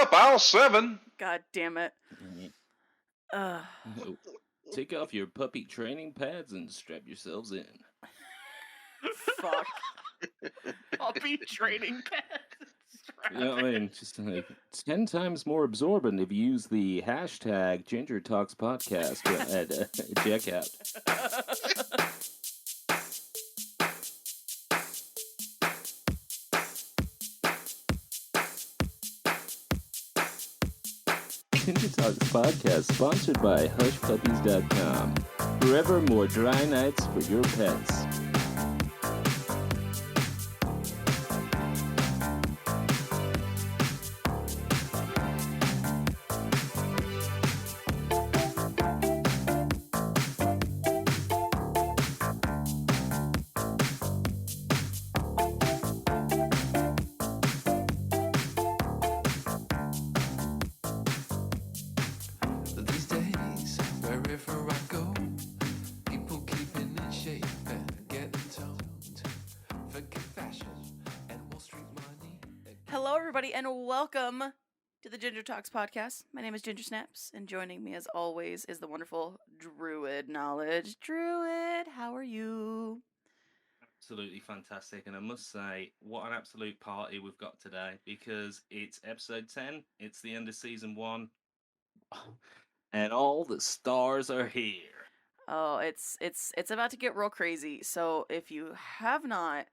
up, aisle 7. God damn it. Take off your puppy training pads and strap yourselves in. Fuck. Puppy training pads. You know what I mean? Just like 10 times more absorbent if you use the hashtag GingerTalks podcast at checkout. GingerTalks podcast sponsored by HushPuppies.com. Forever more dry nights for your pets. These days, wherever I go, people keeping in shape and getting toned. Forget fashion and Wall Street money. Hello, everybody, and welcome to the Ginger Talks podcast. My name is Ginger Snaps, and joining me, as always, is the wonderful Druid Knowledge. Druid, how are you? Absolutely fantastic, and I must say, what an absolute party we've got today, because it's episode 10, it's the end of season 1, and all the stars are here. Oh, it's about to get real crazy. So if you have not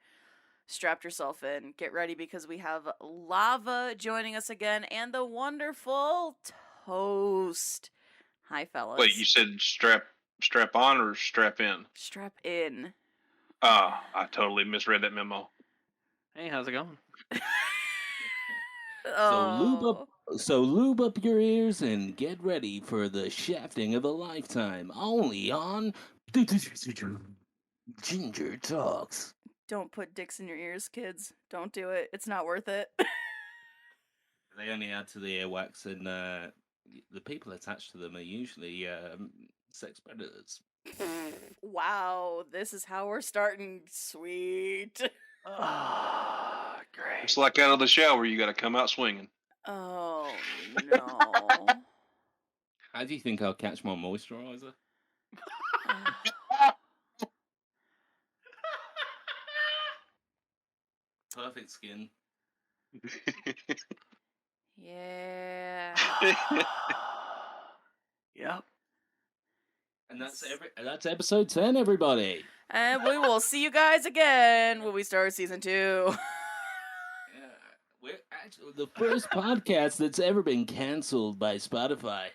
strapped yourself in, get ready because we have Lava joining us again and the wonderful Toast. Hi, fellas. Wait, you said strap on or strap in? Strap in. Ah, I totally misread that memo. Hey, how's it going? Oh. So lube up your ears and get ready for the shafting of a lifetime, only on Ginger Talks. Don't put dicks in your ears, kids. Don't do it. It's not worth it. They only add to the earwax, and the people attached to them are usually sex predators. Wow, this is how we're starting. Sweet. Ah, great. It's like out of the shower, you got to come out swinging. Oh, no. How do you think I'll catch my moisturizer? Perfect skin. Yeah. Yep. And that's episode 10, everybody. And we will see you guys again when we start season 2. Yeah, we're actually the first podcast that's ever been canceled by Spotify.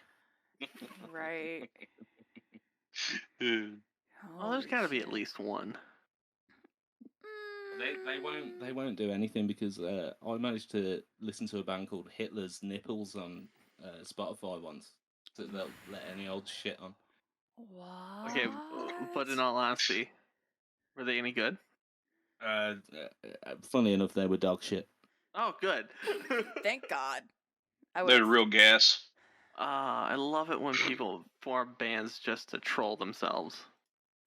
Right. Well, there's got to be at least one. They won't do anything because I managed to listen to a band called Hitler's Nipples on Spotify once, so they'll let any old shit on. What? Okay, but in all honesty, were they any good? Funny enough, they were dog shit. Oh, good. Thank God. They're real gas. I love it when people form bands just to troll themselves.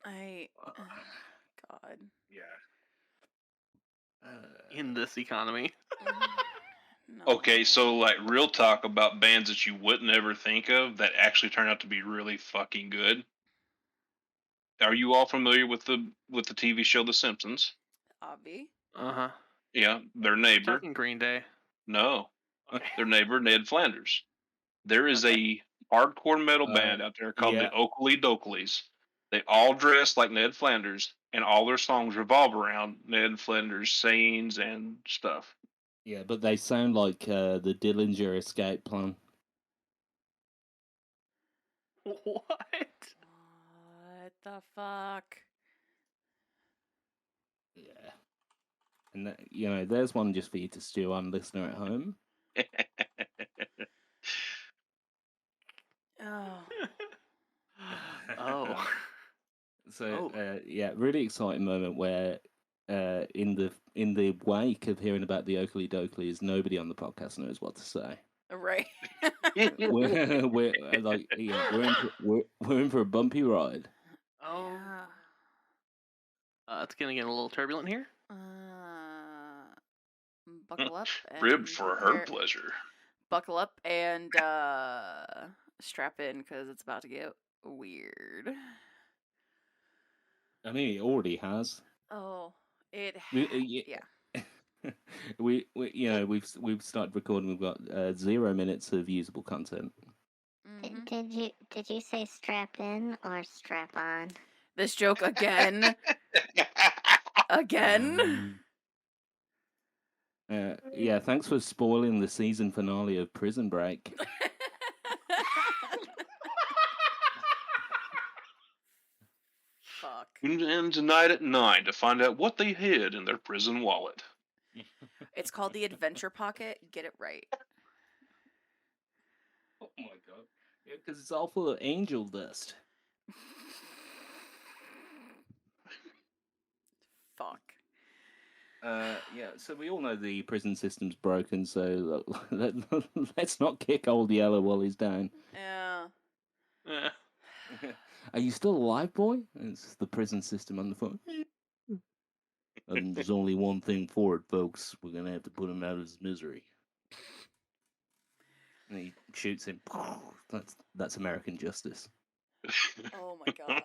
God. Yeah. In this economy. No. Okay, so like real talk about bands that you wouldn't ever think of that actually turn out to be really fucking good. Are you all familiar with the TV show The Simpsons? Obvi. Uh-huh. Yeah, their neighbor. Talking Green Day. No, Okay. their neighbor Ned Flanders. There is a hardcore metal band out there called the Oakley Dokleys. They all dress like Ned Flanders, and all their songs revolve around Ned Flanders' sayings and stuff. Yeah, but they sound like the Dillinger Escape Plan. What? What the fuck? Yeah. And that, there's one just for you to stew on, listener at home. Oh. Oh. So really exciting moment where in the wake of hearing about the Oakley Dokleys, nobody on the podcast knows what to say. Right. we're in for a bumpy ride. Oh. It's gonna get a little turbulent here. Buckle up. And Ribbed for her pleasure. buckle up and strap in because it's about to get weird. I mean, it already has. Oh, it. Yeah. We've started recording. We've got 0 minutes of usable content. Mhm. Did you say strap in or strap on? This joke again. Again. Yeah, thanks for spoiling the season finale of Prison Break. Fuck. Tune in tonight at 9 to find out what they hid in their prison wallet. It's called the Adventure Pocket. Get it right. Oh my god. Yeah, because it's all full of angel dust. Fuck. Yeah, so we all know the prison system's broken, so let's not kick old Yellow while he's down. Yeah. Are you still alive, boy? It's the prison system on the phone. And there's only one thing for it, folks. We're gonna have to put him out of his misery. And he shoots him. That's American justice. Oh my god.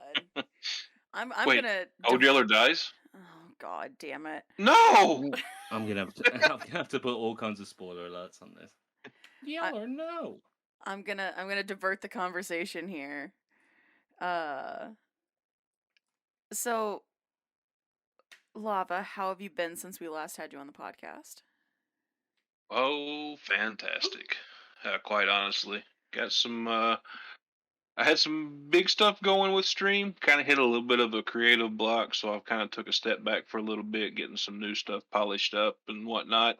I'm Wait, gonna. Old Yeller dies? Oh god damn it. No! I'm gonna have to put all kinds of spoiler alerts on this. Yeller, no. I'm gonna divert the conversation here. So Lava, how have you been since we last had you on the podcast? Oh, fantastic. Quite honestly. Got some, I had some big stuff going with stream. Kind of hit a little bit of a creative block, so I've kind of took a step back for a little bit, getting some new stuff polished up and whatnot.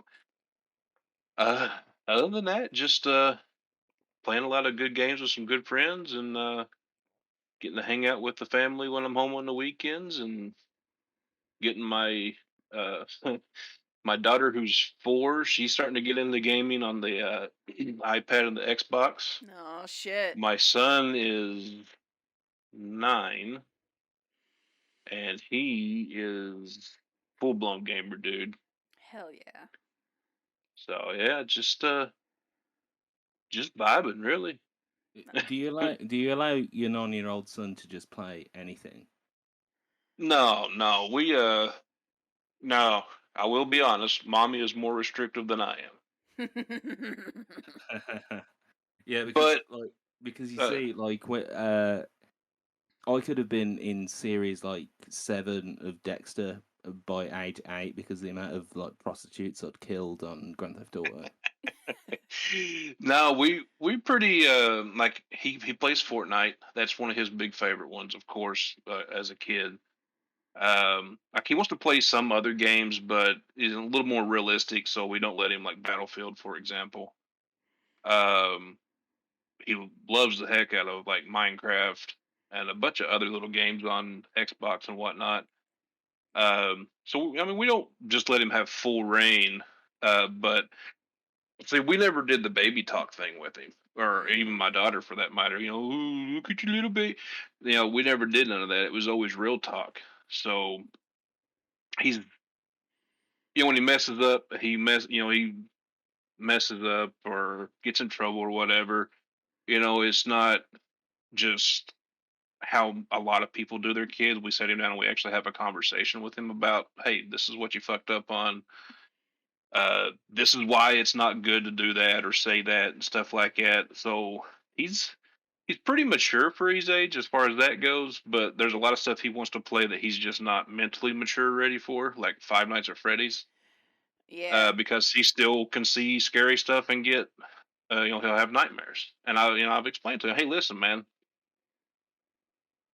Uh, Other than that, just playing a lot of good games with some good friends and getting to hang out with the family when I'm home on the weekends and getting my uh my daughter who's 4, she's starting to get into gaming on the iPad and the Xbox. Oh shit. My son is 9 and he is full blown gamer, dude. Hell yeah. So yeah, just vibing really. Do you allow your 9-year-old son to just play anything? No, no. I will be honest, mommy is more restrictive than I am. Yeah, But because you see, I could have been in series like 7 of Dexter by age 8 because the amount of like prostitutes I'd killed on Grand Theft Auto. no, we pretty like he plays Fortnite. That's one of his big favorite ones, of course, as a kid. Like he wants to play some other games, but he's a little more realistic, so we don't let him like Battlefield, for example. Um, he loves the heck out of like Minecraft and a bunch of other little games on Xbox and whatnot. So I mean, we don't just let him have full reign, but see, we never did the baby talk thing with him, or even my daughter for that matter. You know, "Ooh, look at your little baby." You know, we never did none of that. It was always real talk. So he's, when he messes up, he messes up or gets in trouble or whatever. You know, it's not just how a lot of people do their kids. We sit him down and we actually have a conversation with him about, hey, this is what you fucked up on. This is why it's not good to do that or say that and stuff like that. So he's pretty mature for his age as far as that goes, but there's a lot of stuff he wants to play that he's just not mentally mature ready for, like Five Nights at Freddy's. Yeah. Because he still can see scary stuff and get, he'll have nightmares. And I've explained to him, hey, listen, man,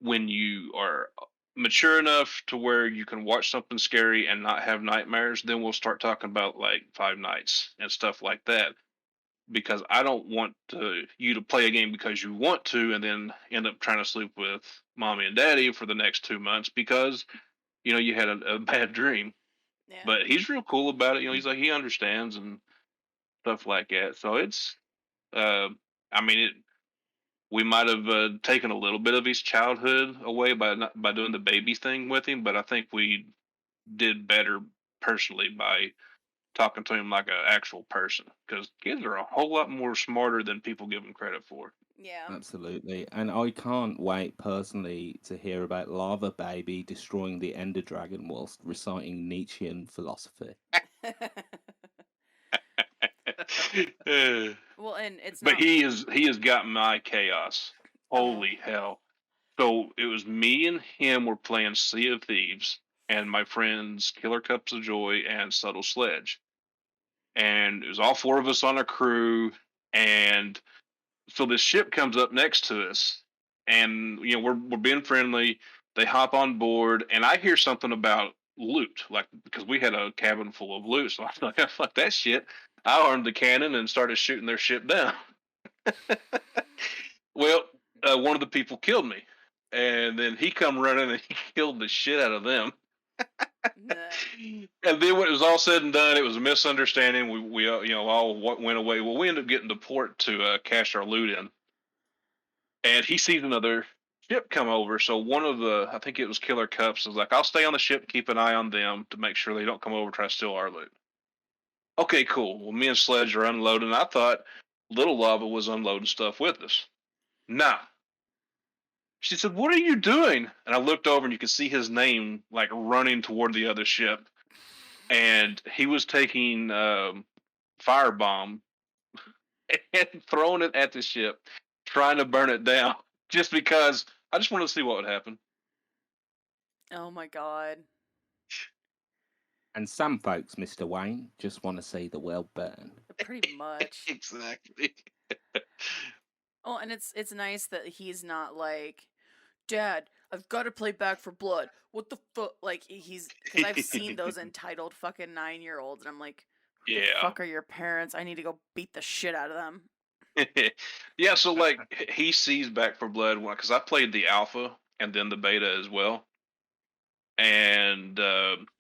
when you are mature enough to where you can watch something scary and not have nightmares, then we'll start talking about like Five Nights and stuff like that. Because I don't want you to play a game because you want to, and then end up trying to sleep with mommy and daddy for the next 2 months because you had a bad dream. Yeah. But he's real cool about it. He's like, he understands and stuff like that. So it's, I mean, we might have taken a little bit of his childhood away by doing the baby thing with him, but I think we did better personally by talking to him like an actual person, because kids are a whole lot more smarter than people give them credit for. Yeah. Absolutely. And I can't wait personally to hear about Lava Baby destroying the Ender Dragon whilst reciting Nietzschean philosophy. Well, and it's But not. he has got my chaos. Holy hell. So it was me and him were playing Sea of Thieves, and my friends Killer Cups of Joy and Subtle Sledge. And it was all four of us on a crew, and so this ship comes up next to us, and we're being friendly. They hop on board, and I hear something about loot, like, because we had a cabin full of loot. So I was like, fuck that shit. I armed the cannon and started shooting their ship down. Well, one of the people killed me, and then he come running and he killed the shit out of them. And then when it was all said and done, it was a misunderstanding. We all went away. Well, we ended up getting to port to cash our loot in, and he sees another ship come over. So one of the, I think it was Killer Cups, was like, "I'll stay on the ship, keep an eye on them to make sure they don't come over and try to steal our loot." Okay, cool. Well, me and Sledge are unloading. I thought Little Lava was unloading stuff with us. Nah. She said, "What are you doing?" And I looked over, and you could see his name like running toward the other ship, and he was taking firebomb and throwing it at the ship, trying to burn it down, just because I just wanted to see what would happen. Oh my god. And some folks, Mr. Wayne, just want to see the world burn. Pretty much. Exactly. Oh, and it's nice that he's not like, "Dad, I've got to play Back for Blood. What the fuck?" Like, because I've seen those entitled fucking 9-year-olds, and I'm like, who the fuck are your parents? I need to go beat the shit out of them. Yeah, so like he sees Back for Blood because I played the alpha and then the beta as well, and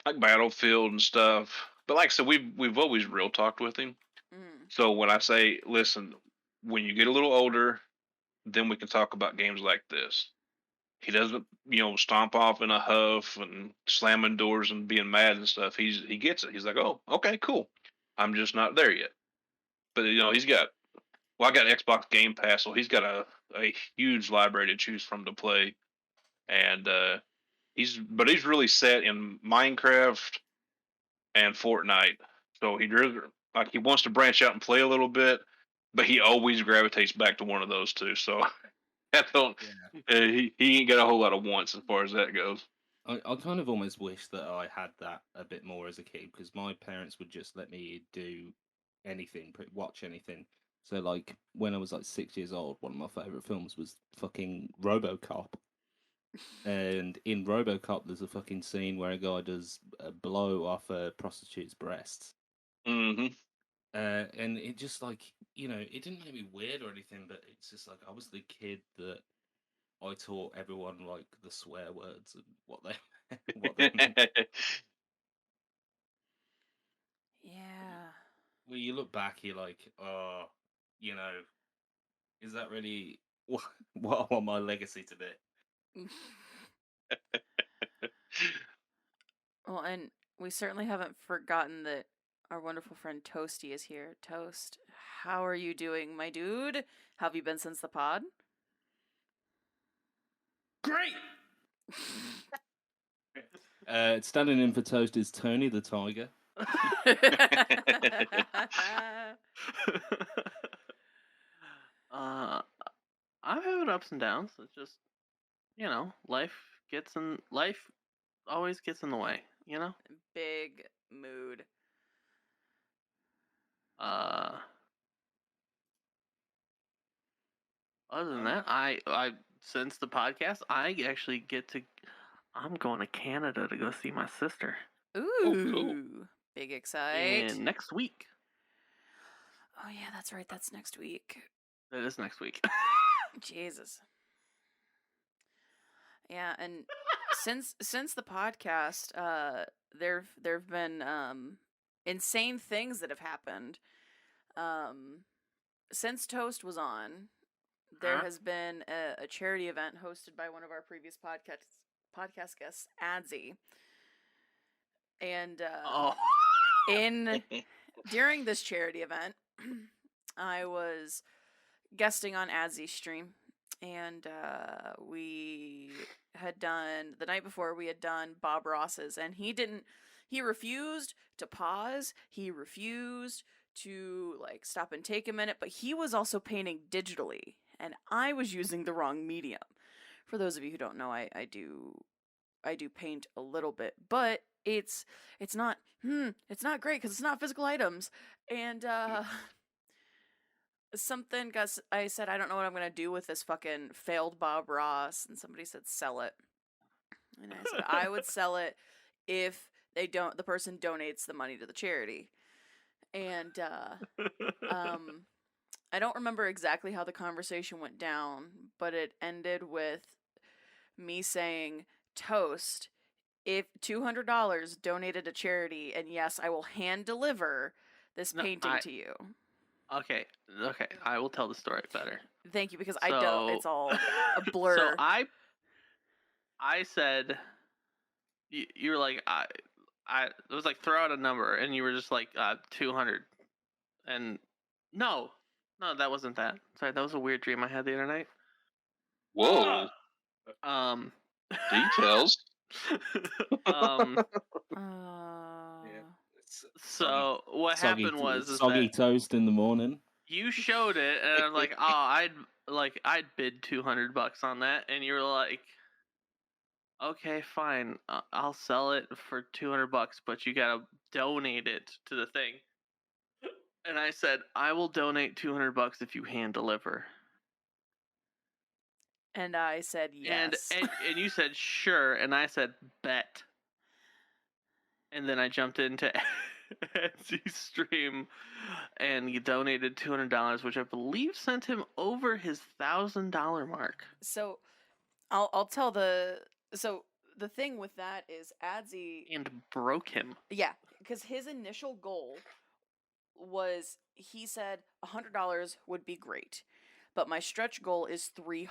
like Battlefield and stuff. But like I said, we've always real talked with him. So when I say, listen, when you get a little older, then we can talk about games like this. He doesn't, stomp off in a huff and slamming doors and being mad and stuff. He gets it. He's like, "Oh, okay, cool. I'm just not there yet." But he's got, well, I got Xbox Game Pass, so he's got a huge library to choose from to play, and he's really set in Minecraft and Fortnite. So he wants to branch out and play a little bit, but he always gravitates back to one of those two. So I don't. He ain't got a whole lot of wants as far as that goes. I kind of almost wish that I had that a bit more as a kid, because my parents would just let me do anything, watch anything. So like when I was like 6 years old, one of my favorite films was fucking RoboCop. And in RoboCop, there's a fucking scene where a guy does a blow off a prostitute's breasts. Mm-hmm. And it just like, it didn't make me weird or anything, but it's just like I was the kid that I taught everyone like the swear words and what they meant. Yeah. Well, you look back, you're like, oh, is that really what I want my legacy to be? Well, and we certainly haven't forgotten that our wonderful friend Toasty is here. Toast, how are you doing, my dude? How have you been since the pod? Great! Standing in for Toast is Tony the Tiger. I'm having ups and downs. It's just, life always gets in the way, Big mood. Other than that, I since the podcast, I'm going to Canada to go see my sister. Ooh, cool. Big excite. And next week. Oh yeah, that's right. That's next week. That is next week. Jesus. Yeah, and since the podcast, there've been insane things that have happened. Since Toast was on, there has been a charity event hosted by one of our previous podcast guests, Adzi. And During this charity event, I was guesting on Adzy's stream, and we had done the night before. We had done Bob Ross's, and he refused to pause. He refused to like stop and take a minute, but he was also painting digitally, and I was using the wrong medium. For those of you who don't know, I do paint a little bit, but it's not great because it's not physical items. And I said, I don't know what I'm gonna do with this fucking failed Bob Ross, and somebody said sell it, and I said I would sell it if the person donates the money to the charity. And I don't remember exactly how the conversation went down, but it ended with me saying, toast, if $200 donated to charity, and yes, I will hand deliver this painting to you. Okay, I will tell the story better. Thank you, because I don't. It's all a blur. So I said, you were like, it was like throw out a number, and you were just like 200, and no, that wasn't that. Sorry, that was a weird dream I had the other night. Whoa. Details. So what happened was soggy toast in the morning. You showed it, and I'm like, I'd bid $200 on that, and you were like, okay, fine, I'll sell it for $200, but you gotta donate it to the thing. And I said, I will donate $200 if you hand deliver. And I said yes. And you said sure, and I said bet. And then I jumped into Etsy's stream, and he donated $200, which I believe sent him over his $1,000 mark. So, I'll tell the thing with that is Adsy and broke him. Yeah, because his initial goal was, he said $100 would be great, but my stretch goal is $300.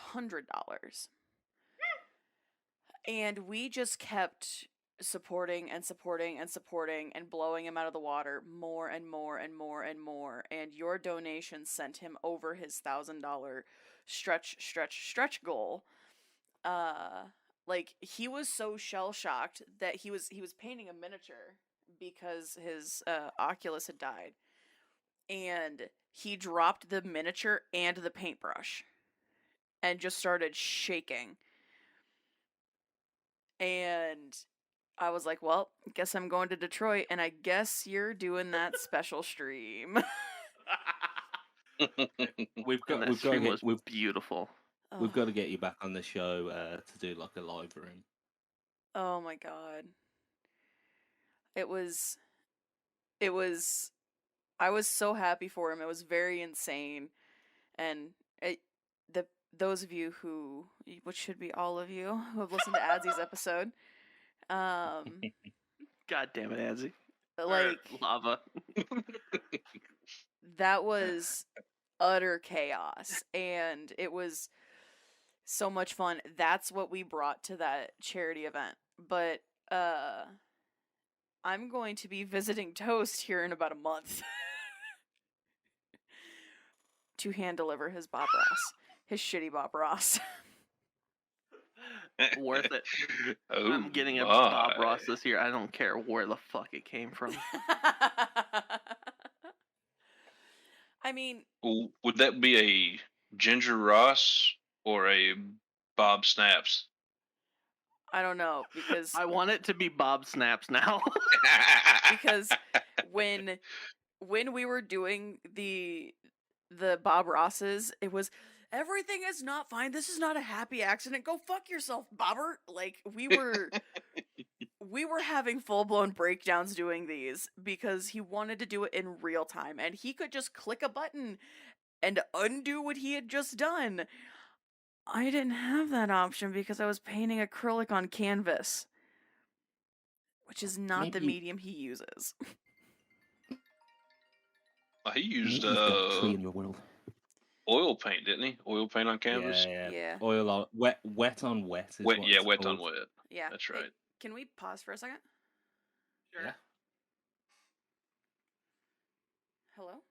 And we just kept supporting and blowing him out of the water more and more and more and more, and your donation sent him over his $1,000 stretch goal. Like, he was so shell-shocked that he was painting a miniature because his Oculus had died, and he dropped the miniature and the paintbrush and just started shaking. And I was like, well, guess I'm going to Detroit, and I guess you're doing that special stream. We've got to beautiful. We've got to get you back on the show to do like a live room. Oh my god. It was I was so happy for him. It was very insane. And those of you who, which should be all of you, who have listened to Adzy's episode, God damn it, Adsy. Like, lava. That was utter chaos, and it was so much fun. That's what we brought to that charity event. But I'm going to be visiting Toast here in about a month to hand deliver his Bob Ross. His shitty Bob Ross. Worth it. Oh, I'm getting a Bob Ross this year. I don't care where the fuck it came from. I mean, would that be a Ginger Ross or a Bob Snaps? I don't know, because I want it to be Bob Snaps now. Because when we were doing the Bob Rosses, it was, everything is not fine. This is not a happy accident. Go fuck yourself, Bobber. Like, we were having full-blown breakdowns doing these because he wanted to do it in real time, and he could just click a button and undo what he had just done. I didn't have that option because I was painting acrylic on canvas, which is not the medium he uses. He used tree in your world. Oil paint, didn't he? Oil paint on canvas. Yeah. Oil on wet on wet. Is Wet, what yeah, it's wet called. on wet. Yeah, that's right. Hey, can we pause for a second? Sure. Yeah. Hello?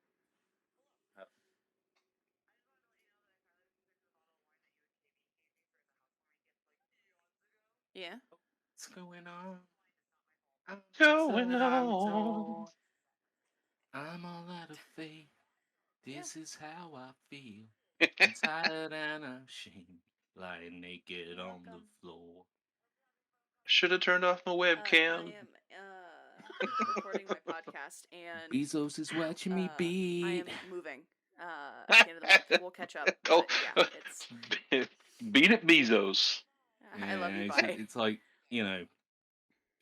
Yeah. What's going on? Going I'm on. torn. I'm all out of faith. This is how I feel. I'm tired and ashamed, lying naked You're on the welcome. floor. Should have turned off my I webcam. am recording my podcast, and Bezos is watching me I beat. am moving at the end of the month. We'll catch up. Go. But yeah, it's. Beat it, Bezos. I love you. it's, Bye. it's like,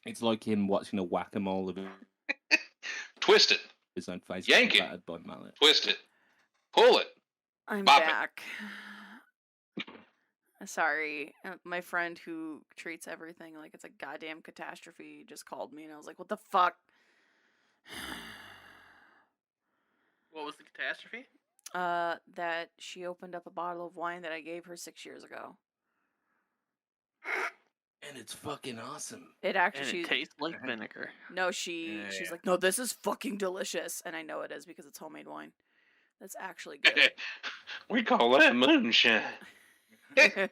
it's like him watching a whack-a-mole of Twist it. his own face Yank it. battered by mallet. Twist it. Pull it. I'm Bop it. back. Sorry, my friend who treats everything like it's a goddamn catastrophe just called me, and I was like, "What the fuck?" What was the catastrophe? That she opened up a bottle of wine that I gave her 6 years ago. And it's fucking awesome. It actually And it tastes like vinegar. No, she's Yeah. like, "No, this is fucking delicious," and I know it is because it's homemade wine. That's actually good. We call that moonshine. God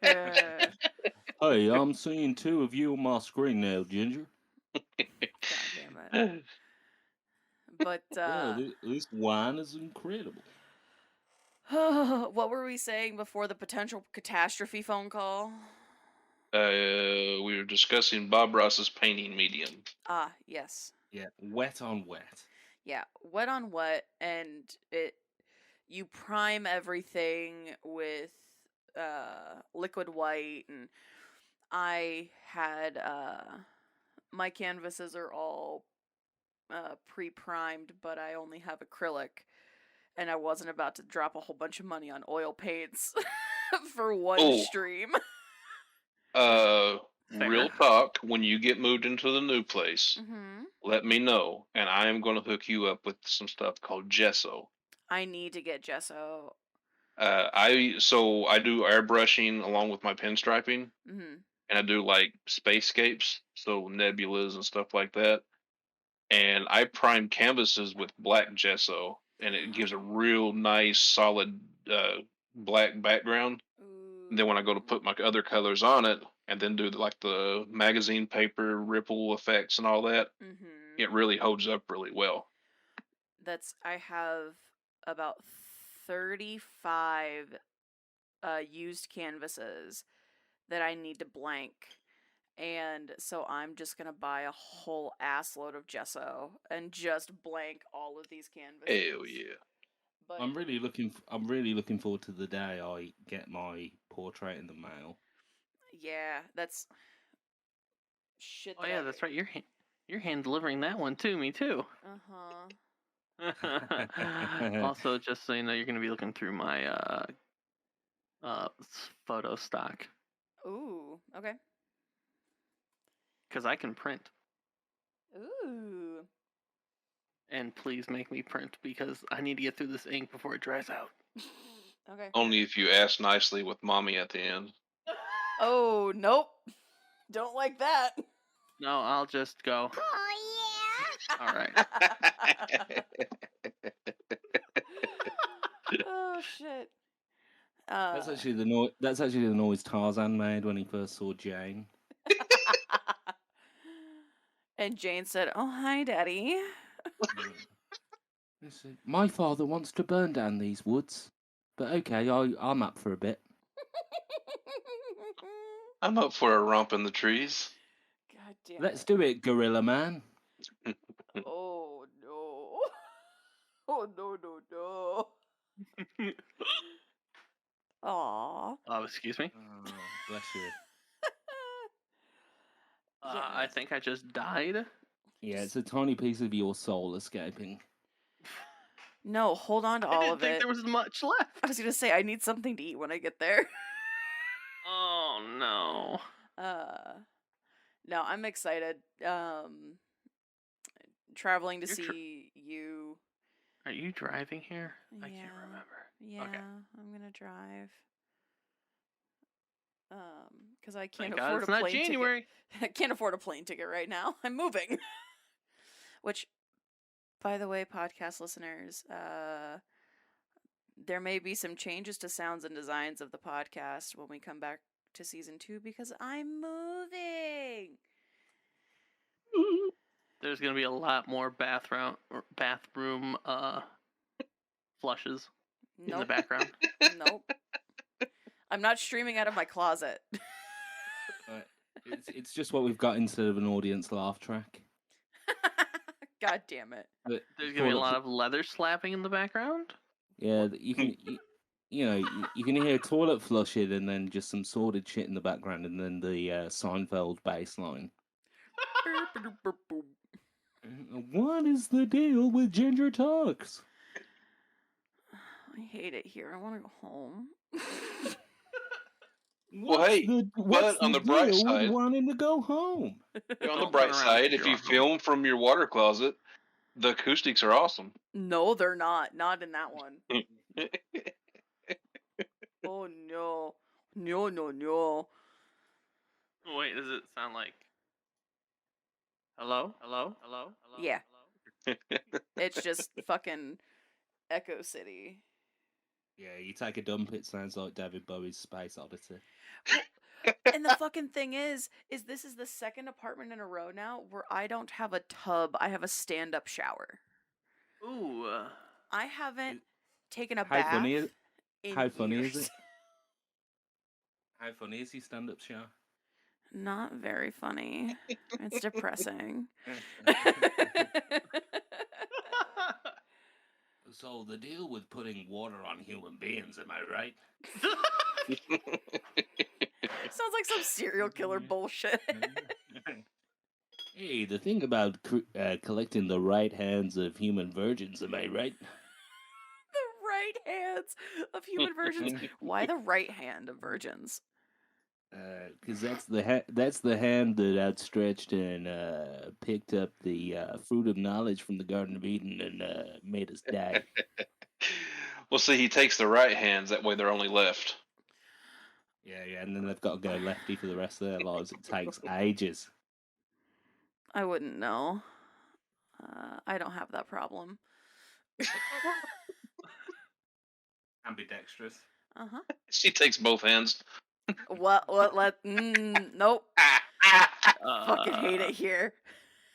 Hey, I'm seeing two of you on my screen now, Ginger. damn it. But Yeah, this wine is incredible. what were we saying before the potential catastrophe phone call? We were discussing Bob Ross's painting medium. Ah, yes. Yeah, wet on wet. Yeah, wet on wet, and you prime everything with liquid white, and I had my canvases are all pre-primed, but I only have acrylic, and I wasn't about to drop a whole bunch of money on oil paints for one stream. Real talk, when you get moved into the new place, let me know, and I am going to hook you up with some stuff called gesso. I need to get gesso. I do airbrushing along with my pinstriping, and I do like spacescapes, so nebulas and stuff like that. And I prime canvases with black gesso, and it gives a real nice, solid black background. And then when I go to put my other colors on it, and then do like the magazine paper ripple effects and all that, it really holds up really well. I have about 35 used canvases that I need to blank. And so I'm just going to buy a whole assload of gesso and just blank all of these canvases. Hell yeah. But I'm really looking forward to the day I get my portrait in the mail. yeah, that's shit. Oh yeah, that's right. You're hand delivering that one to me too. Also, just so you know, you're gonna be looking through my photo stock. Ooh, okay. Because I can print. Ooh. And please make me print because I need to get through this ink before it dries out. Okay. Only if you ask nicely with mommy at the end. Oh, nope. Don't like that. No, I'll just go. Oh, All right. Oh shit. That's actually the noise Tarzan made when he first saw Jane. And Jane said, "Oh, hi, Daddy." My father wants to burn down these woods, but okay, I'm up for a bit. I'm up for a romp in the trees. God damn. Let's do it, Gorilla Man. Oh no. Oh no. Aww. Oh, excuse me. Oh, bless you. I think I just died. Yeah, it's a tiny piece of your soul escaping. No, hold on to I all didn't of think it. there was much left. I was gonna say I need something to eat when I get there. Oh no. No, I'm excited. Traveling to You're see you. Are you driving here? I Yeah. can't remember. Yeah, Okay. I'm gonna drive. Because I can't Thank God afford it's a not plane January. ticket. I can't afford a plane ticket right now. I'm moving. Which, by the way, podcast listeners, there may be some changes to sounds and designs of the podcast when we come back to season 2 because I'm moving. There's gonna be a lot more bathroom flushes in the Nope. background. Nope. I'm not streaming out of my closet. It's just what we've got instead of an audience laugh track. God damn it. But There's gonna be a lot of leather slapping in the background. Yeah, you can you can hear toilet flushing and then just some sordid shit in the background and then the Seinfeld bass line. What is the deal with GingerTalks? I hate it here. I want to go home. Well, hey, but on the bright side, wanting to go home. on the bright side, if you film from your water closet, the acoustics are awesome. No, they're not. Not in that one. Oh no. No. Wait, does it sound like? Hello? Yeah. It's just fucking Echo City. Yeah, you take a dump, it sounds like David Bowie's Space Oddity. And the fucking thing is this is the second apartment in a row now where I don't have a tub. I have a stand-up shower. Ooh. I haven't taken a How bath funny is- in How funny years. is it? How funny is your stand-up show? Not very funny. It's depressing. So the deal with putting water on human beings, am I right? Sounds like some serial killer bullshit. Hey, the thing about collecting the right hands of human virgins, am I right? The right hands of human virgins. Why the right hand of virgins? Because that's the hand that outstretched and picked up the fruit of knowledge from the Garden of Eden and made us die. Well, see, he takes the right hands. That way they're only left. Yeah, and then they've got to go lefty for the rest of their lives. It takes ages. I wouldn't know. I don't have that problem. Ambidextrous. Uh-huh. She takes both hands. Nope. Fucking hate it here.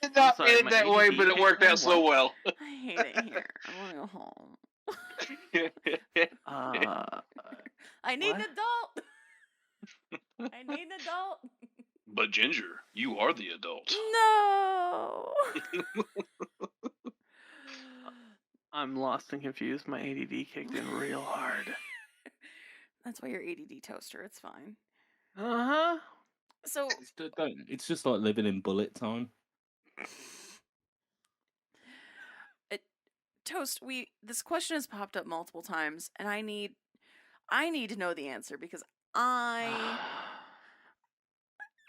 Did not sorry, mean it my that way, ADD but it worked out so well. I hate it here. I want to go home. I need an What? adult. I need an adult. But Ginger, you are the adult. No. I'm lost and confused. My ADD kicked in real hard. That's why you're ADD toaster. It's fine. Uh-huh. So It's just like living in bullet time. Toast, this question has popped up multiple times, and I need to know the answer because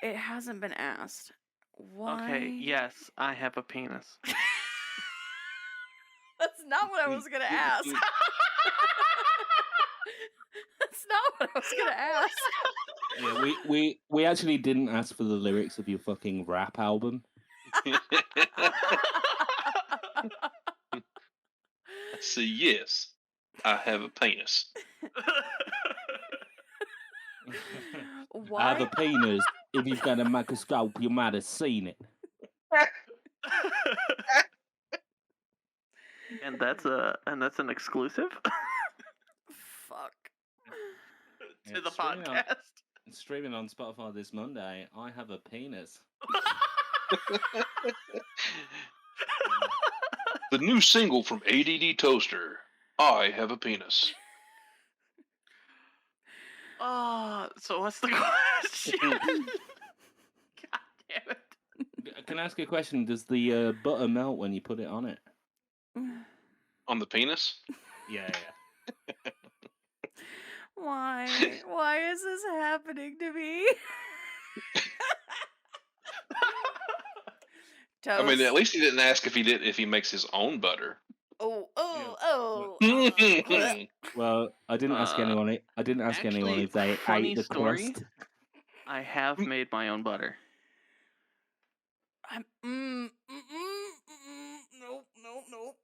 it hasn't been asked. Why? Okay, yes, I have a penis. That's not what I was gonna ask. That's not what I was gonna ask. Yeah, we actually didn't ask for the lyrics of your fucking rap album. So yes, I have a penis. Why? I have a penis. If you've got a microscope, you might have seen it. And that's an exclusive Fuck. to the It's streaming on- podcast. It's streaming on Spotify this Monday. I have a penis. The new single from ADD Toaster, I have a penis. So what's the question? God damn it. Can I ask you a question? Does the butter melt when you put it on it? On the penis? Yeah. Why? Why is this happening to me? Toast. I mean, at least he didn't ask if he makes his own butter. Oh. Well, I didn't ask anyone. I didn't ask anyone actually, if they funny ate the story. crust. I have made my own butter. Nope.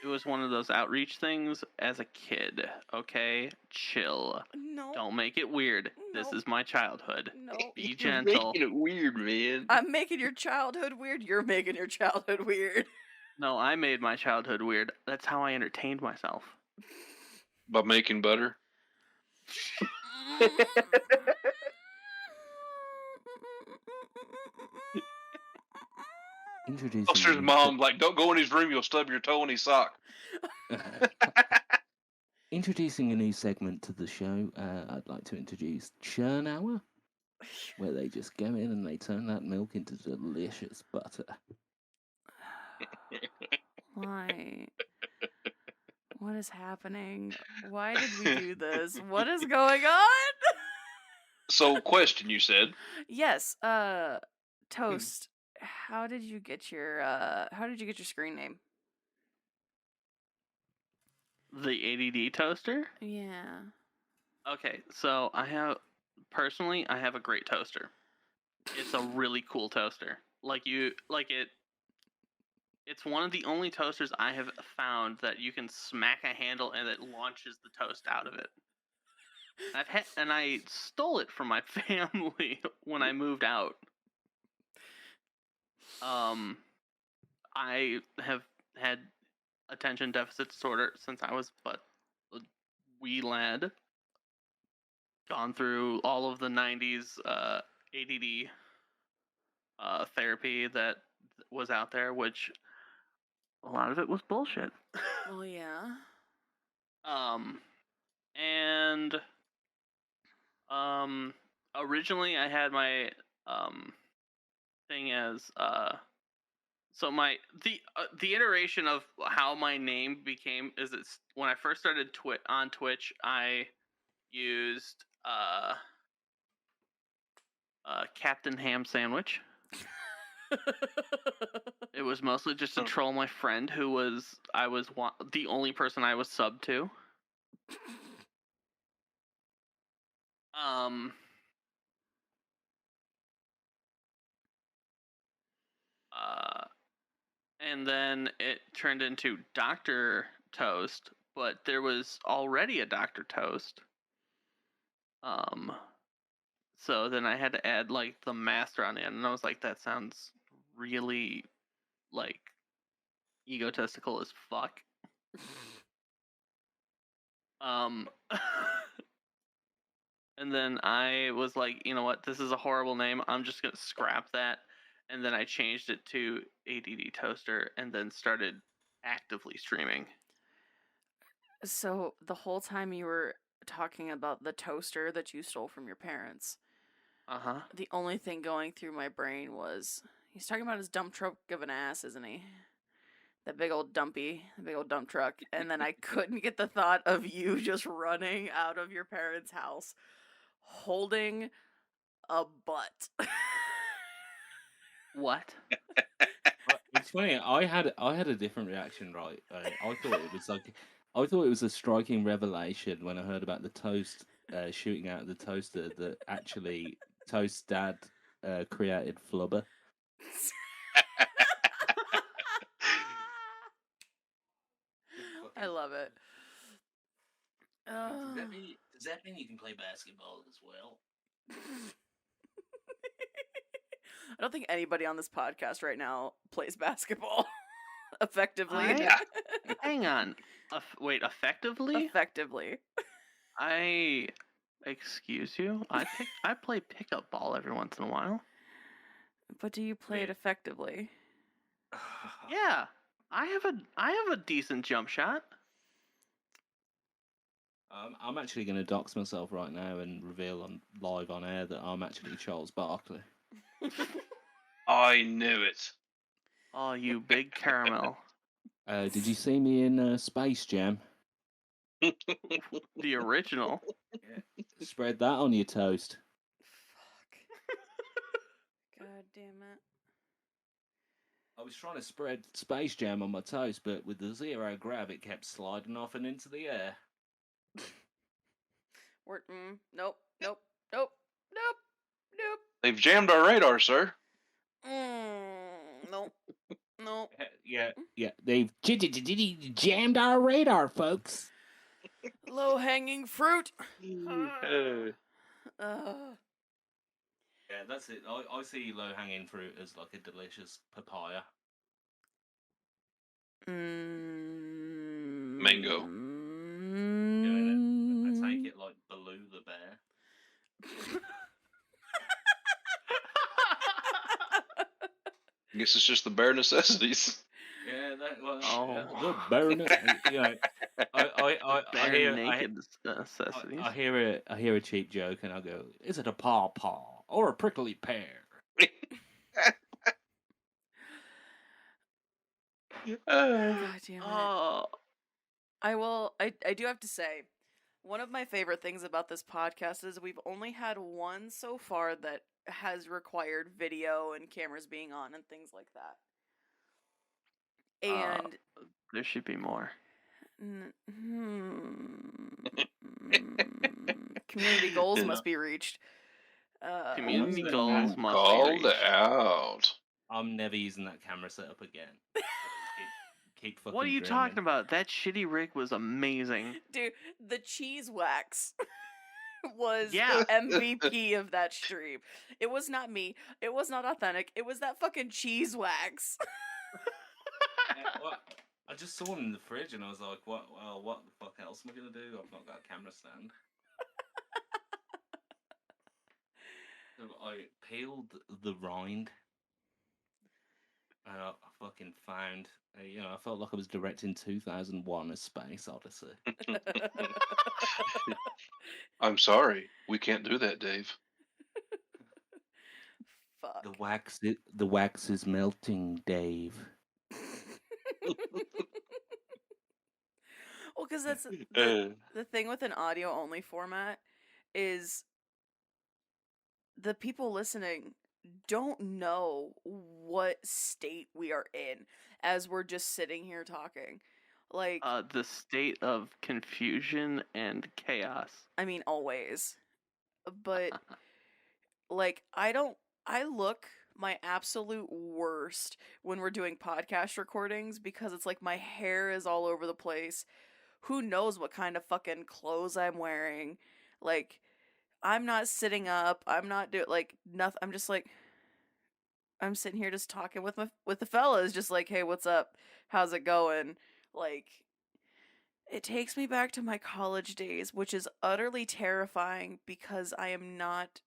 It was one of those outreach things as a kid. Okay, chill. No. Don't make it weird. This No. is my childhood. No. Be You're gentle. making it weird, man. I'm making your childhood weird. You're making your childhood weird. No, I made my childhood weird. That's how I entertained myself. By making butter. Introducing Buster's the- mom, like, don't go in his room, you'll stub your toe in his sock. Introducing a new segment to the show, I'd like to introduce Churn Hour, where they just go in and they turn that milk into delicious butter. Why? What is happening? Why did we do this? What is going on? So, question, you said. Yes, Toast. How did you get your screen name? The ADD toaster? Yeah. Okay, so I have a great toaster. It's a really cool toaster. It's one of the only toasters I have found that you can smack a handle and it launches the toast out of it. And I stole it from my family when I moved out. I have had attention deficit disorder since I was but a wee lad. Gone through all of the 90s ADD therapy that was out there, which a lot of it was bullshit. Well, yeah. And originally I had my thing as so the iteration of how my name became is it's when I first started on Twitch, I used Captain Ham Sandwich. It was mostly just to troll my friend who was the only person I was subbed to. And then it turned into Dr. Toast, but there was already a Dr. Toast. So then I had to add like the master on the end, and I was like, that sounds really like egotistical as fuck. And then I was like, you know what, this is a horrible name. I'm just gonna scrap that. And then I changed it to ADD Toaster, and then started actively streaming. So the whole time you were talking about the toaster that you stole from your parents, the only thing going through my brain was he's talking about his dump truck of an ass, isn't he? That big old dump truck. And then I couldn't get the thought of you just running out of your parents' house holding a butt. What? It's funny. I had a different reaction. Right, I thought it was a striking revelation when I heard about the toast shooting out of the toaster that actually Toast's dad created Flubber. I love it. Does that mean you can play basketball as well? I don't think anybody on this podcast right now plays basketball effectively. Hang on. Wait, effectively? Effectively. Excuse you? I play pickup ball every once in a while. But do you play it effectively? Yeah. I have a decent jump shot. I'm actually going to dox myself right now and reveal live on air that I'm actually Charles Barkley. I knew it. Oh, you big caramel. Did you see me in Space Jam? The original. Spread that on your toast. Fuck. God damn it. I was trying to spread Space Jam on my toast, but with the zero grav, it kept sliding off and into the air. Nope. They've jammed our radar, sir. Nope. No. Yeah. They've jammed our radar, folks. Low hanging fruit. Uh, Yeah, that's it. I see low hanging fruit as like a delicious papaya. Mango. I take it like Baloo the bear. I guess it's just the bare necessities. Yeah, that was Oh. the bare. You know, Bare naked necessities. I hear a cheap joke, and I go, "Is it a pawpaw or a prickly pear?" God damn it. Oh. I do have to say, one of my favorite things about this podcast is we've only had one so far that has required video and cameras being on and things like that. And there should be more. Community goals must be reached. Community goals must be Called reached. out. I'm never using that camera setup again. Keep fucking What are you dreaming. talking about? That shitty rig was amazing. Dude, the cheese wax was Yeah. the MVP of that stream. It was not me. It was not authentic. It was that fucking cheese wax. Well, I just saw him in the fridge, and I was like, "What? Well, what the fuck else am I gonna do? I've not got a camera stand." So I peeled the rind, and I fucking found. I felt like I was directing 2001: A Space Odyssey. I'm sorry, we can't do that, Dave. Fuck. The wax is melting, Dave. Well, because that's the thing with an audio only format is the people listening don't know what state we are in as we're just sitting here talking. Like, the state of confusion and chaos. I mean, always. But, like, I look my absolute worst when we're doing podcast recordings because it's like my hair is all over the place. Who knows what kind of fucking clothes I'm wearing? Like, I'm not sitting up. I'm not doing, like, nothing. I'm just like, I'm sitting here just talking with the fellas, just like, hey, what's up? How's it going? Like, it takes me back to my college days, which is utterly terrifying because I am not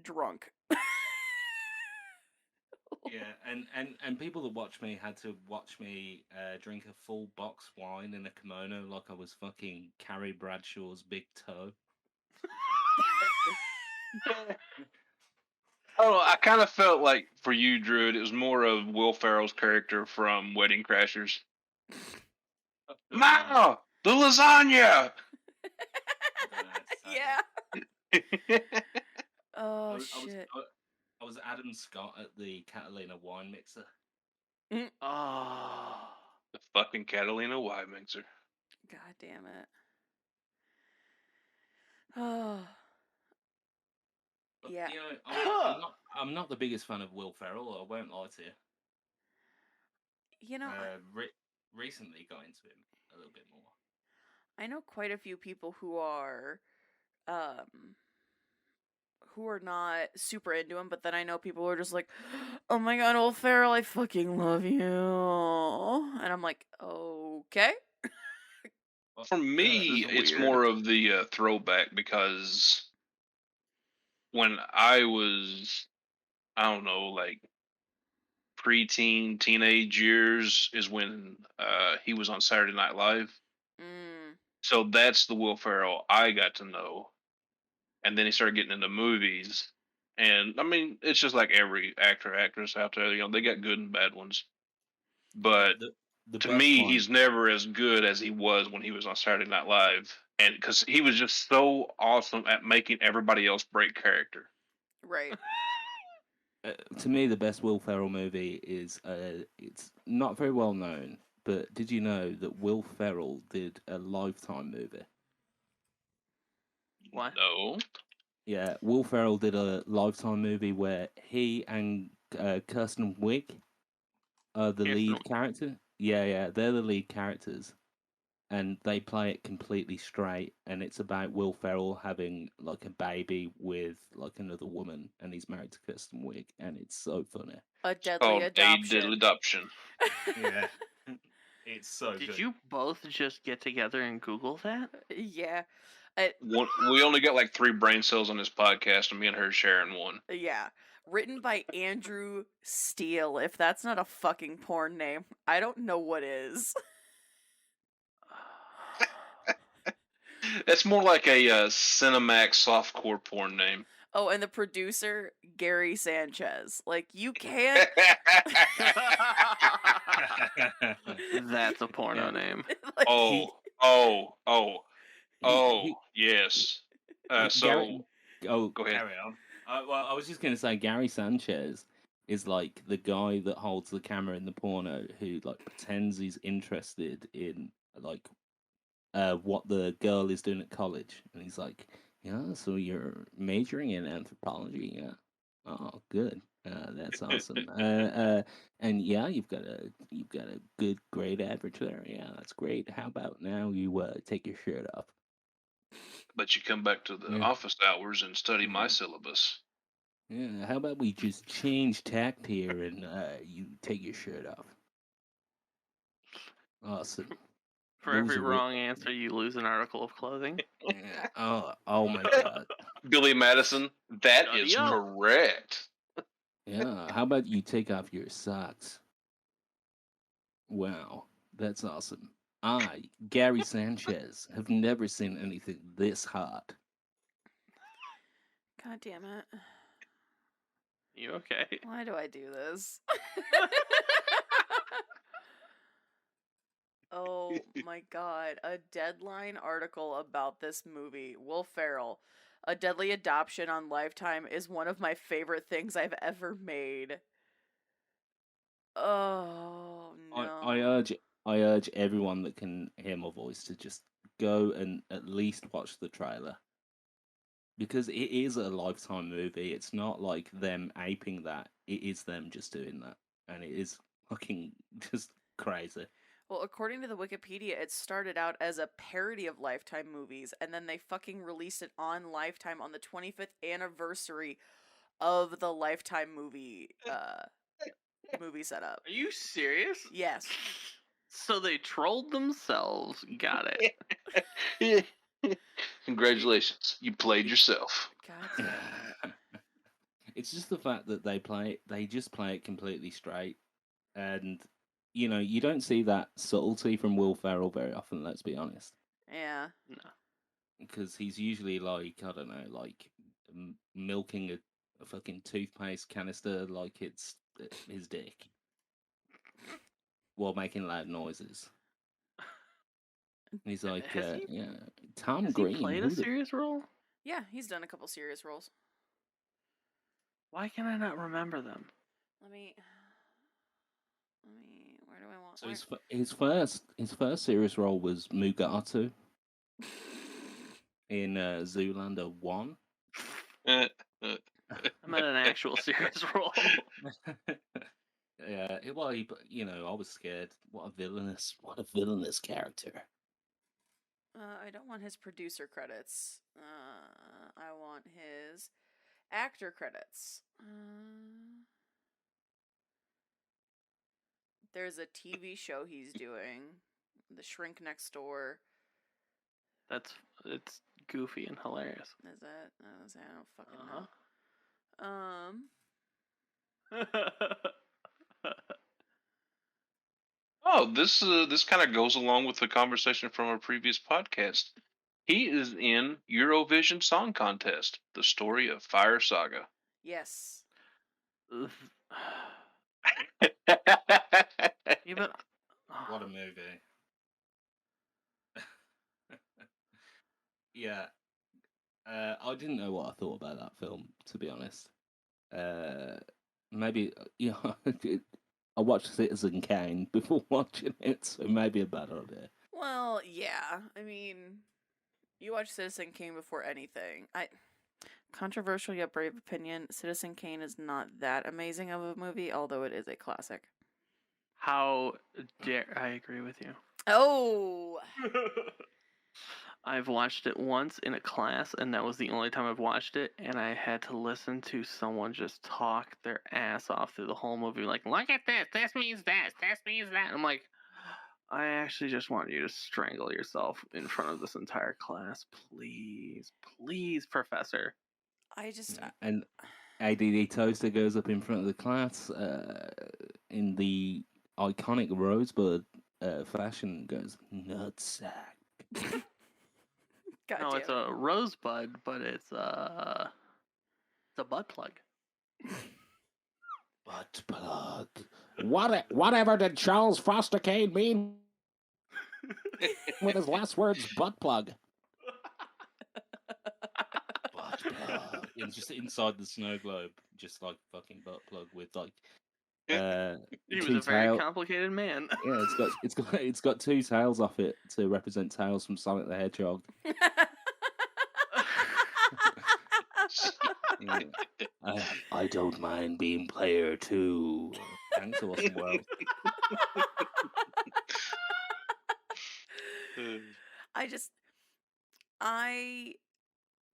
drunk. Yeah, and people that watch me had to watch me drink a full box wine in a kimono like I was fucking Carrie Bradshaw's big toe. Oh, I kind of felt like for you, Druid, it was more of Will Ferrell's character from Wedding Crashers. Ma, the lasagna. Yeah. Oh, shit. I was Adam Scott at the Catalina wine mixer. Oh. The fucking Catalina wine mixer. God damn it. Oh. But, Yeah. I'm not the biggest fan of Will Ferrell. I won't lie to you. You know, Recently got into him a little bit more. I know quite a few people who are not super into him, but then I know people who are just like, oh my god, Will Ferrell, I fucking love you. And I'm like, okay. For me, it's more of the throwback because when I was, I don't know, like preteen, teenage years is when he was on Saturday Night Live. So that's the Will Ferrell I got to know. And then he started getting into movies. And I mean, it's just like every actor, actress out there, they got good and bad ones. But to me, he's never as good as he was when he was on Saturday Night Live. And because he was just so awesome at making everybody else break character. Right. To me, the best Will Ferrell movie is, it's not very well known, but did you know that Will Ferrell did a Lifetime movie? What? No. Yeah, Will Ferrell did a Lifetime movie where he and Kirsten Wiig are the Kirsten lead Wiig. character. Yeah, they're the lead characters, and they play it completely straight. And it's about Will Ferrell having like a baby with like another woman, and he's married to Kirsten Wiig, and it's so funny. A It's deadly called a adoption. deadly adoption. Yeah, it's so Did good. you both just get together and Google that? Yeah. We only got like 3 brain cells on this podcast, and me and her sharing one. Yeah. Written by Andrew Steele. If that's not a fucking porn name, I don't know what is. That's more like a Cinemax softcore porn name. Oh, and the producer, Gary Sanchez. Like, you can't. That's a porno Yeah. name. Like, Yes. So Gary, go ahead. carry on. Well, I was just gonna say Gary Sanchez is like the guy that holds the camera in the porno who like pretends he's interested in like what the girl is doing at college, and he's like, yeah, so you're majoring in anthropology, yeah. Oh, good. That's awesome. And yeah, you've got a good grade average there. Yeah, that's great. How about now you take your shirt off? But you come back to the Yeah. office hours and study my syllabus. Yeah, how about we just change tact here and you take your shirt off? Awesome. For Those every are wrong answer, you lose an article of clothing. Yeah. Oh my god. Billy Madison, that Study is up. correct. Yeah, how about you take off your socks? Wow, that's awesome. I, Gary Sanchez, have never seen anything this hot. God damn it. You okay? Why do I do this? Oh my god. A Deadline article about this movie. Will Ferrell. A Deadly Adoption on Lifetime is one of my favorite things I've ever made. Oh no. I urge everyone that can hear my voice to just go and at least watch the trailer. Because it is a Lifetime movie. It's not like them aping that. It is them just doing that. And it is fucking just crazy. Well, according to the Wikipedia, it started out as a parody of Lifetime movies, and then they fucking released it on Lifetime on the 25th anniversary of the Lifetime movie setup. Are you serious? Yes. So they trolled themselves. Got it. Congratulations, you played yourself. God damn. It's just the fact that they just play it completely straight. And, you know, you don't see that subtlety from Will Ferrell very often, let's be honest. Yeah. No. Because he's usually like, I don't know, like milking a fucking toothpaste canister like it's his dick. While making loud noises. He's like, Has he- yeah, Tom Has Green. he played who a the- serious role? Yeah, he's done a couple serious roles. Why can I not remember them? Let me. Where do I want? So where- his first serious role was Mugatu in Zoolander 1. I meant an actual serious role. Yeah, you know, I was scared. What a villainous character. I don't want his producer credits. I want his actor credits. There's a TV show he's doing, The Shrink Next Door. It's goofy and hilarious. Is that? I don't fucking Uh-huh. know. Oh, this kind of goes along with the conversation from our previous podcast. He is in Eurovision Song Contest, the story of Fire Saga. Yes. Yeah, but What a movie. Yeah. I didn't know what I thought about that film, to be honest. Maybe, you know, I watched Citizen Kane before watching it, so maybe a bad idea. Well, yeah. I mean, you watch Citizen Kane before anything. Controversial yet brave opinion, Citizen Kane is not that amazing of a movie, although it is a classic. How dare I agree with you? Oh, I've watched it once in a class, and that was the only time I've watched it, and I had to listen to someone just talk their ass off through the whole movie, like, look at this means this means that. I'm like, I actually just want you to strangle yourself in front of this entire class. Please, please, professor. I just And ADD Toaster goes up in front of the class in the iconic Rosebud fashion, goes, nutsack. God No, damn it's a rosebud, but it's a butt plug. Butt plug. Whatever did Charles Foster Kane mean with his last words, butt plug? Butt plug. And just inside the snow globe, just like fucking butt plug with like He was two a very tail. complicated man. Yeah, it's got two tails off it to represent Tails from Sonic the Hedgehog. Yeah. I don't mind being player 2. Thanks, Awesome World.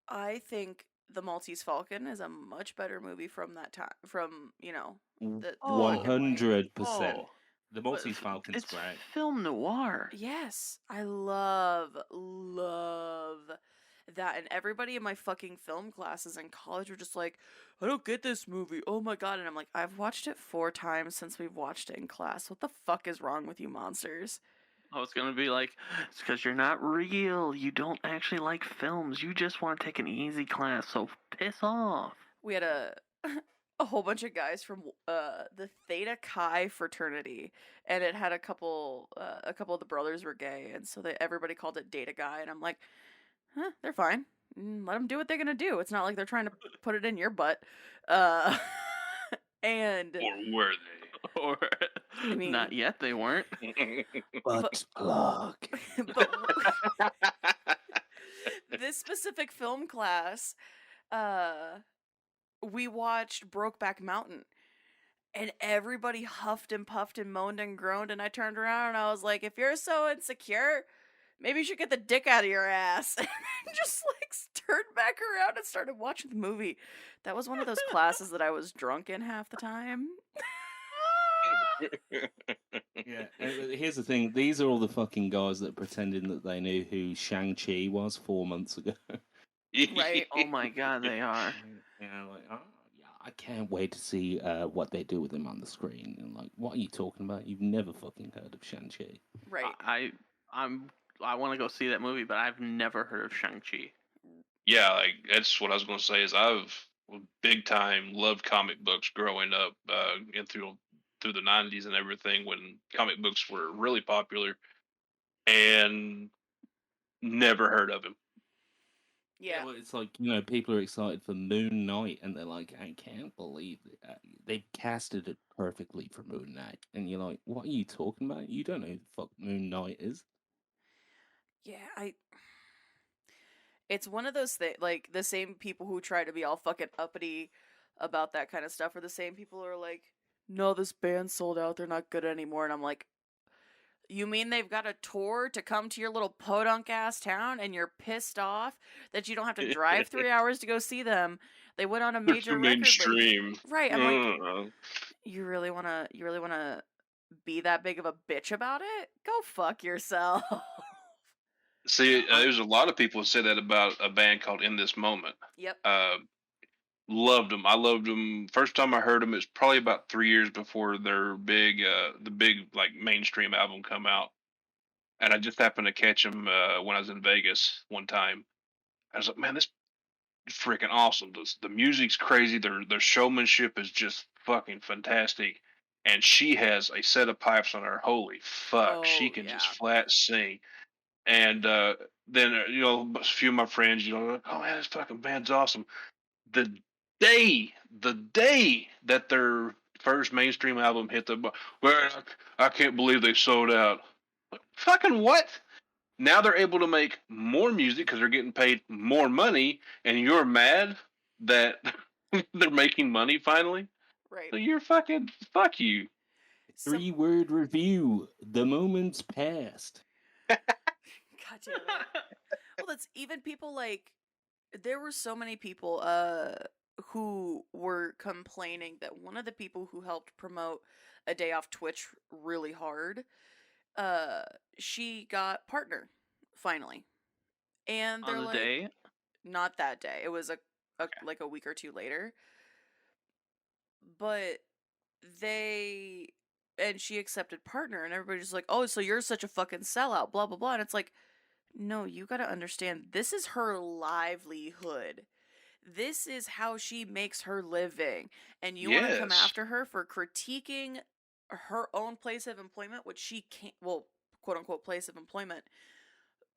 I think The Maltese Falcon is a much better movie from that time. From the black and white. 100%. Oh, The but Maltese Falcon's it's great. film noir. Yes, I love that, and everybody in my fucking film classes in college were just like, I don't get this movie. Oh my god, and I'm like, I've watched it 4 times since we've watched it in class. What the fuck is wrong with you monsters? I was gonna be like, it's because you're not real. You don't actually like films. You just want to take an easy class, so piss off. We had a whole bunch of guys from the Theta Chi fraternity, and it had a couple of the brothers were gay, and so everybody called it Data Guy, and I'm like, huh, they're fine. Let them do what they're gonna do. It's not like they're trying to put it in your butt. And Or were they? Or I mean, not yet. They weren't. Butt plug. but this specific film class, we watched Brokeback Mountain, and everybody huffed and puffed and moaned and groaned, and I turned around and I was like, if you're so insecure, maybe you should get the dick out of your ass. And then just like turned back around and started watching the movie. That was one of those classes that I was drunk in half the time. Yeah, and here's the thing. These are all the fucking guys that pretended that they knew who Shang-Chi was 4 months ago. Right. Oh my god, they are. Yeah, like, oh, yeah, I can't wait to see what they do with him on the screen. And like, what are you talking about? You've never fucking heard of Shang-Chi. Right. I want to go see that movie, but I've never heard of Shang-Chi. Yeah, like that's what I was going to say. Is I've big time loved comic books growing up, and through the '90s and everything when comic books were really popular, and never heard of him. Yeah. Well, it's like, people are excited for Moon Knight, and they're like, I can't believe it. They've casted it perfectly for Moon Knight. And you're like, what are you talking about? You don't know who the fuck Moon Knight is. Yeah, it's one of those things, like, the same people who try to be all fucking uppity about that kind of stuff are the same people who are like, no, this band sold out, they're not good anymore, and I'm like, you mean they've got a tour to come to your little podunk-ass town, and you're pissed off that you don't have to drive 3 hours to go see them? They went on a major record mainstream. label. Right, I'm like, you really wanna be that big of a bitch about it? Go fuck yourself. See, there's a lot of people who say that about a band called In This Moment. Yep. Loved them. I loved them. First time I heard them, it's probably about 3 years before their the big like mainstream album come out, and I just happened to catch them when I was in Vegas one time. I was like, man, this is freaking awesome. The music's crazy. Their showmanship is just fucking fantastic. And she has a set of pipes on her. Holy fuck, she can just flat sing. And then a few of my friends, like, oh man, this fucking band's awesome. The day that their first mainstream album hit well, I can't believe they sold out. Fucking what? Now they're able to make more music because they're getting paid more money, and you're mad that they're making money finally. Right. So you're fucking fuck you. some- 3-word review. The moment's past. God damn it. Well, that's even people like there were so many people who were complaining that one of the people who helped promote a day off Twitch really hard, she got partner finally. And they're On the like day. not that day. It was like a week or two later. But she accepted partner and everybody's like, "Oh, so you're such a fucking sellout, blah blah blah." And it's like, "No, you got to understand this is her livelihood. This is how she makes her living. And you want to come Yes. after her for critiquing her own place of employment, which she can't, well, quote unquote, place of employment,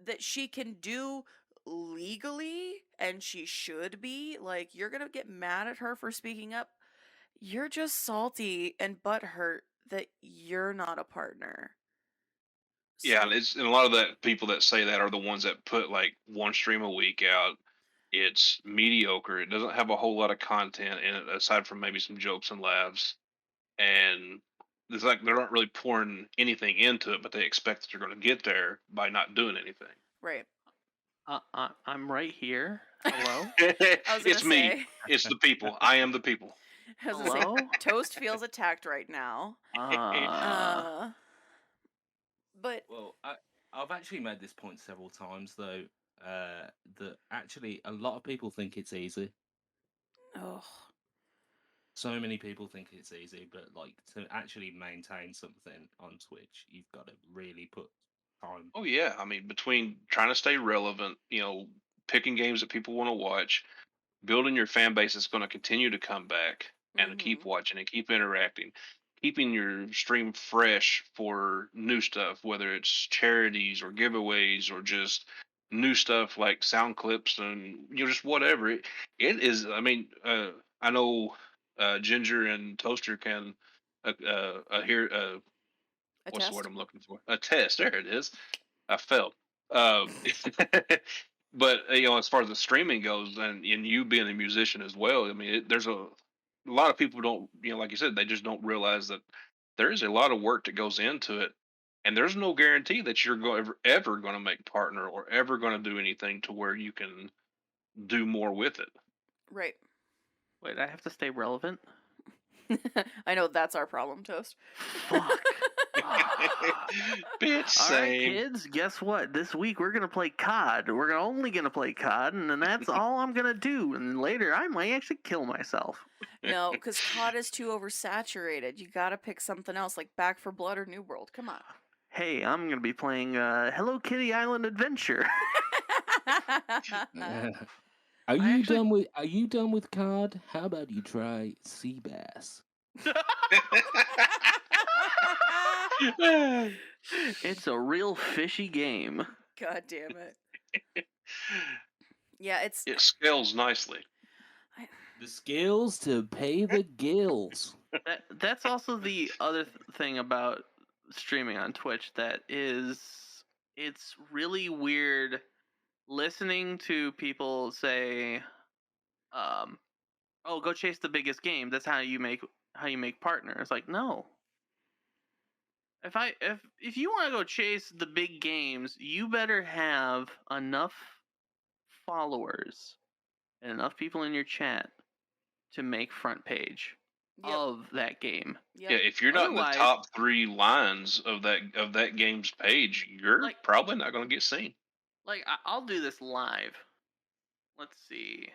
that she can do legally and she should be. Like, you're going to get mad at her for speaking up. You're just salty and butthurt that you're not a partner." Yeah, So, and a lot of that people that say that are the ones that put like one stream a week out. It's mediocre. It doesn't have a whole lot of content in it aside from maybe some jokes and laughs. And it's like they're not really pouring anything into it, but they expect that you're going to get there by not doing anything. right. I'm right here. Hello. I was It's gonna me. say. It's the people. I am the people. I was gonna say, Hello. Toast feels attacked right now. But Well, I've actually made this point several times, though, that actually a lot of people think it's easy. oh, So many people think it's easy, but like to actually maintain something on Twitch, you've got to really put time. Oh yeah, I mean, between trying to stay relevant, picking games that people want to watch, building your fan base that's going to continue to come back and to keep watching and keep interacting, keeping your stream fresh for new stuff, whether it's charities or giveaways or just new stuff like sound clips and just whatever. It is. I mean, I know Ginger and Toaster can hear. What's the word test? I'm looking for? A test. There it is. I failed. Um, but as far as the streaming goes, and you being a musician as well, I mean, there's a lot of people don't, like you said, they just don't realize that there is a lot of work that goes into it, and there's no guarantee that you're ever going to make partner or ever going to do anything to where you can do more with it. Right. Wait, I have to stay relevant. I know that's our problem, Toast. Fuck. Bitch, All right, same. kids. Guess what? This week we're gonna play COD. We're only gonna play COD, and then that's all I'm gonna do. And later I might actually kill myself. No, because COD is too oversaturated. You gotta pick something else, like Back 4 Blood or New World. Come on. Hey, I'm gonna be playing Hello Kitty Island Adventure. Are you actually- done with COD? How about you try Sea Bass? It's a real fishy game. God damn it. Yeah, It scales nicely. The skills to pay the gills. That's also the other thing about streaming on Twitch that is, it's really weird listening to people say, "Oh, go chase the biggest game. That's how you make partner." It's like, no. If you want to go chase the big games, you better have enough followers and enough people in your chat to make front page of that game. Yep. Yeah, if you're not in the Otherwise- top 3 lines of that game's page, you're probably not going to get seen. Like, I'll do this live. Let's see.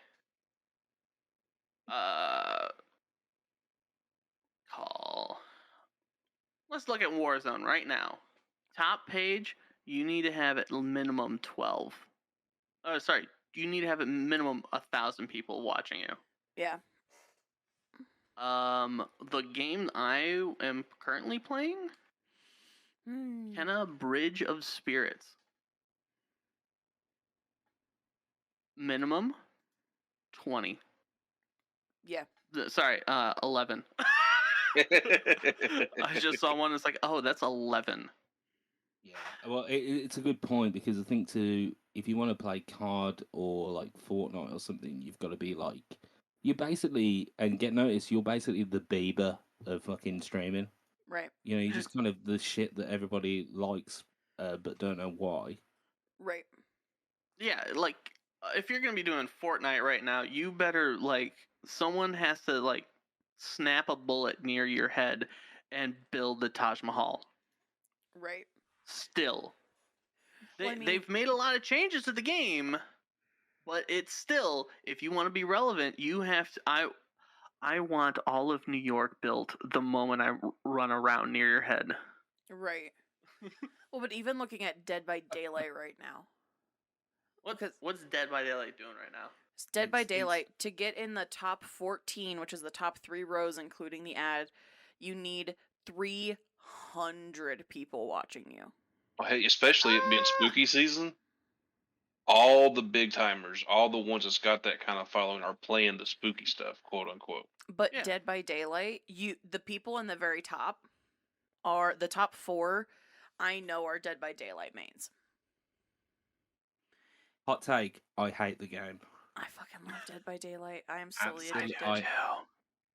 Let's look at Warzone right now. Top page, you need to have at minimum 12. You need to have at minimum 1,000 people watching you. Yeah. The game I am currently playing, Kenna Bridge of Spirits. Minimum 20. Yeah. 11. I just saw one. It's like, oh, that's 11. Yeah, well, it's a good point because I think if you want to play COD or like Fortnite or something, you've got to be like, you're basically, and get noticed, you're basically the Bieber of fucking streaming. Right. You know, you're just kind of the shit that everybody likes, but don't know why. Right. Yeah, like if you're gonna be doing Fortnite right now, you better like someone has to like snap a bullet near your head and build the Taj Mahal. Right. Still, Well, I mean, they've made a lot of changes to the game, but it's still, if you want to be relevant, you have to. I want all of New York built the moment I run around near your head. right. Well, but even looking at Dead by Daylight right now, What's Dead by Daylight doing right now? Dead by It's- Daylight, to get in the top 14, which is the top 3 rows, including the ad, you need 300 people watching you. Well, hey, especially it being spooky season, all the big timers, all the ones that's got that kind of following, are playing the spooky stuff, quote unquote. But Yeah. Dead by Daylight, the people in the very top are the top 4. I know are Dead by Daylight mains. Hot take: I hate the game. I fucking love Dead by Daylight. I am silly Absolutely, addicted.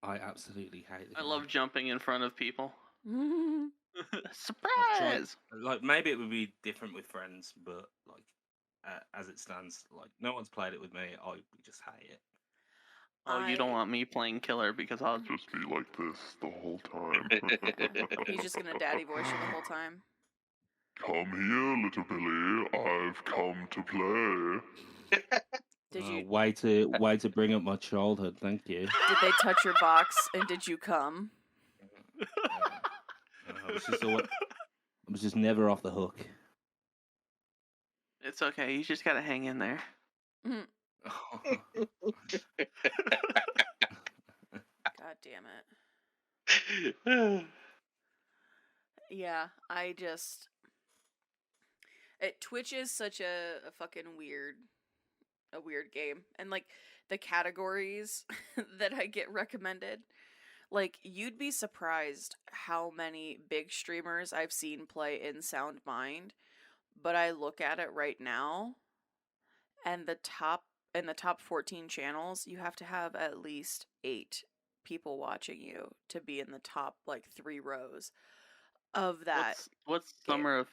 I absolutely hate the I game. love jumping in front of people. Mhm. I've tried- Surprise! Like maybe it would be different with friends, but like as it stands, like no one's played it with me. I just hate it. Oh, you don't I- want me playing killer because I'll Just be like this the whole time. He's just gonna daddy voice you the whole time. Come here, little Billy. I've come to play. Did you Way to bring up my childhood. Thank you. did they touch your box and did you come? I was just never off the hook. It's okay. You just gotta hang in there. God damn it. Yeah, I just Twitch is such a fucking weird game. And like the categories that I get recommended, like you'd be surprised how many big streamers I've seen play in Sound Mind, but I look at it right now and the top 14 channels, you have to have at least 8 people watching you to be in the top like 3 rows of that. What's game. summer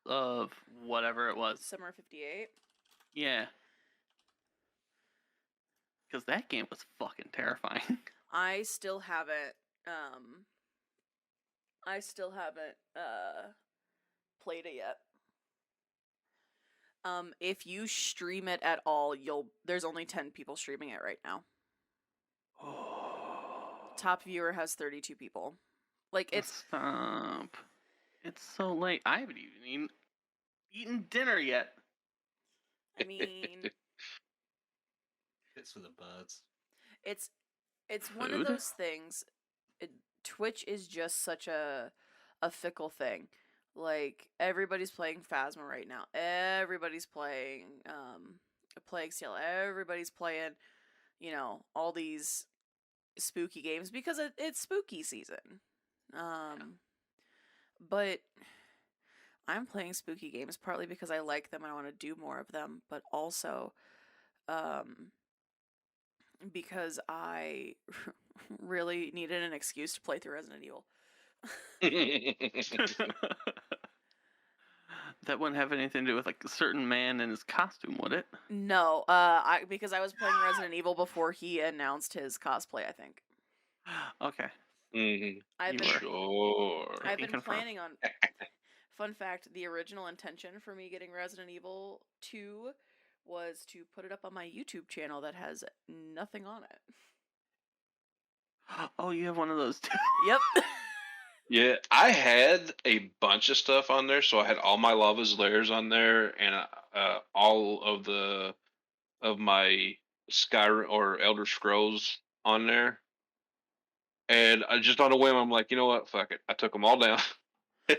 of whatever it was? Summer 58. Yeah. Because that game was fucking terrifying. I still haven't played it yet. If you stream it at all, there's only 10 people streaming it right now. Top viewer has 32 people. Like it's Stop. It's so late. I haven't even eaten dinner yet. I mean, It's for the birds. it's one of Food? those things. Twitch is just such a fickle thing. Like everybody's playing Phasma right now. Everybody's playing Plague Tale. Everybody's playing, all these spooky games because it's spooky season. But I'm playing spooky games partly because I like them and I want to do more of them, but also because I really needed an excuse to play through Resident Evil. That wouldn't have anything to do with like a certain man and his costume, would it? No, because I was playing Resident Evil before he announced his cosplay, I think. Okay. Mhm. I've been Sure. I've can been confirm. planning on. Fun fact: the original intention for me getting Resident Evil 2 was to put it up on my YouTube channel that has nothing on it. Oh, you have one of those too. Yep. Yeah, I had a bunch of stuff on there. So I had all my Lava's Lairs on there, and all of my Skyrim or Elder Scrolls on there. And I just on a whim, I'm like, you know what? Fuck it. I took them all down. no.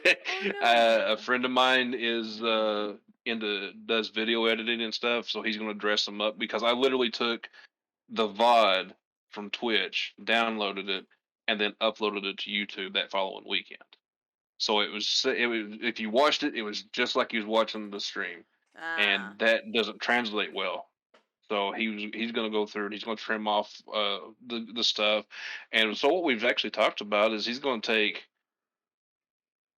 A friend of mine is does video editing and stuff, so he's gonna dress them up because I literally took the VOD from Twitch, downloaded it, and then uploaded it to YouTube that following weekend. So it was if you watched it, it was just like you was watching the stream, and that doesn't translate well. So he's going to go through and he's going to trim off the stuff, and so what we've actually talked about is he's going to take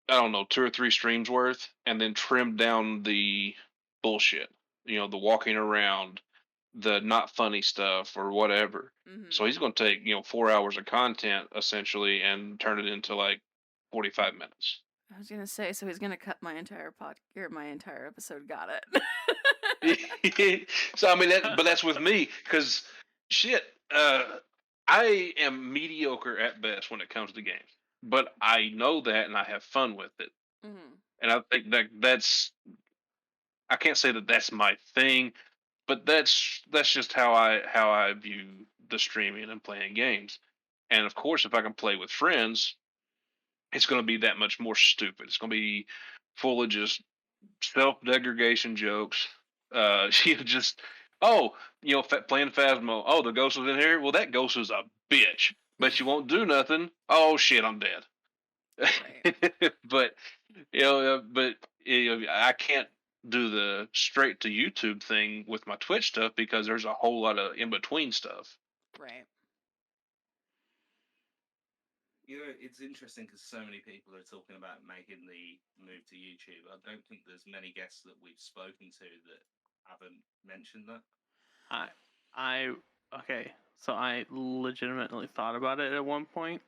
I don't know, 2 or 3 streams worth, and then trim down the bullshit. You know, the walking around, the not funny stuff, or whatever. Mm-hmm. So he's going to take 4 hours of content essentially and turn it into like 45 minutes. I was gonna say, so he's gonna cut my entire my entire episode. Got it. So I mean, but that's with me because shit, I am mediocre at best when it comes to games, but I know that and I have fun with it, Mm-hmm. and I think that's I can't say that that's my thing, but that's just how I view the streaming and playing games, and of course, if I can play with friends, it's going to be that much more stupid. It's going to be full of just self-degradation jokes. Just playing Phasmo. Oh, the ghost was in here. Well, that ghost was a bitch, but you won't do nothing. Oh shit, I'm dead. Right. But I can't do the straight to YouTube thing with my Twitch stuff because there's a whole lot of in between stuff. Right. It's interesting because so many people are talking about making the move to YouTube. I don't think there's many guests that we've spoken to that haven't mentioned that. Okay, so I legitimately thought about it at one point,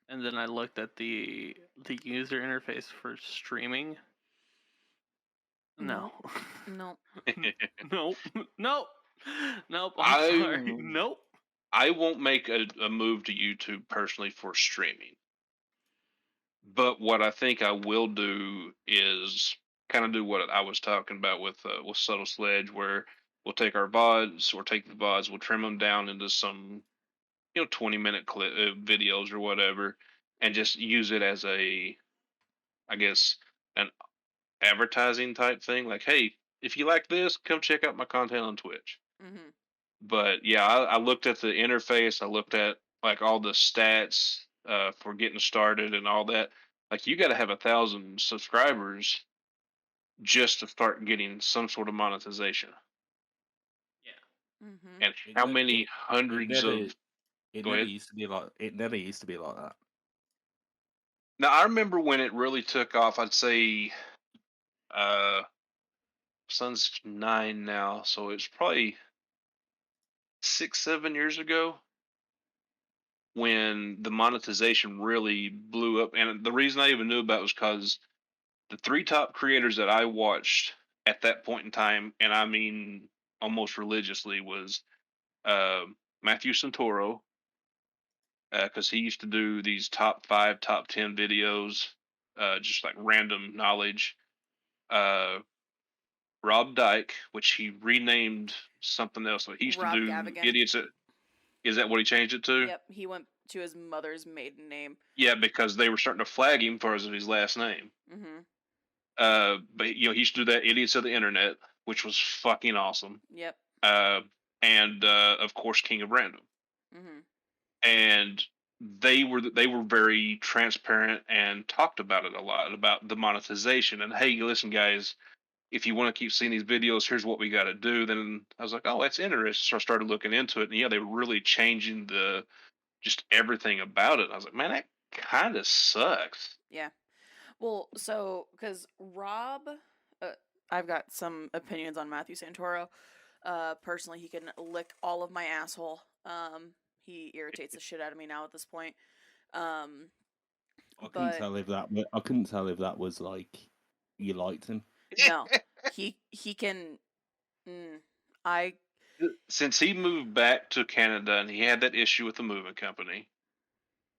and then I looked at the user interface for streaming. No. Nope. Nope. Nope. Nope. I'm sorry. Nope. I won't make a move to YouTube personally for streaming. But what I think I will do is kind of do what I was talking about with Subtle Sledge, where we'll take our VODs or take the VODs, we'll trim them down into some 20-minute clip videos or whatever, and just use it as I guess an advertising type thing. Like, hey, if you like this, come check out my content on Twitch. Mm-hmm. But yeah, I looked at the interface. I looked at like all the stats for getting started and all that. Like you got to have 1,000 subscribers just to start getting some sort of monetization. Yeah. Mm-hmm. And how many hundreds of? It Go never ahead. used to be like. It never used to be like that. Now I remember when it really took off. I'd say, son's 9 now, so it's probably 6, 7 years ago when the monetization really blew up. And the reason I even knew about it was because the 3 top creators that I watched at that point in time, and I mean almost religiously, was Matthew Santoro, because he used to do these top 5, top 10 videos, just like random knowledge. Rob Dyke, which he renamed something else. So he used Rob to do Gavigan. idiots. Is that what he changed it to? Yep, he went to his mother's maiden name. Yeah, because they were starting to flag him for his last name. Mm-hmm. But he used to do that idiots of the internet, which was fucking awesome. Yep. And of course, King of Random. Mm-hmm. And they were very transparent and talked about it a lot, about the monetization. And hey, listen, guys, if you want to keep seeing these videos, here's what we got to do. Then I was like, oh, that's interesting. So I started looking into it, and yeah, they were really changing just everything about it. I was like, man, that kind of sucks. Yeah. Well, so because Rob, I've got some opinions on Matthew Santoro. Personally, he can lick all of my asshole. He irritates the shit out of me now at this point. I couldn't tell if that was like you liked him. No, he can. Since he moved back to Canada and he had that issue with the moving company,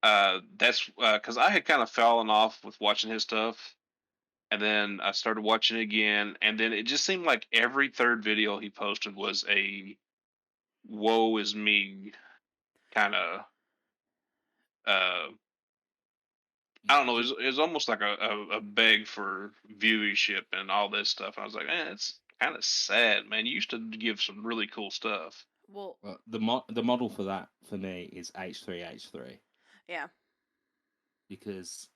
that's because I had kind of fallen off with watching his stuff, and then I started watching it again, and then it just seemed like every third video he posted was a "woe is me" kind of. I don't know. It was almost like a beg for viewership and all this stuff. I was like, man, it's kind of sad, man. You used to give some really cool stuff. Well, the model for that for me is H3H3. Yeah. Because,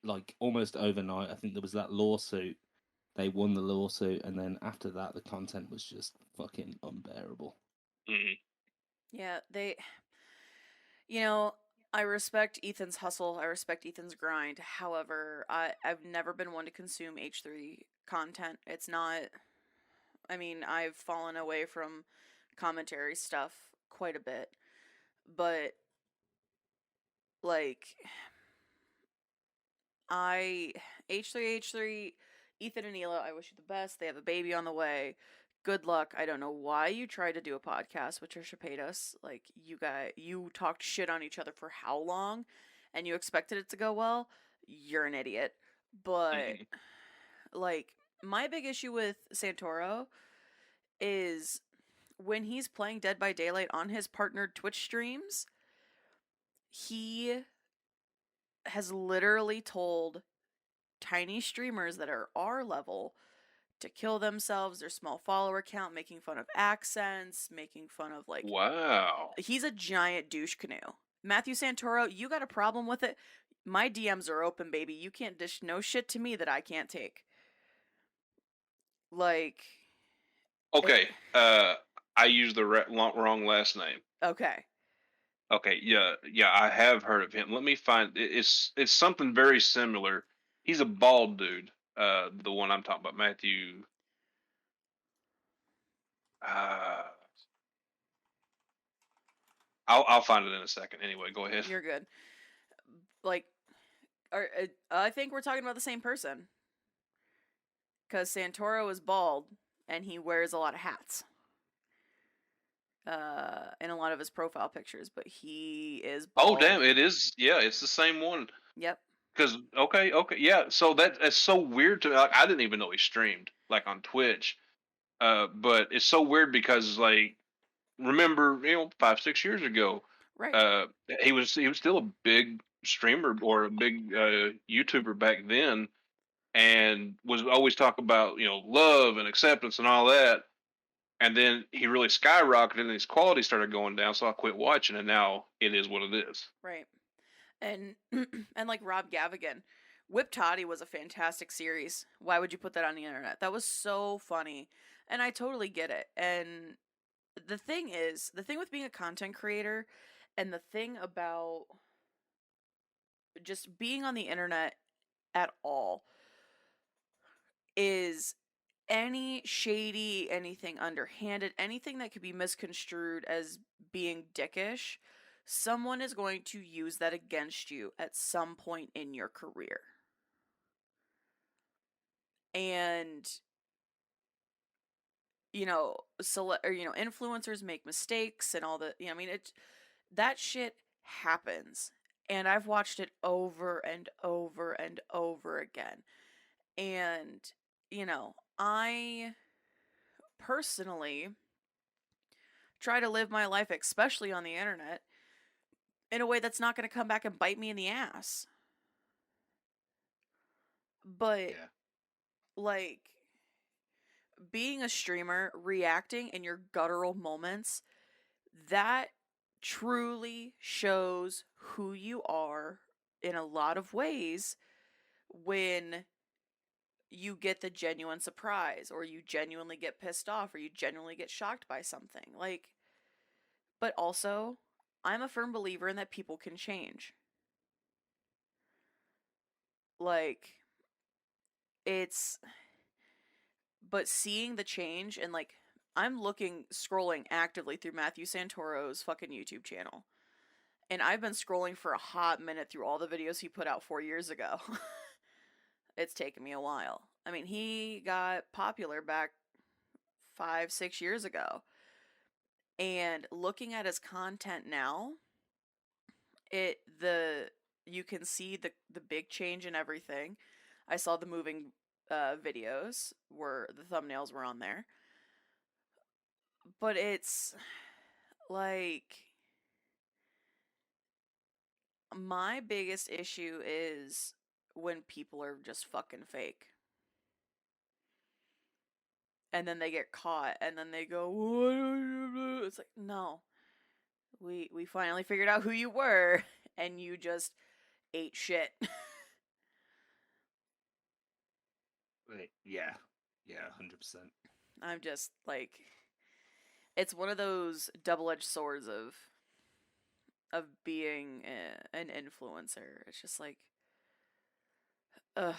like, almost overnight, I think there was that lawsuit. They won the lawsuit, and then after that, the content was just fucking unbearable. Mm. Yeah, they. You know, I respect Ethan's hustle. I respect Ethan's grind. However, I've never been one to consume H3 content. It's not. I mean, I've fallen away from commentary stuff quite a bit, but like H3, Ethan and Ela, I wish you the best. They have a baby on the way. Good luck. I don't know why you tried to do a podcast with Trisha Paytas. Like, you talked shit on each other for how long, and you expected it to go well? You're an idiot. But, like, my big issue with Santoro is when he's playing Dead by Daylight on his partnered Twitch streams, he has literally told tiny streamers that are our level to kill themselves, their small follower count, making fun of accents, making fun of, like... Wow. He's a giant douche canoe. Matthew Santoro, you got a problem with it? My DMs are open, baby. You can't dish no shit to me that I can't take. Like... Okay, I used the wrong last name. Okay. Okay, yeah, I have heard of him. Let me find. It's something very similar. He's a bald dude. The one I'm talking about, Matthew. I'll find it in a second. Anyway, go ahead. You're good. Like, I think we're talking about the same person. Because Santoro is bald, and he wears a lot of hats. In a lot of his profile pictures, but he is bald. Oh, damn, it is. Yeah, it's the same one. Yep. Because, okay, yeah. So that's so weird to me. Like, I didn't even know he streamed, like, on Twitch. But it's so weird because, like, remember, 5-6 years ago, Right. he was still a big streamer or a big YouTuber back then, and was always talking about love and acceptance and all that. And then he really skyrocketed, and his quality started going down. So I quit watching, and now it is what it is. Right. And and like Rob Gavigan, Whip Toddy was a fantastic series. Why would you put that on the internet? That was so funny, and I totally get it. And the thing with being a content creator, and the thing about just being on the internet at all, is any shady, anything underhanded, anything that could be misconstrued as being dickish, someone is going to use that against you at some point in your career. And influencers make mistakes and all the, I mean, that shit happens. And I've watched it over and over and over again. And I personally try to live my life, especially on the internet, in a way that's not going to come back and bite me in the ass. But, like, being a streamer, reacting in your guttural moments, that truly shows who you are in a lot of ways when you get the genuine surprise, or you genuinely get pissed off, or you genuinely get shocked by something. Like, but also, I'm a firm believer in that people can change. Like, but seeing the change, and like, I'm scrolling actively through Matthew Santoro's fucking YouTube channel. And I've been scrolling for a hot minute through all the videos he put out 4 years ago. It's taken me a while. I mean, he got popular back 5-6 years ago. And looking at his content now, you can see the big change in everything. I saw the moving videos where the thumbnails were on there. But it's like, my biggest issue is when people are just fucking fake. And then they get caught, and then they go, it's like, no. We finally figured out who you were, and you just ate shit. Yeah, 100%. I'm just like, it's one of those double-edged swords of, being an influencer. It's just like, ugh,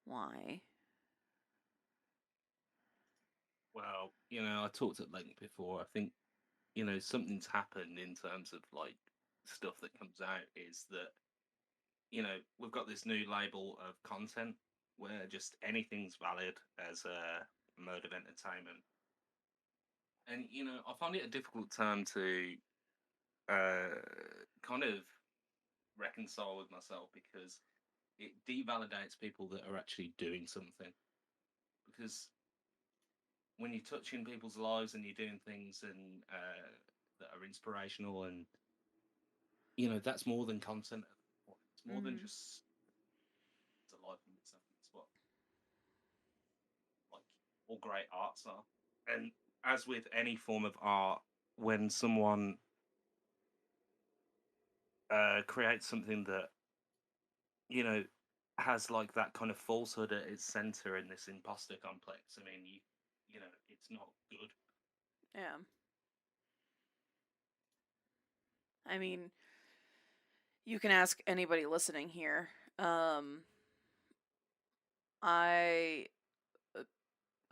why? Well, I talked at length before. I think, something's happened in terms of like stuff that comes out is that, we've got this new label of content where just anything's valid as a mode of entertainment. And, I find it a difficult term to kind of reconcile with myself because it devalidates people that are actually doing something. Because when you're touching people's lives and you're doing things and that are inspirational and that's more than content. It's more than just it's a life in itself. It's what like all great arts are. And as with any form of art, when someone creates something that has like that kind of falsehood at its center in this imposter complex, I mean, it's not good. Yeah. I mean, you can ask anybody listening here. I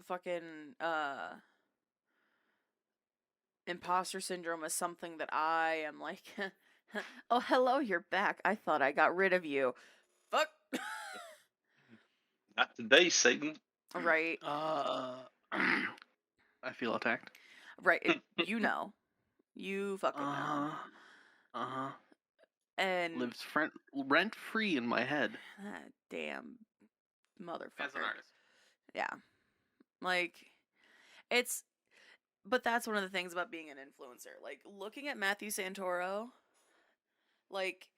fucking imposter syndrome is something that I am like, oh, hello, you're back. I thought I got rid of you. Fuck. Not today, Satan. Right. I feel attacked. Right. You fucking know. And Lives rent free in my head. that damn motherfucker. As an artist. Yeah. Like, but that's one of the things about being an influencer. Like, looking at Matthew Santoro, like,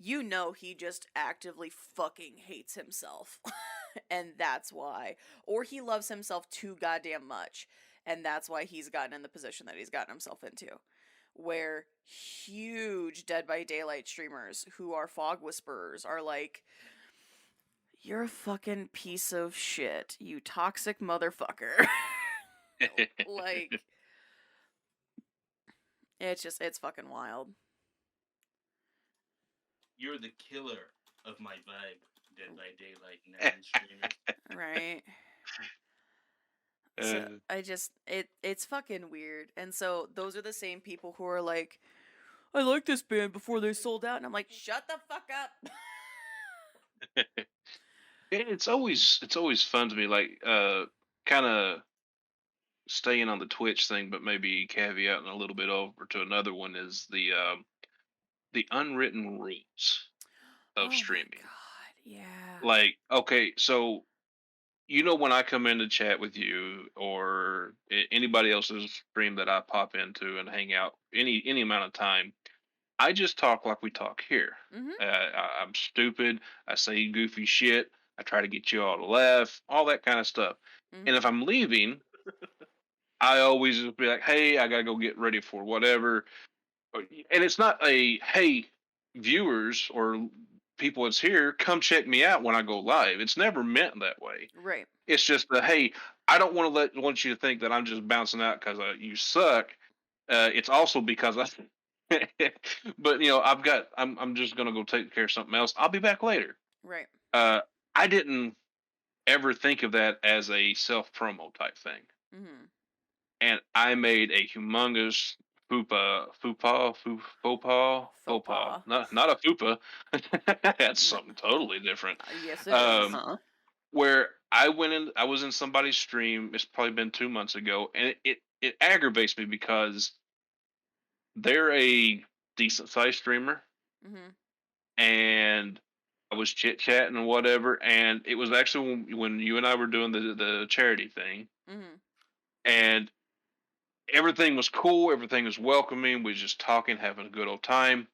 he just actively fucking hates himself. And that's why. Or he loves himself too goddamn much. And that's why he's gotten in the position that he's gotten himself into. Where huge Dead by Daylight streamers who are fog whisperers are like, you're a fucking piece of shit, you toxic motherfucker. Like, it's fucking wild. You're the killer of my vibe, Dead by Daylight and streamers. Right. So it's fucking weird. And so those are the same people who are like, I like this band before they sold out, and I'm like, shut the fuck up. It's always fun to me, like kind of staying on the Twitch thing, but maybe caveating a little bit over to another one is the unwritten rules of streaming. My God, yeah. Like, okay, so when I come in to chat with you or anybody else's stream that I pop into and hang out any amount of time, I just talk like we talk here. I'm stupid. I say goofy shit. I try to get you all to laugh, all that kind of stuff. And if I'm leaving, I always just be like, hey, I got to go get ready for whatever. And it's not a, hey, viewers or people that's here, come check me out when I go live. It's never meant that way. Right. It's just the, hey, I don't want you to think that I'm just bouncing out because you suck. It's also because I. But I'm just gonna go take care of something else. I'll be back later. Right. I didn't ever think of that as a self promo type thing. And I made a humongous faux pas. Not a fupa. That's something totally different. Yes, it is. Where I was in somebody's stream. It's probably been 2 months ago, and it aggravates me because they're a decent sized streamer, and I was chit chatting and whatever, and it was actually when you and I were doing the charity thing, and everything was cool, everything was welcoming. We was just talking, having a good old time,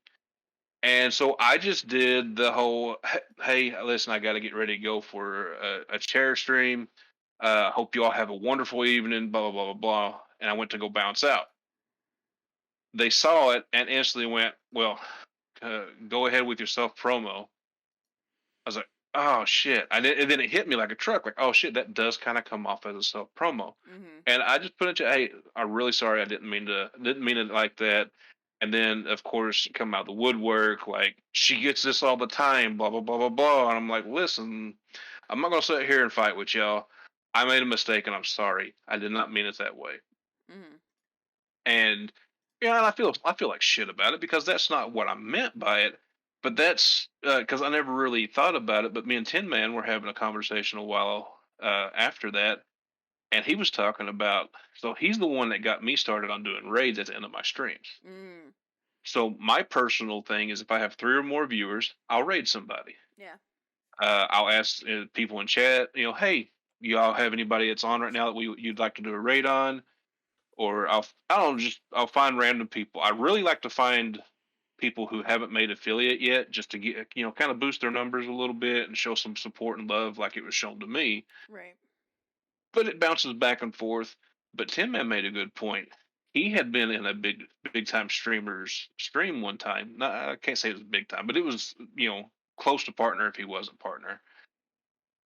and so I just did the whole, hey, listen, I got to get ready to go for a chair stream. Hope you all have a wonderful evening. Blah blah blah blah blah, and I went to go bounce out. They saw it and instantly went, well, go ahead with your self promo. I was like, oh shit. And then it hit me like a truck, like, oh shit, that does kind of come off as a self promo. And I just put it to, hey, I'm really sorry, I didn't mean it like that. And then, of course, come out the woodwork, like, she gets this all the time, blah, blah, blah, blah, blah. And I'm like, listen, I'm not going to sit here and fight with y'all. I made a mistake and I'm sorry. I did not mean it that way. Mm-hmm. And, yeah, and I feel like shit about it because that's not what I meant by it. But that's because I never really thought about it. But me and Tin Man were having a conversation a while after that. And he was talking about, so he's the one that got me started on doing raids at the end of my streams. Mm. So my personal thing is if I have 3 or more viewers, I'll raid somebody. Yeah. I'll ask people in chat, hey, y'all have anybody that's on right now that you'd like to do a raid on? Or I'll find random people. I really like to find people who haven't made affiliate yet, just to get kind of boost their numbers a little bit and show some support and love like it was shown to me. Right. But it bounces back and forth. But Tim Man made a good point. He had been in a big time streamer's stream one time. Not, I can't say it was big time, but it was close to partner if he wasn't partner.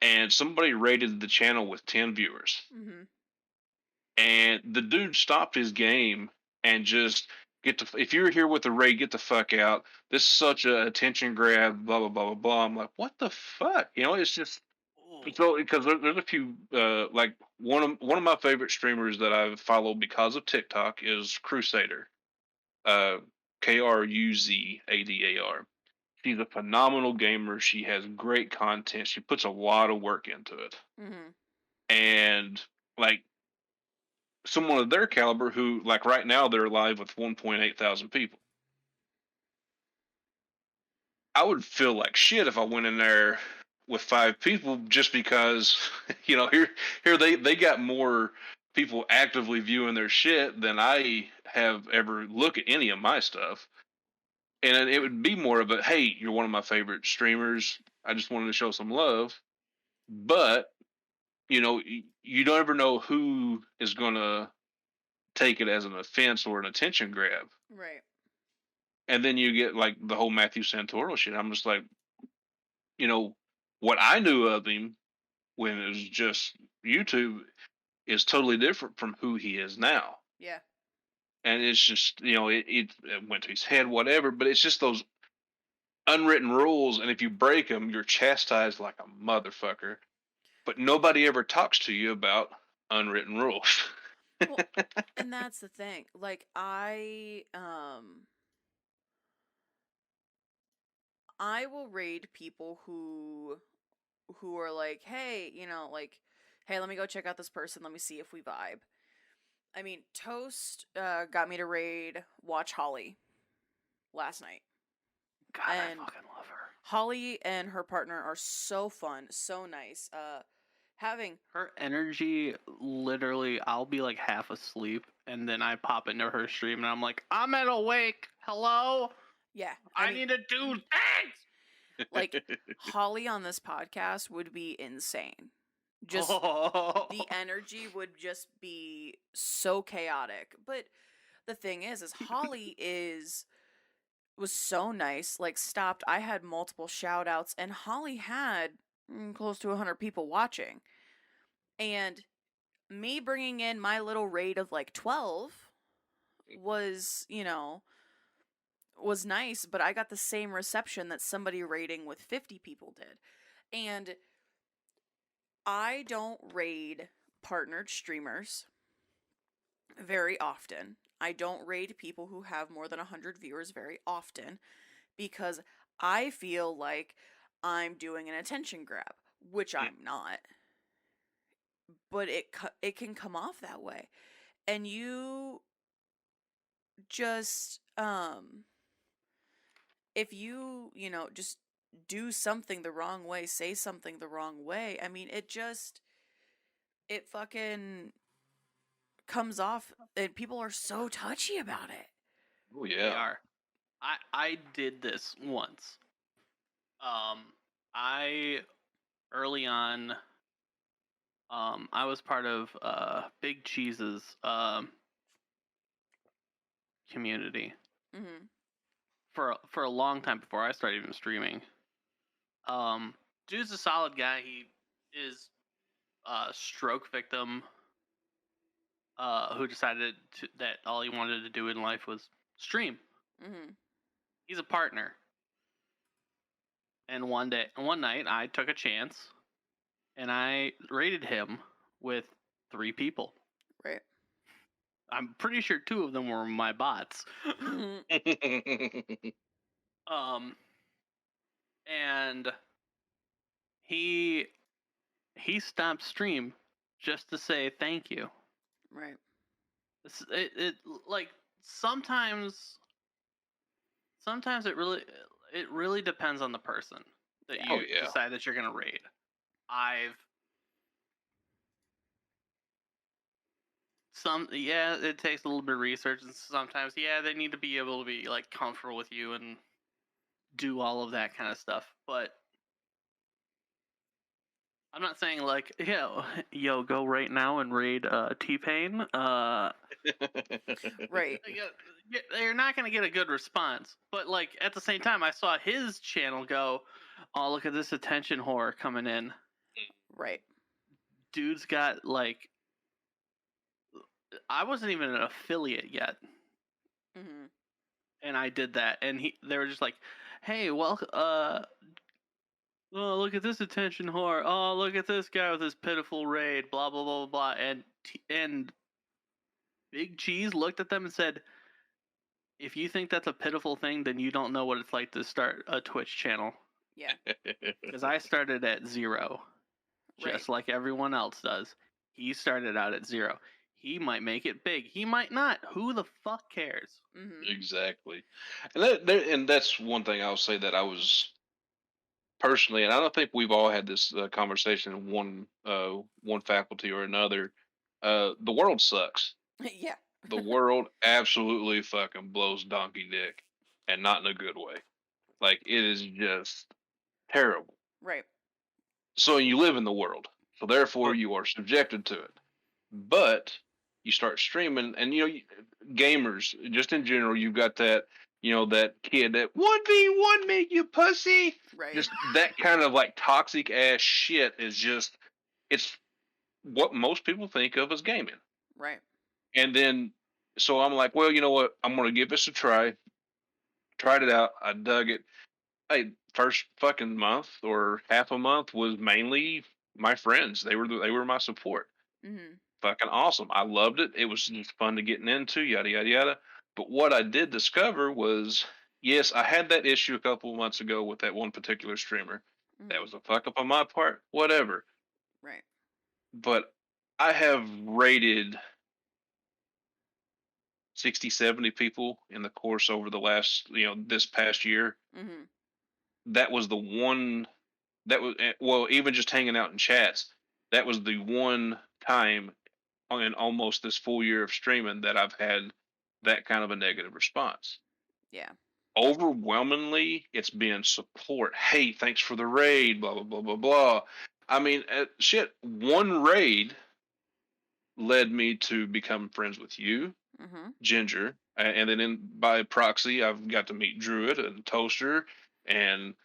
And somebody rated the channel with 10 viewers. Mm-hmm. And the dude stopped his game and just if you're here with the raid, get the fuck out. This is such a attention grab, blah blah blah blah blah. I'm like, what the fuck? It's just so because there's a few like one of my favorite streamers that I've followed because of TikTok is Crusader, Kruzadar. She's a phenomenal gamer. She has great content. She puts a lot of work into it, Mm-hmm. and like someone of their caliber who like right now they're live with 1.8 thousand people. I would feel like shit if I went in there with 5 people just because here they got more people actively viewing their shit than I have ever look at any of my stuff. And it would be more of a, hey, you're one of my favorite streamers. I just wanted to show some love. But you don't ever know who is gonna take it as an offense or an attention grab. Right. And then you get like the whole Matthew Santoro shit. I'm just like, what I knew of him when it was just YouTube is totally different from who he is now. Yeah. And it's just, it went to his head, whatever, but it's just those unwritten rules. And if you break them, you're chastised like a motherfucker. But nobody ever talks to you about unwritten rules. Well, and that's the thing. Like I will raid people who are like, hey, like, hey, let me go check out this person. Let me see if we vibe. I mean, Toast got me to raid Watch Holly last night. God, And I fucking love her. Holly and her partner are so fun, so nice. Having Her energy, literally, I'll be like half asleep, and then I pop into her stream, and I'm like, I'm at awake. Hello? yeah, I mean, need to do things! like Holly on this podcast would be insane. Just the energy would just be so chaotic. But the thing is Holly was so nice. Like stopped. I had multiple shout outs, and Holly had close to 100 people watching. And me bringing in my little raid of like 12 was, was nice, but I got the same reception that somebody raiding with 50 people did. And I don't raid partnered streamers very often. I don't raid people who have more than 100 viewers very often because I feel like I'm doing an attention grab, which I'm not. But it can come off that way. And you just if you, just do something the wrong way, say something the wrong way, I mean, it fucking comes off and people are so touchy about it. Oh They yeah. are. I did this once. I early on, I was part of Big Cheese's community Mm-hmm. for a long time before I started even streaming. Dude's a solid guy. He is a stroke victim who decided that all he wanted to do in life was stream. Mm-hmm. He's a partner. And one night, I took a chance, and I raided him with 3 people. Right. I'm pretty sure 2 of them were my bots. Mm-hmm. And he stopped stream just to say thank you. Right. It like sometimes it really depends on the person that Yeah. you Oh, yeah. decide that you're gonna raid. It takes a little bit of research, and sometimes they need to be able to be like comfortable with you and do all of that kind of stuff. But I'm not saying like, yo, go right now and raid T-Pain. Right. You're not gonna get a good response. But like at the same time, I saw his channel go, oh, look at this attention whore coming in. Right. Dude's got like, I wasn't even an affiliate yet, Mm-hmm. and I did that, and they were just like, hey, welcome. Oh, look at this attention whore. Oh, look at this guy with his pitiful raid. Blah blah blah blah blah. And Big Cheese looked at them and said, if you think that's a pitiful thing, then you don't know what it's like to start a Twitch channel. Yeah. Because I started at 0, just like everyone else does. He started out at 0. He might make it big. He might not. Who the fuck cares? Mm-hmm. Exactly. And that's one thing I'll say that I was personally, and I don't think we've all had this conversation in one faculty or another. The world sucks. Yeah. The world absolutely fucking blows donkey dick, and not in a good way. Like, it is just terrible. Right. So you live in the world, so therefore you are subjected to it. But you start streaming, and gamers just in general, you've got that that kid that 1v1 make you pussy. Right. Just that kind of like toxic ass shit is just, it's what most people think of as gaming. Right. And then so I'm like, well, you know what? I'm gonna give this a try. Tried it out. I dug it. Hey, first fucking month or half a month was mainly my friends. They were my support. Mm-hmm. Fucking awesome. I loved it. It was just fun to get into, yada yada yada. But what I did discover was, yes, I had that issue a couple of months ago with that one particular streamer. Mm-hmm. That was a fuck up on my part. Whatever. Right. But I have rated 60, 70 people in the course over the last, this past year. Mm-hmm. That was the one that was, well, even just hanging out in chats, that was the one time in almost this full year of streaming that I've had that kind of a negative response. Yeah. Overwhelmingly, it's been support. Hey, thanks for the raid, blah, blah, blah, blah, blah. I mean, shit, one raid led me to become friends with you, Mm-hmm. Ginger, and then by proxy, I've got to meet Druid and Toaster, and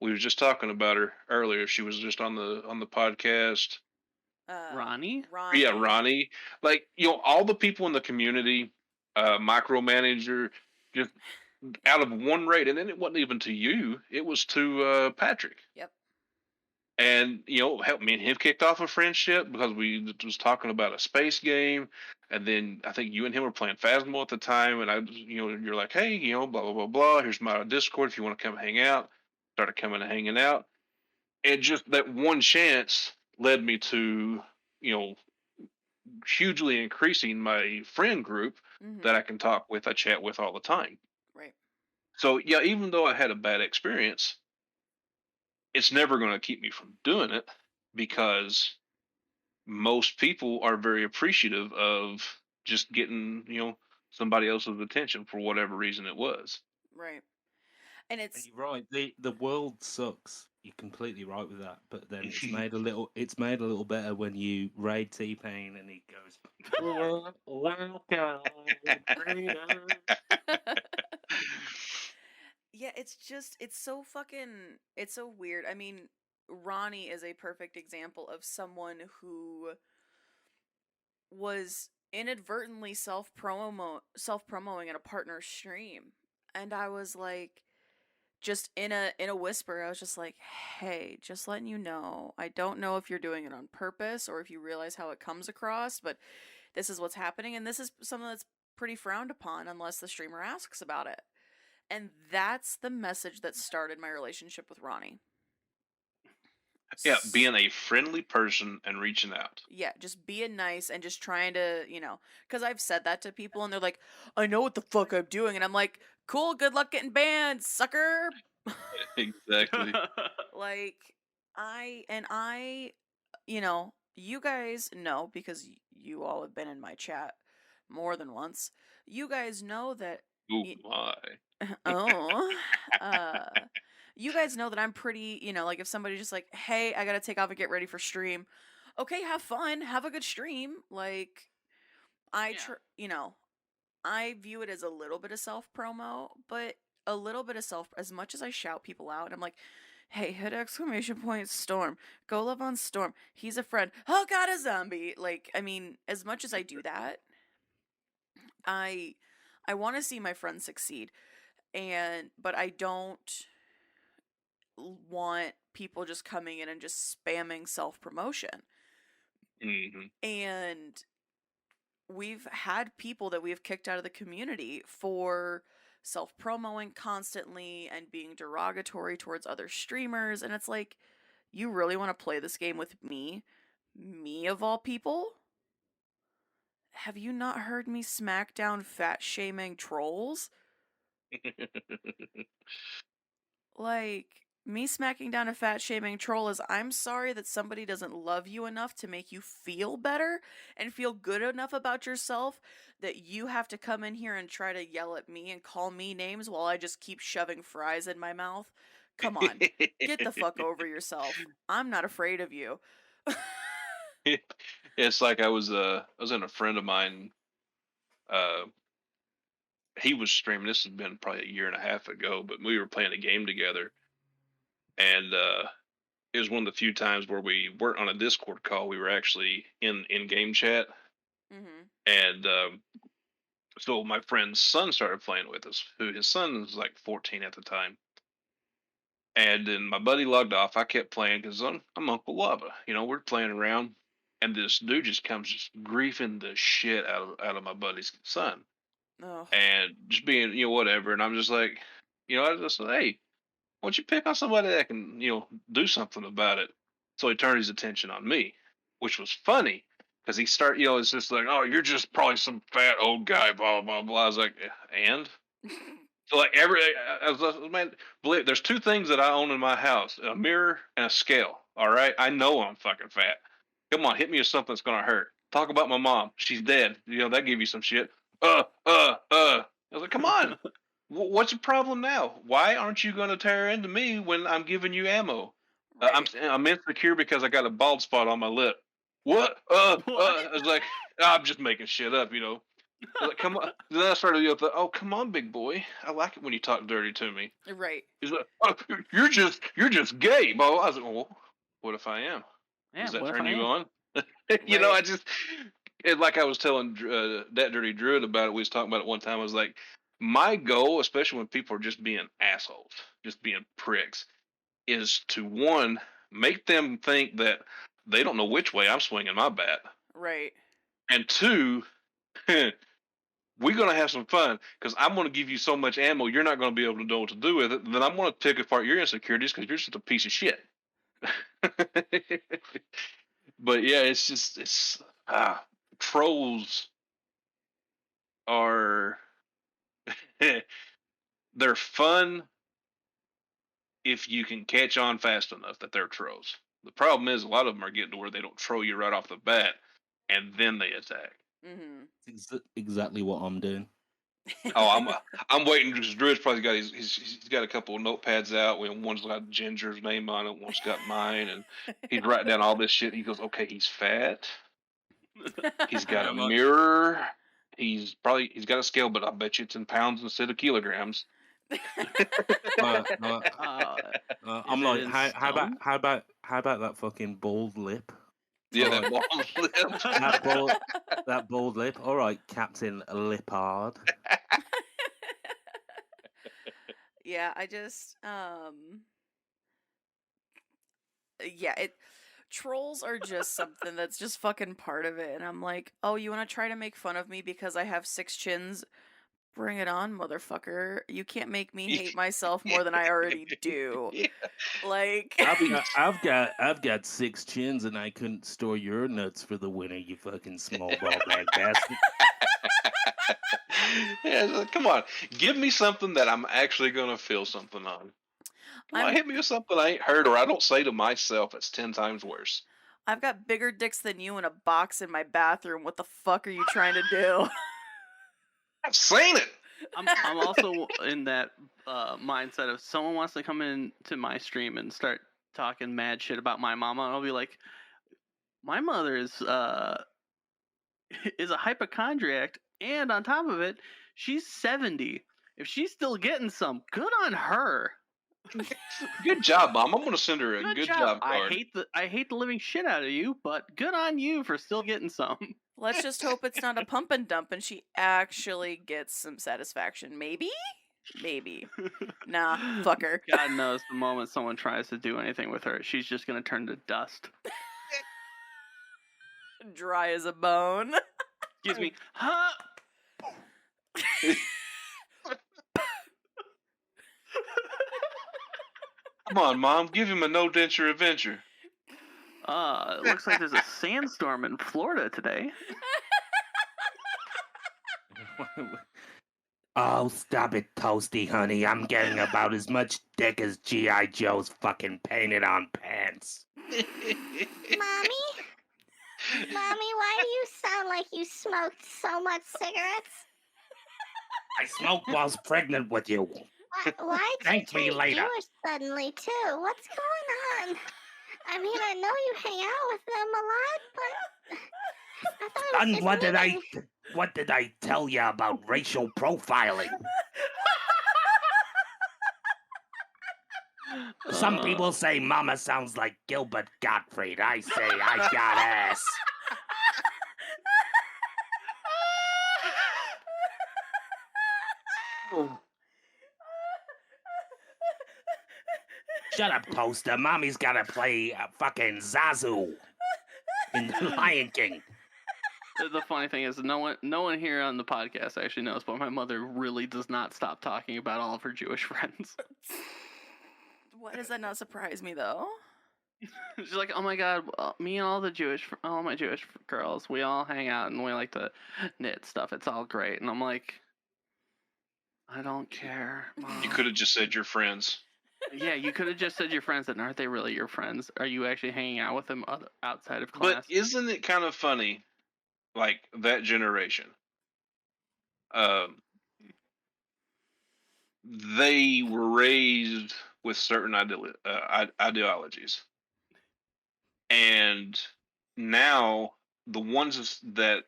we were just talking about her earlier. She was just on the podcast. Ronnie? Yeah, Ronnie. Like, all the people in the community, micromanager, just out of one raid, and then it wasn't even to you; it was to Patrick. Yep. And helped me and him kicked off a friendship because we was talking about a space game, and then I think you and him were playing Phasmo at the time, and you're like, hey, blah blah blah blah. Here's my Discord if you want to come hang out. Started coming and hanging out, and just that one chance led me to hugely increasing my friend group Mm-hmm. that I can talk with, I chat with all the time. Right. So yeah, even though I had a bad experience, it's never going to keep me from doing it because most people are very appreciative of just getting, somebody else's attention for whatever reason it was. Right. And it's You're right. The world sucks. You're completely right with that. But then it's made a little better when you raid T-Pain and he goes, yeah, it's so weird. I mean, Ronnie is a perfect example of someone who was inadvertently self-promoting in a partner's stream, and I was like, just in a whisper, I was just like, hey, just letting you know, I don't know if you're doing it on purpose or if you realize how it comes across, but this is what's happening, and this is something that's pretty frowned upon unless the streamer asks about it. And that's the message that started my relationship with Ronnie. Yeah, being a friendly person and reaching out. Yeah, just being nice and just trying to, because I've said that to people and they're like, I know what the fuck I'm doing. And I'm like, cool, good luck getting banned, sucker. Exactly. Like, you guys know, because you all have been in my chat more than once. You guys know that. Ooh, my. Oh. You guys know that I'm pretty, like if somebody just like, hey, I gotta take off and get ready for stream. Okay, have fun, have a good stream. Like, I view it as a little bit of self promo, but a little bit of as much as I shout people out, I'm like, hey, hit exclamation point Storm. Go love on Storm. He's a friend. Oh god, a zombie. Like, I mean, as much as I do that, I want to see my friends succeed. But I don't want people just coming in and just spamming self-promotion. Mm-hmm. And we've had people that we've kicked out of the community for self-promoing constantly and being derogatory towards other streamers, and it's like, you really want to play this game with me of all people? Have you not heard me smack down fat shaming trolls? Like, me smacking down a fat shaming troll is, I'm sorry that somebody doesn't love you enough to make you feel better and feel good enough about yourself that you have to come in here and try to yell at me and call me names while I just keep shoving fries in my mouth. Come on, get the fuck over yourself. I'm not afraid of you. It's like I was in a friend of mine. He was streaming. This has been probably a year and a half ago, but we were playing a game together, and it was one of the few times where we weren't on a Discord call. We were actually in game chat, and so my friend's son started playing with us. Who his son was like 14 at the time, and then my buddy logged off. I kept playing because I'm Uncle Lava. We're playing around, and this dude just comes just griefing the shit out of my buddy's son. Oh. And just being, whatever. And I'm just like, I just said, hey, why don't you pick on somebody that can, do something about it? So he turned his attention on me, which was funny because he started, it's just like, oh, you're just probably some fat old guy, blah, blah, blah. I was like, and? So like man, believe there's two things that I own in my house: a mirror and a scale. All right, I know I'm fucking fat. Come on, hit me with something that's gonna hurt. Talk about my mom. She's dead. That gave you some shit. I was like, come on. What's the problem now? Why aren't you gonna tear into me when I'm giving you ammo? Right. I'm insecure because I got a bald spot on my lip. What? I was like, I'm just making shit up, Like, come on. Then I started oh, come on, big boy. I like it when you talk dirty to me. Right. He's like, oh, you're just gay, bro. I was like, well, what if I am? Yeah, Does that what if turn I you am? on? Right. Like I was telling that dirty Druid about it. We was talking about it one time. I was like, my goal, especially when people are just being assholes, just being pricks, is to one, make them think that they don't know which way I'm swinging my bat. Right. And two, we're going to have some fun because I'm going to give you so much ammo, you're not going to be able to know what to do with it. Then I'm going to pick apart your insecurities because you're just a piece of shit. But yeah, it's trolls are they're fun if you can catch on fast enough that they're trolls. The problem is a lot of them are getting to where they don't troll you right off the bat, and then they attack. It's exactly what I'm doing. Oh, I'm waiting because Druid's probably got he's got a couple of notepads out. One's got Ginger's name on it, one's got mine, and he's writing down all this shit. He goes, okay, he's fat. He's got a mirror. He's got a scale, but I bet you it's in pounds instead of kilograms. I'm like, how about that fucking bald lip? Yeah, Alright. that bald lip. That bold lip. All right, Captain Lippard. Yeah, I just yeah, trolls are just something that's just fucking part of it, and I'm like, "Oh, you want to try to make fun of me because I have 6 chins? Bring it on, motherfucker. You can't make me hate myself more than I already do." Like I've got 6 chins and I couldn't store your nuts for the winter, you fucking small ball bag bastard. Yeah, come on. Give me something that I'm actually gonna feel something on. Come on, hit me with something I ain't heard or I don't say to myself it's 10 times worse. I've got bigger dicks than you in a box in my bathroom. What the fuck are you trying to do? I've seen it. I'm also in that mindset of someone wants to come into my stream and start talking mad shit about my mama, and I'll be like, my mother is a hypochondriac, and on top of it, she's 70. If she's still getting some, good on her. Good job, Mom. I'm gonna send her a good job card. I hate the living shit out of you, but good on you for still getting some. Let's just hope it's not a pump and dump and she actually gets some satisfaction. Maybe? Maybe. Nah, fuck her. God knows the moment someone tries to do anything with her, she's just gonna turn to dust. Dry as a bone. Excuse me. Huh? Come on, Mom. Give him a no-denture adventure. It looks like there's a sandstorm in Florida today. Oh, stop it, Toasty, honey. I'm getting about as much dick as G.I. Joe's fucking painted on pants. Mommy? Mommy, why do you sound like you smoked so much cigarettes? I smoked whilst pregnant with you. Why'd you Thank me turn later. Jewish suddenly, too? What's going on? I mean, I know you hang out with them a lot, but I thought it was And just what did I tell you about racial profiling? Some people say Mama sounds like Gilbert Gottfried. I say I got ass. Shut up, Toaster. Mommy's gotta play fucking Zazu in The Lion King. The funny thing is, no one here on the podcast actually knows, but my mother really does not stop talking about all of her Jewish friends. Why does that not surprise me, though? She's like, oh my god, me and all my Jewish girls, we all hang out and we like to knit stuff. It's all great. And I'm like, I don't care, Mom. You could have just said your friends. Yeah, you could have just said your friends, and aren't they really your friends? Are you actually hanging out with them outside of class? But isn't it kind of funny, like, that generation? They were raised with certain ideologies. And now, the ones that,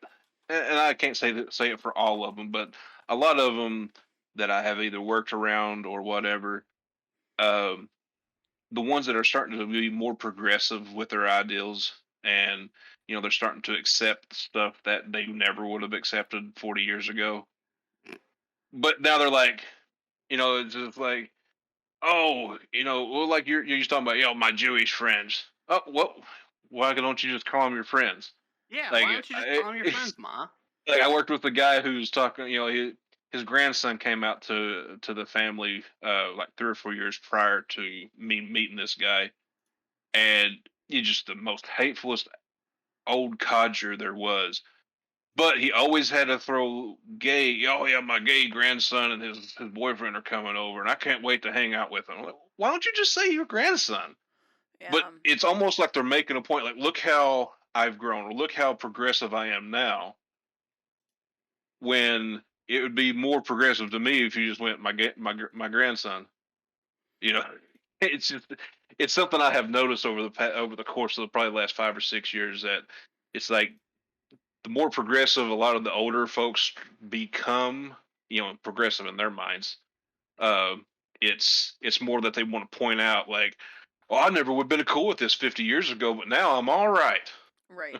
and I can't say it for all of them, but a lot of them that I have either worked around or whatever, the ones that are starting to be more progressive with their ideals, and they're starting to accept stuff that they never would have accepted 40 years ago. But now they're like, it's just like, oh, well, like you're just talking about, my Jewish friends. Oh, what? Why don't you just call them your friends? Yeah, Like, why don't you just call them your friends, Ma? Like, I worked with a guy who's talking, his grandson came out to the family like 3 or 4 years prior to me meeting this guy, and he's just the most hatefulest old codger there was. But he always had to throw gay. Oh yeah, my gay grandson and his boyfriend are coming over, and I can't wait to hang out with them. I'm like, why don't you just say your grandson? Yeah. But it's almost like they're making a point. Like, look how I've grown, or look how progressive I am now. When it would be more progressive to me if you just went my grandson. It's just something I have noticed over the course of the probably last 5 or 6 years, that it's like the more progressive a lot of the older folks become, progressive in their minds. It's more that they want to point out, like, oh, I never would have been cool with this 50 years ago, but now I'm all right. Right.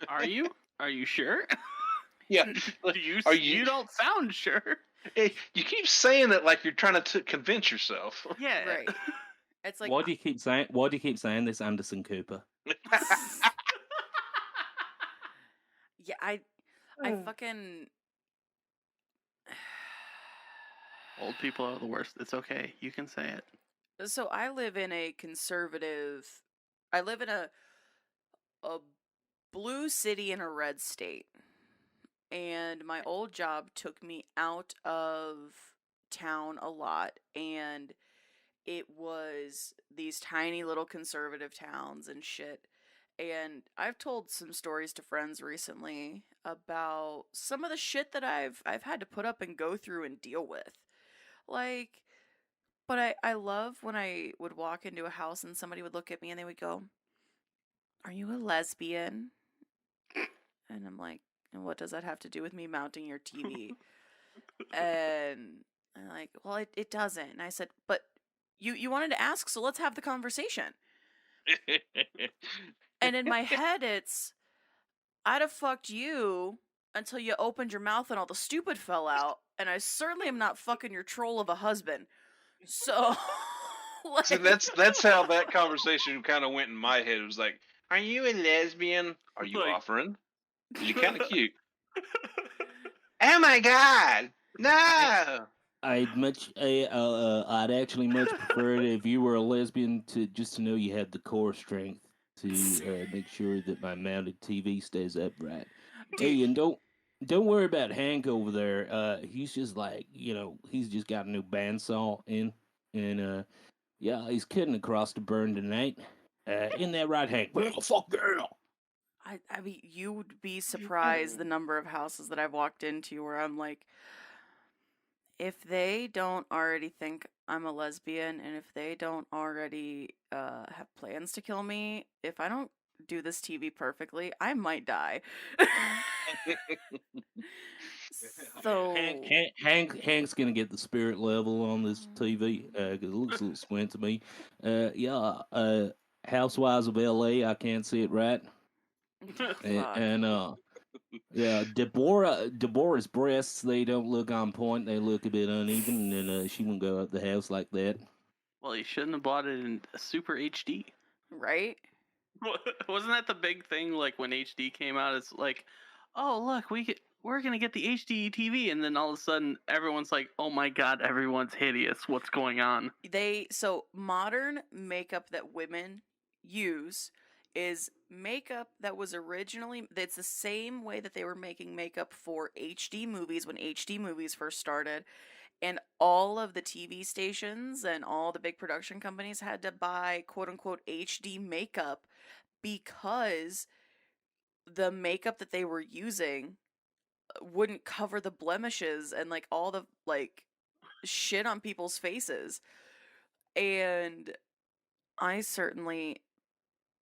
Are you? Are you sure? Yeah. Are You don't sound sure. You keep saying it like you're trying to convince yourself. Yeah. Right. It's like Why do you keep saying this, Anderson Cooper? yeah, I fucking Old people are the worst. It's okay. You can say it. so I live in a a blue city in a red state. And my old job took me out of town a lot, and it was these tiny little conservative towns and shit. And I've told some stories to friends recently about some of the shit that I've had to put up and go through and deal with. Like, but I love when I would walk into a house and somebody would look at me and they would go, "Are you a lesbian?" And I'm like, "And what does that have to do with me mounting your TV?" And I'm like, "Well, it doesn't." And I said, "But you wanted to ask, so let's have the conversation." And in my head, it's, I'd have fucked you until you opened your mouth and all the stupid fell out, and I certainly am not fucking your troll of a husband. So, See, like, that's how that conversation kind of went in my head. It was like, "Are you a lesbian? Are you Like- offering? 'Cause you're kind of cute." Oh my god! No. I'd actually much prefer it if you were a lesbian to know you had the core strength to make sure that my mounted TV stays upright. Hey, and don't worry about Hank over there. He's just like, he's just got a new bandsaw in, and yeah, he's cutting across the burn tonight. In that right, Hank? Well, fuck girl. I mean, you would be surprised the number of houses that I've walked into where I'm like, if they don't already think I'm a lesbian and if they don't already have plans to kill me, if I don't do this TV perfectly, I might die. So Hank's gonna get the spirit level on this TV because it looks a little squint to me. Housewives of L.A. I can't see it right. fuck. Yeah, Deborah's breasts, they don't look on point. They look a bit uneven, and she won't go out the house like that. Well, you shouldn't have bought it in Super HD. Right? Wasn't that the big thing? Like when HD came out, it's like, oh look, we're gonna get the HD TV, and then all of a sudden everyone's like, oh my god, everyone's hideous. What's going on? So modern makeup that women use is makeup that was originally, it's the same way that they were making makeup for HD movies when HD movies first started, and all of the TV stations and all the big production companies had to buy quote unquote HD makeup because the makeup that they were using wouldn't cover the blemishes and like all the like shit on people's faces. And I certainly,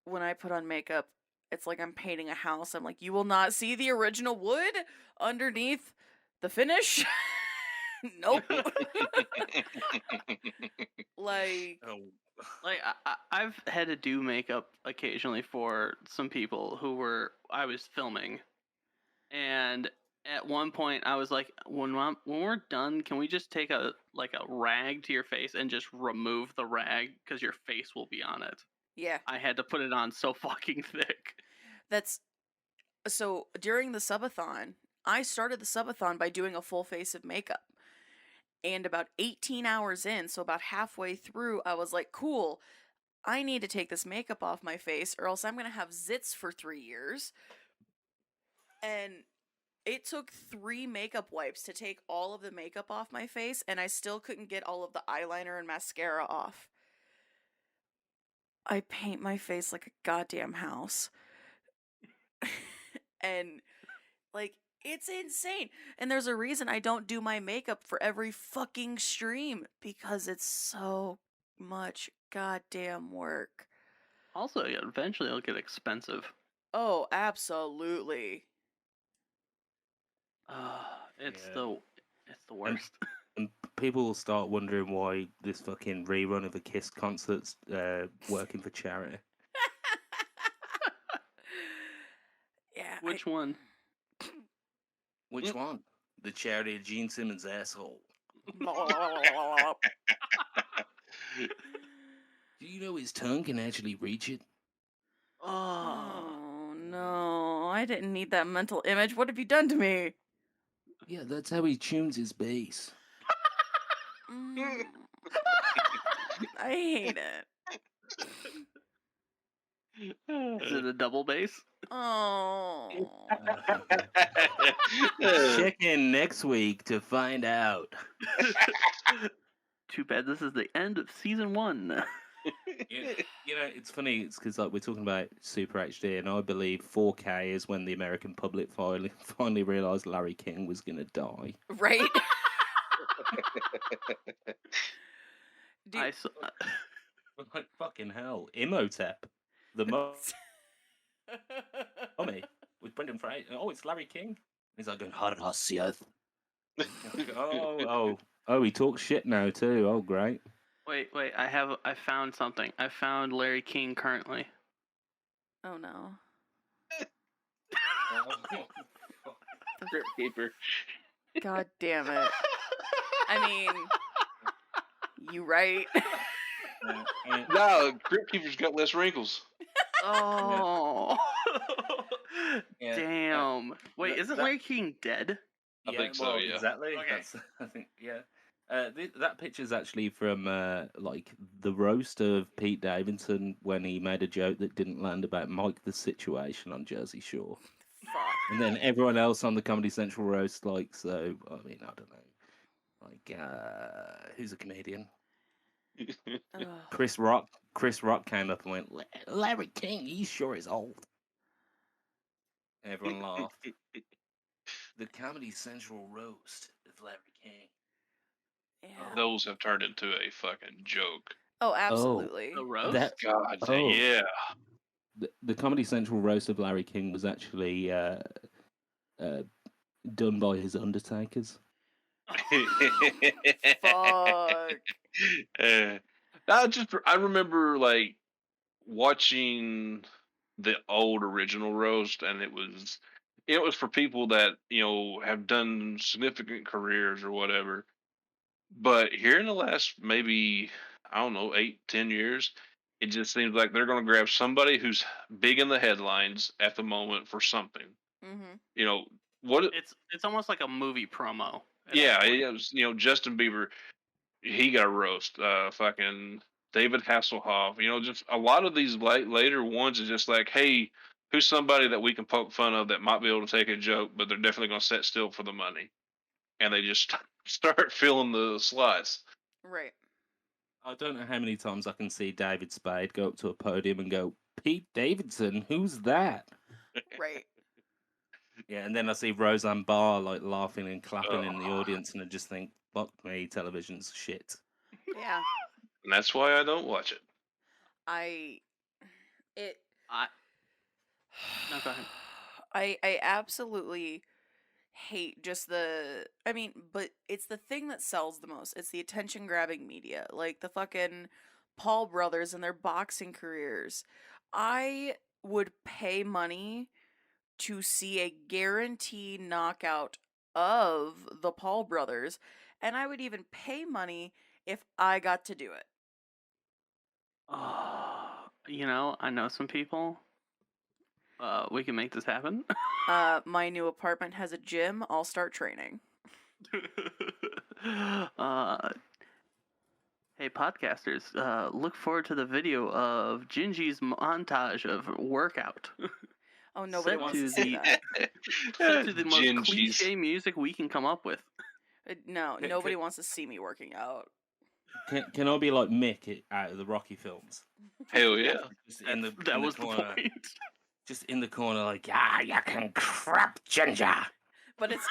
when I put on makeup, it's like I'm painting a house. I'm like, you will not see the original wood underneath the finish. Nope. Like, Like I've had to do makeup occasionally for some people who I was filming, and at one point I was like, when we're done, can we just take a rag to your face and just remove the rag because your face will be on it? yeah, I had to put it on so fucking thick. that's so during the subathon, I started the subathon by doing a full face of makeup. And about 18 hours in, so about halfway through, I was like, cool, I need to take this makeup off my face or else I'm going to have zits for 3 years. And it took 3 makeup wipes to take all of the makeup off my face, and I still couldn't get all of the eyeliner and mascara off. I paint my face like a goddamn house. And, like, it's insane. And there's a reason I don't do my makeup for every fucking stream, because it's so much goddamn work. Also, eventually it'll get expensive. Oh, absolutely. It's Yeah. the worst. And people will start wondering why this fucking rerun of a Kiss concert's working for charity. Which one? Which one? The charity of Gene Simmons' asshole. Do you know his tongue can actually reach it? Oh no, I didn't need that mental image. What have you done to me? Yeah, that's how he tunes his bass. Mm. I hate it. Is it a double bass? Oh. Check in next week to find out. Too bad this is the end of season 1. You know, it's funny. It's because like we're talking about Super HD, and I believe 4K is when the American public finally realized Larry King was gonna die. Right? I saw, Like fucking hell, Imhotep, the mummy with Brendan Fraser. Oh, it's Larry King. He's like going hard ass earth. Oh, he talks shit now too. Oh, great. wait, I found something. I found Larry King currently. Oh no. Crypt keeper. God damn it. I mean, you right. No, Crypt keeper's got less wrinkles. Oh. Yeah. Damn. Wait, that- isn't that- Larry King dead? I think so, yeah. Exactly. Okay. That's, I think, yeah. That picture's actually from like the roast of Pete Davidson when he made a joke that didn't land about Mike the Situation on Jersey Shore, Fuck. and then everyone else on the Comedy Central roast like so. I mean, I don't know, like who's a comedian? Ugh. Chris Rock. Chris Rock came up and went, Larry King, he sure is old. Everyone laughed. The Comedy Central roast of Larry King. Yeah. Those have turned into a fucking joke. Oh, absolutely. The roast? That God, Oh. yeah. the Comedy Central roast of Larry King was actually done by his Undertakers. Fuck. I remember like watching the old original roast, and it was for people that have done significant careers or whatever. But here in the last maybe I don't know 8-10 years, it just seems like they're going to grab somebody who's big in the headlines at the moment for something. Mm-hmm. You know what? It's almost like a movie promo. at Yeah, that point. it was. Justin Bieber, he got a roast. Fucking David Hasselhoff. Just a lot of these later ones is just like, hey, who's somebody that we can poke fun of that might be able to take a joke, but they're definitely going to sit still for the money, and they just start filling the slots. Right. I don't know how many times I can see David Spade go up to a podium and go, Pete Davidson, who's that? Right. Yeah, and then I see Roseanne Barr like laughing and clapping in the audience, and I just think, fuck me, television's shit. Yeah. And that's why I don't watch it. No, go ahead. I absolutely hate just but it's the thing that sells the most. It's the attention grabbing media. Like the fucking Paul brothers and their boxing careers. I would pay money to see a guaranteed knockout of the Paul brothers, and I would even pay money if I got to do it. I know some people. We can make this happen. My new apartment has a gym. I'll start training. Hey, podcasters, look forward to the video of Gingy's montage of workout. Oh, nobody Set wants to to see that. Set to the most Gingy's. cliche music we can come up with. No, Okay, nobody okay. wants to see me working out. Can I be like Mick out of the Rocky films? Hell yeah. Just in the That in was the the corner, point. just in the corner, like, yeah, you can crap, Ginger. But it's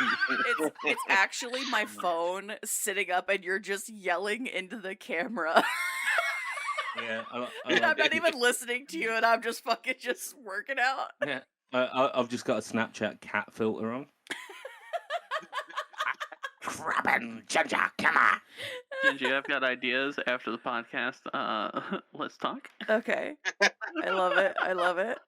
actually my phone sitting up, and you're just yelling into the camera. Yeah, And I'm not even listening to you, and I'm just fucking just working out. Yeah, I've just got a Snapchat cat filter on. Crabbing, Ginger, come on. Gingy, I've got ideas after the podcast. Let's talk. Okay. I love it. I love it.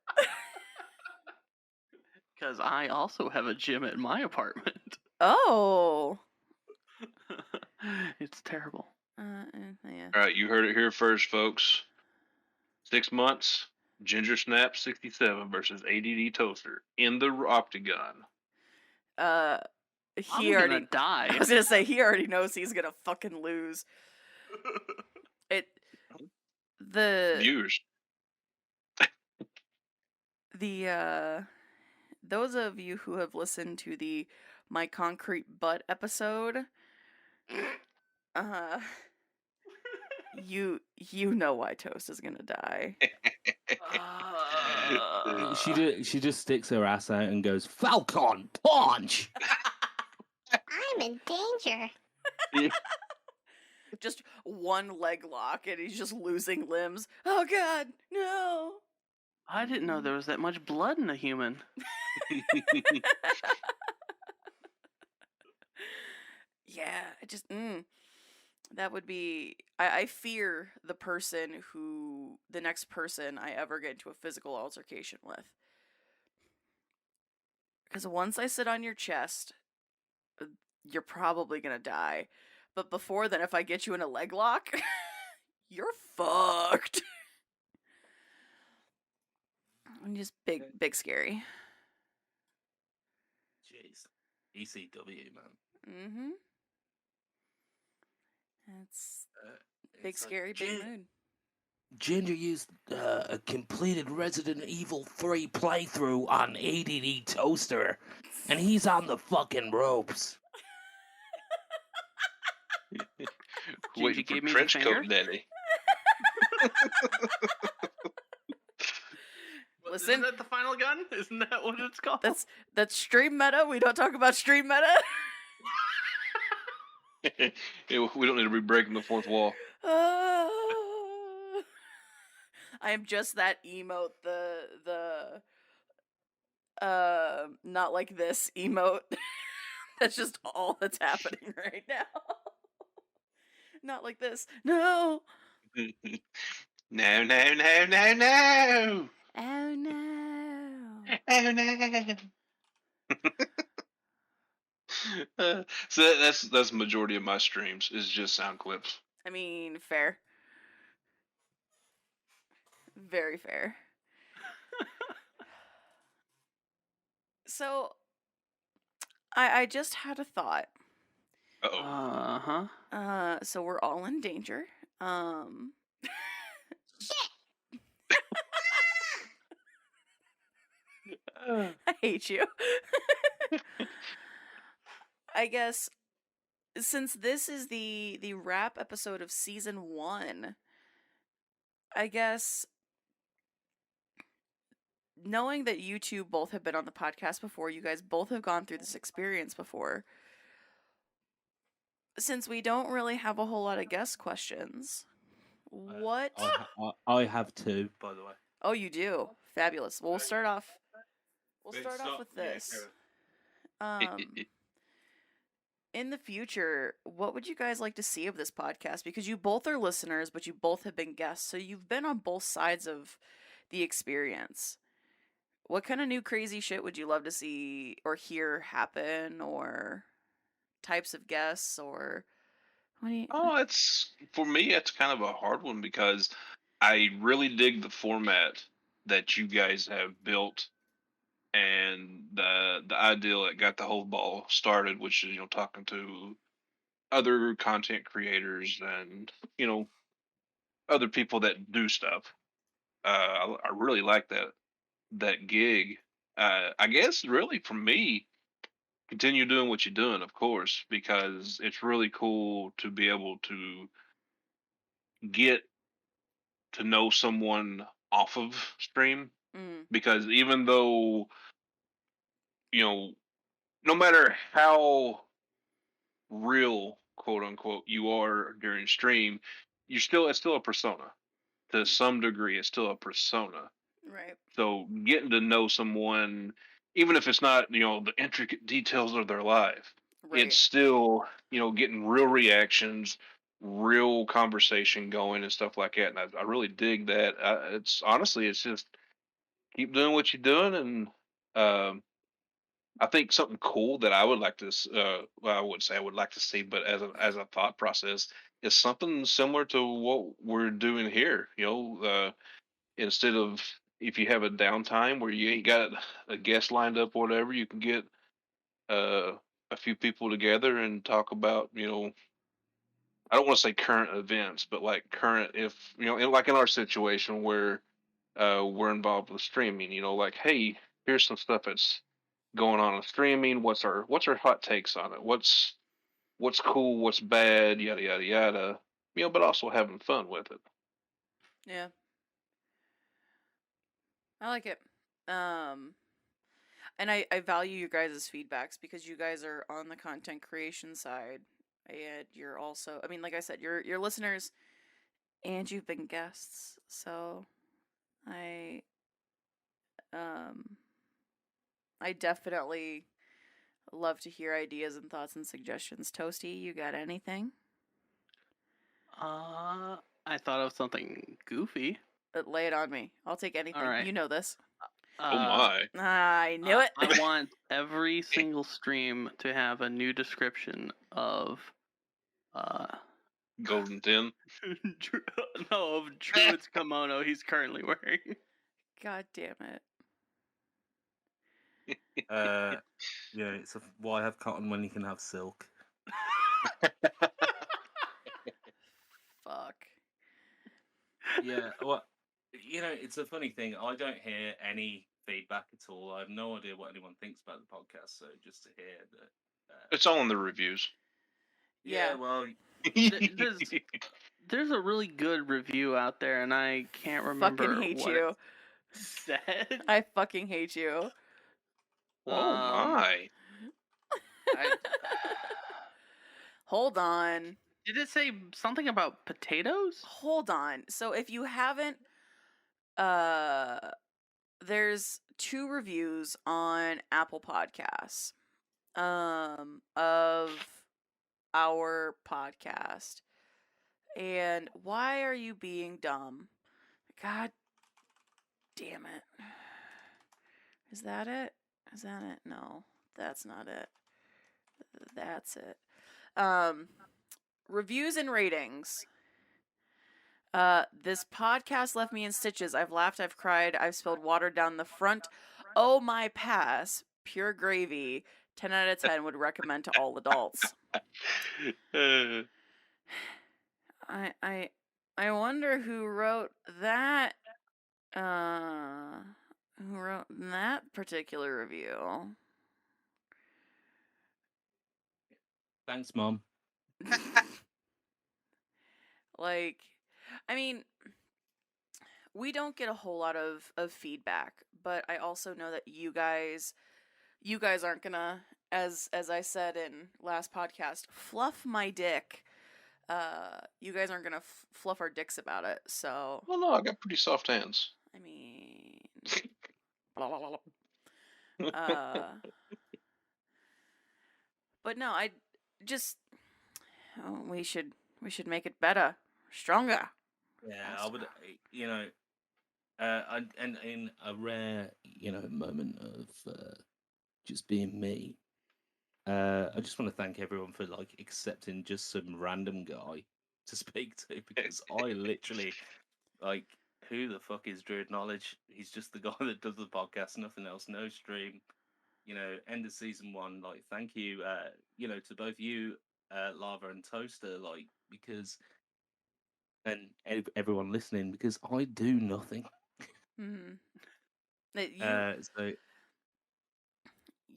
Because I also have a gym at my apartment. Oh. It's terrible. Yeah. All right, you heard it here first, folks. 6 months, Ginger Snap 67 versus ADD Toaster in the octagon. I'm He gonna already die. I was gonna say he already knows he's gonna fucking lose. Viewers. Those of you who have listened to the My Concrete Butt episode, you know why Toast is gonna die. She just sticks her ass out and goes, Falcon punch. I'm in danger. Just one leg lock and he's just losing limbs. Oh god, no. I didn't know there was that much blood in a human. Yeah, that would be. I fear the next person I ever get into a physical altercation with. Because once I sit on your chest, you're probably gonna die. But before then, if I get you in a leg lock, you're fucked. I'm just big scary. Jeez. ECW, man. Mm-hmm. That's big scary, big mood. Ginger used a completed Resident Evil 3 playthrough on ADD Toaster, and he's on the fucking ropes. Waiting for gave me the trench finger? coat daddy. Listen, Isn't that the final gun? Isn't that what it's called? That's stream meta. We don't talk about stream meta. We don't need to be breaking the fourth wall. I am just that emote, the not like this emote. That's just all that's happening right now. Not like this. No. No, no, no, no, no. Oh no. Oh no. So that's the majority of my streams is just sound clips. I mean, fair. Very fair. So, I just had a thought. Uh-oh. So we're all in danger. I hate you. I guess since this is the wrap episode of season 1, I guess knowing that you two both have been on the podcast before, you guys both have gone through this experience before. Since we don't really have a whole lot of guest questions, what? I have two, by the way. Oh, you do? Fabulous. Well, we'll start off with this. In the future, what would you guys like to see of this podcast? Because you both are listeners, but you both have been guests, so you've been on both sides of the experience. What kind of new crazy shit would you love to see or hear happen, or types of guests, or what do you... it's for me. It's kind of a hard one because I really dig the format that you guys have built, and the idea that got the whole ball started, which is talking to other content creators and other people that do stuff. I really like that gig. I guess really for me, continue doing what you're doing, of course, because it's really cool to be able to get to know someone off of stream. Because even though, no matter how real, quote unquote, you are during stream, it's still a persona. To some degree, it's still a persona. Right. So getting to know someone, even if it's not, the intricate details of their life, Right. it's still, getting real reactions, real conversation going and stuff like that. And I really dig that. It's just keep doing what you're doing, and I think something cool that I would like to, well, I wouldn't say I would like to see, but as a thought process, is something similar to what we're doing here. Instead of, if you have a downtime where you ain't got a guest lined up or whatever, you can get uh, a few people together and talk about, I don't want to say current events, but like current, if like in our situation where we're involved with streaming, like, hey, here's some stuff that's going on in streaming. What's our hot takes on it? What's cool? What's bad? Yada yada yada. But also having fun with it. Yeah. I like it. And I value your guys' feedbacks because you guys are on the content creation side. And you're also, I mean, like I said, you're listeners and you've been guests. So I definitely love to hear ideas and thoughts and suggestions. Toasty, you got anything? I thought of something goofy. Lay it on me. I'll take anything. right. You know this. Oh my! I knew it. I want every single stream to have a new description of Golden Tin. no, of Druid's kimono he's currently wearing. God damn it. Yeah, it's why have cotton when you can have silk? Fuck. Yeah, well, it's a funny thing. I don't hear any feedback at all. I have no idea what anyone thinks about the podcast. So just to hear that, It's all in the reviews. Yeah. Well, there's a really good review out there, and I can't remember. Fucking hate what you. it said. I fucking hate you. Oh my! Hold on. Did it say something about potatoes? Hold on. So if you haven't, there's 2 reviews on Apple Podcasts, of our podcast. And why are you being dumb? God damn it. Is that it? Is that it? No, that's not it. That's it. Reviews and ratings. This podcast left me in stitches. I've laughed, I've cried, I've spilled water down the front. Oh my pass. Pure gravy. 10 out of 10 would recommend to all adults. I wonder who wrote that. Who wrote that particular review? thanks, Mom. Like, I mean, we don't get a whole lot of feedback, but I also know that you guys aren't gonna, as I said in last podcast, fluff my dick. You guys aren't gonna fluff our dicks about it. So, Well, no, I got pretty soft hands. I mean, blah, blah, blah, blah. But no, I just we should make it better, stronger. Yeah, I would. And in a rare, moment of just being me, I just want to thank everyone for accepting just some random guy to speak to, because I literally who the fuck is Druid Knowledge? He's just the guy that does the podcast, nothing else, no stream. End of season 1. Thank you, to both you, Lava and Toaster, because, and everyone listening, because I do nothing. So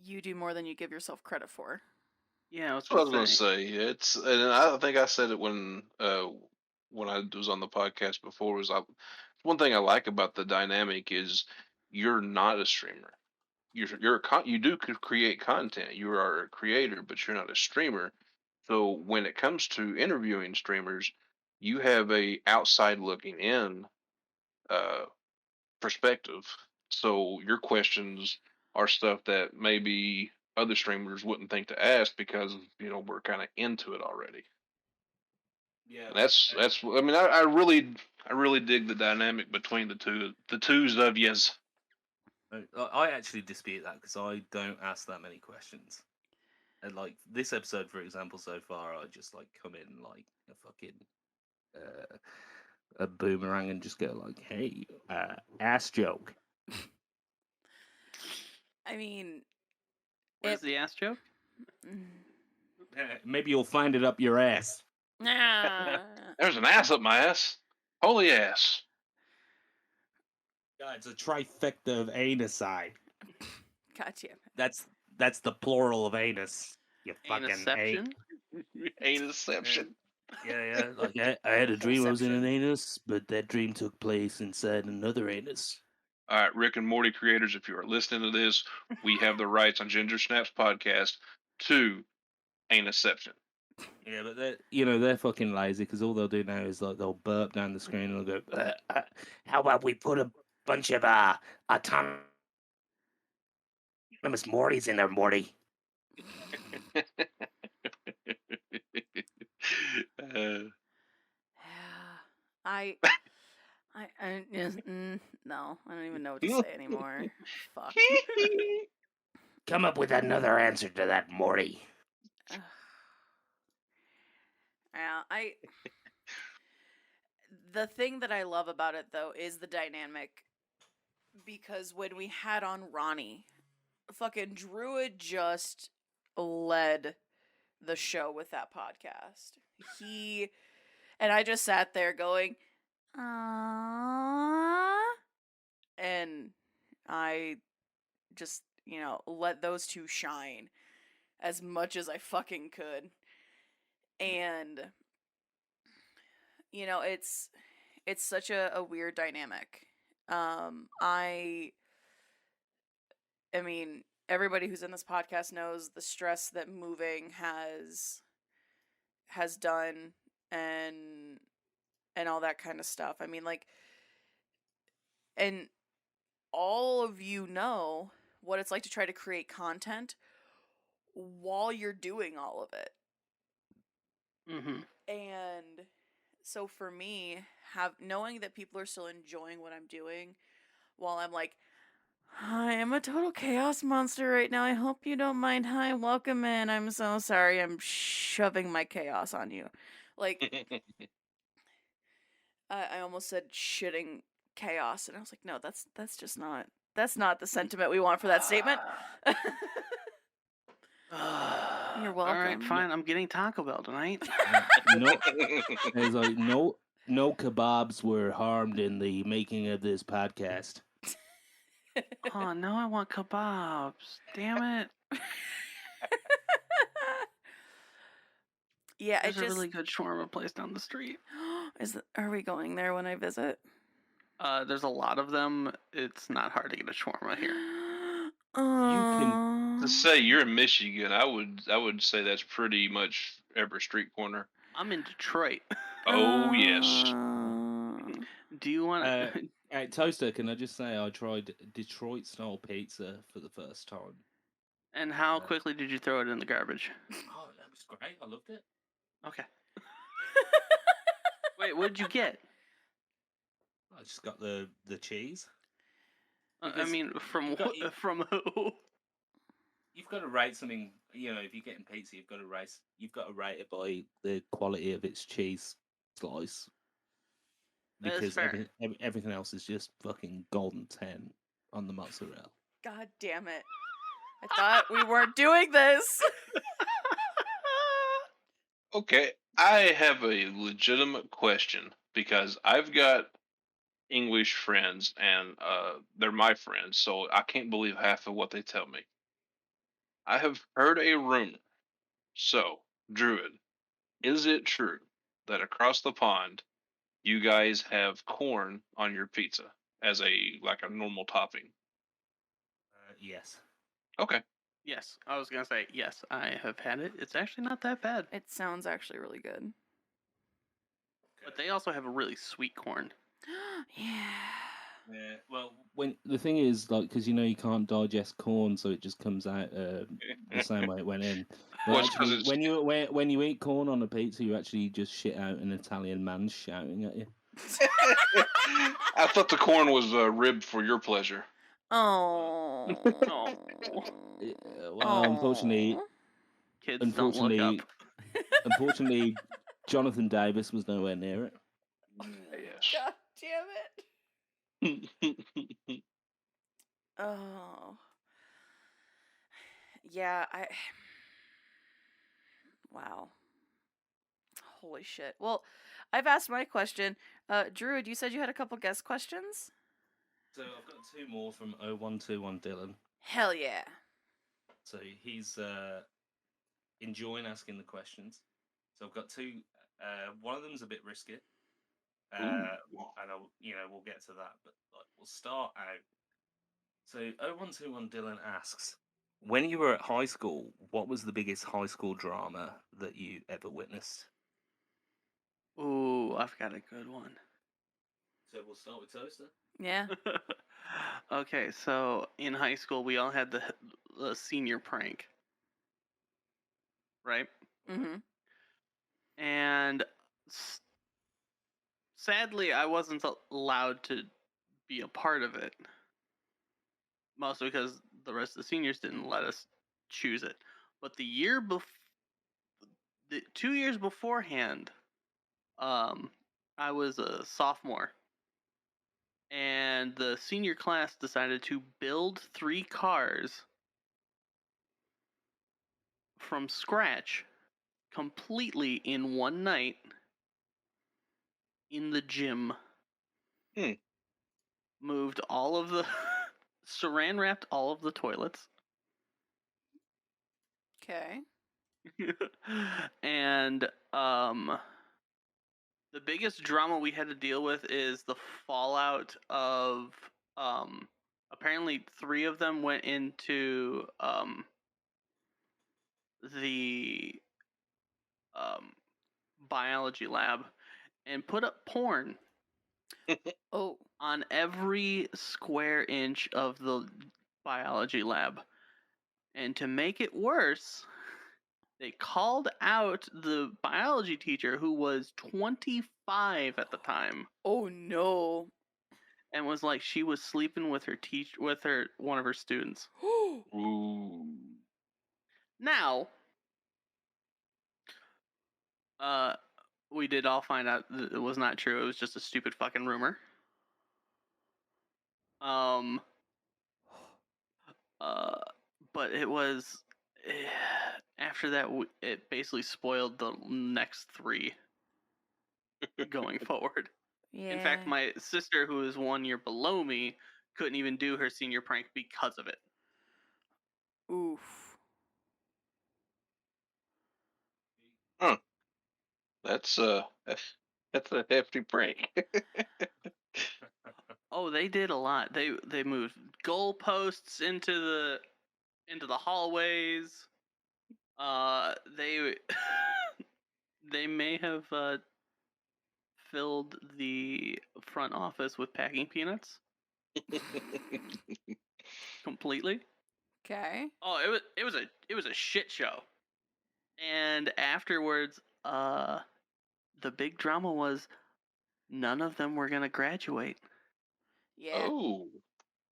you do more than you give yourself credit for. Yeah, That's what I was going to say. And I think I said it when I was on the podcast before. One thing I like about the dynamic is you're not a streamer. You do create content. You are a creator, but you're not a streamer. So when it comes to interviewing streamers, you have a outside looking in perspective. So your questions are stuff that maybe other streamers wouldn't think to ask because we're kind of into it already. Yeah, And that's. I mean, I really dig the dynamic between the twos of yous. I actually dispute that because I don't ask that many questions. And like this episode, for example, so far, I just like come in like a fucking a boomerang and just go like, "Hey, ass joke." I mean, Where's the ass joke? Maybe you'll find it up your ass. There's an ass up my ass. Holy ass. Yeah, it's a trifecta of anuside. Gotcha. That's the plural of anus. You fucking Anusception? Anusception. Yeah. Like I had a dream I was in an anus, but that dream took place inside another anus. All right, Rick and Morty creators, if you are listening to this, we have the rights on Ginger Snaps podcast to anusception. Yeah, but they're fucking lazy because all they'll do now is like they'll burp down the screen and they'll go, "How about we put a bunch of autonomous Mortys in there, Morty?" No, I don't even know what to say anymore. Fuck. Come up with another answer to that, Morty. Yeah, the thing that I love about it though is the dynamic, because when we had on Ronnie, fucking Druid just led the show with that podcast. And I just sat there going, "Aww," and I just, let those two shine as much as I fucking could. And it's such a weird dynamic. I mean, everybody who's in this podcast knows the stress that moving has done and all that kind of stuff. I mean, like, and all of you know what it's like to try to create content while you're doing all of it. Mm-hmm. And so for me, knowing that people are still enjoying what I'm doing while I'm like, "Hi, I'm a total chaos monster right now. I hope you don't mind. Hi, welcome in. I'm so sorry. I'm shoving my chaos on you." Like, I almost said shitting chaos, and I was like, no, that's just not. That's not the sentiment we want for that statement. You're welcome. All right, fine. I'm getting Taco Bell tonight. There's like no kebabs were harmed in the making of this podcast. Oh, now I want kebabs. Damn it. Yeah, there's a really good shawarma place down the street. Are we going there when I visit? There's a lot of them. It's not hard to get a shawarma here. To say you're in Michigan, I would say that's pretty much every street corner. I'm in Detroit. Oh yes. Do you want Toaster? Can I just say I tried Detroit style pizza for the first time. And how quickly did you throw it in the garbage? Oh, that was great. I loved it. Okay. Wait, what did you get? I just got the cheese. I mean, from who? You've got to rate something. If you're getting pizza, you've got to rate it by the quality of its cheese slice. Because everything else is just fucking golden 10 on the mozzarella. God damn it! I thought we weren't doing this. Okay, I have a legitimate question because I've got English friends and they're my friends, so I can't believe half of what they tell me. I have heard a rumor. So, Druid, is it true that across the pond you guys have corn on your pizza as a normal topping? Yes. Okay. Yes, I was gonna say yes. I have had it. It's actually not that bad. It sounds actually really good. But they also have a really sweet corn. Yeah. Yeah. Well, when the thing is, like, because you can't digest corn, so it just comes out the same way it went in. But actually, when you eat corn on a pizza, you actually just shit out an Italian man shouting at you. I thought the corn was ribbed for your pleasure. Oh. Well, unfortunately, Aw. Kids don't look up. unfortunately, Jonathan Davis was nowhere near it. Yes. God damn it. Oh. Yeah, Wow. Holy shit. Well, I've asked my question. Druid, you said you had a couple guest questions? So I've got two more from 0121 Dylan. Hell yeah. So he's enjoying asking the questions. So I've got two. One of them's a bit risky, and we'll get to that. But we'll start out. So 0121 Dylan asks, when you were at high school, what was the biggest high school drama that you ever witnessed? Ooh, I've got a good one. So we'll start with Toaster. Yeah. Okay, so in high school, we all had the senior prank, right? Mm-hmm. And sadly, I wasn't allowed to be a part of it, mostly because the rest of the seniors didn't let us choose it. But the 2 years beforehand, I was a sophomore, and the senior class decided to build 3 cars from scratch completely in one night in the gym. Moved all of the saran wrapped all of the toilets. Okay. And the biggest drama we had to deal with is the fallout of apparently 3 of them went into the biology lab and put up porn Oh. on every square inch of the biology lab. And to make it worse, they called out the biology teacher, who was 25 at the time, Oh no. and was like, she was sleeping with one of her students. Ooh. Now, we did all find out that it was not true. It was just a stupid fucking rumor. But it was after that it basically spoiled the next 3 going forward. Yeah. In fact, my sister, who is 1 year below me, couldn't even do her senior prank because of it. Oof. Huh. That's a hefty prank. Oh, they did a lot. They moved goalposts into the hallways. They they may have filled the front office with packing peanuts completely. Okay. Oh, it was a shit show. And afterwards, the big drama was none of them were gonna graduate. Yeah. Oh.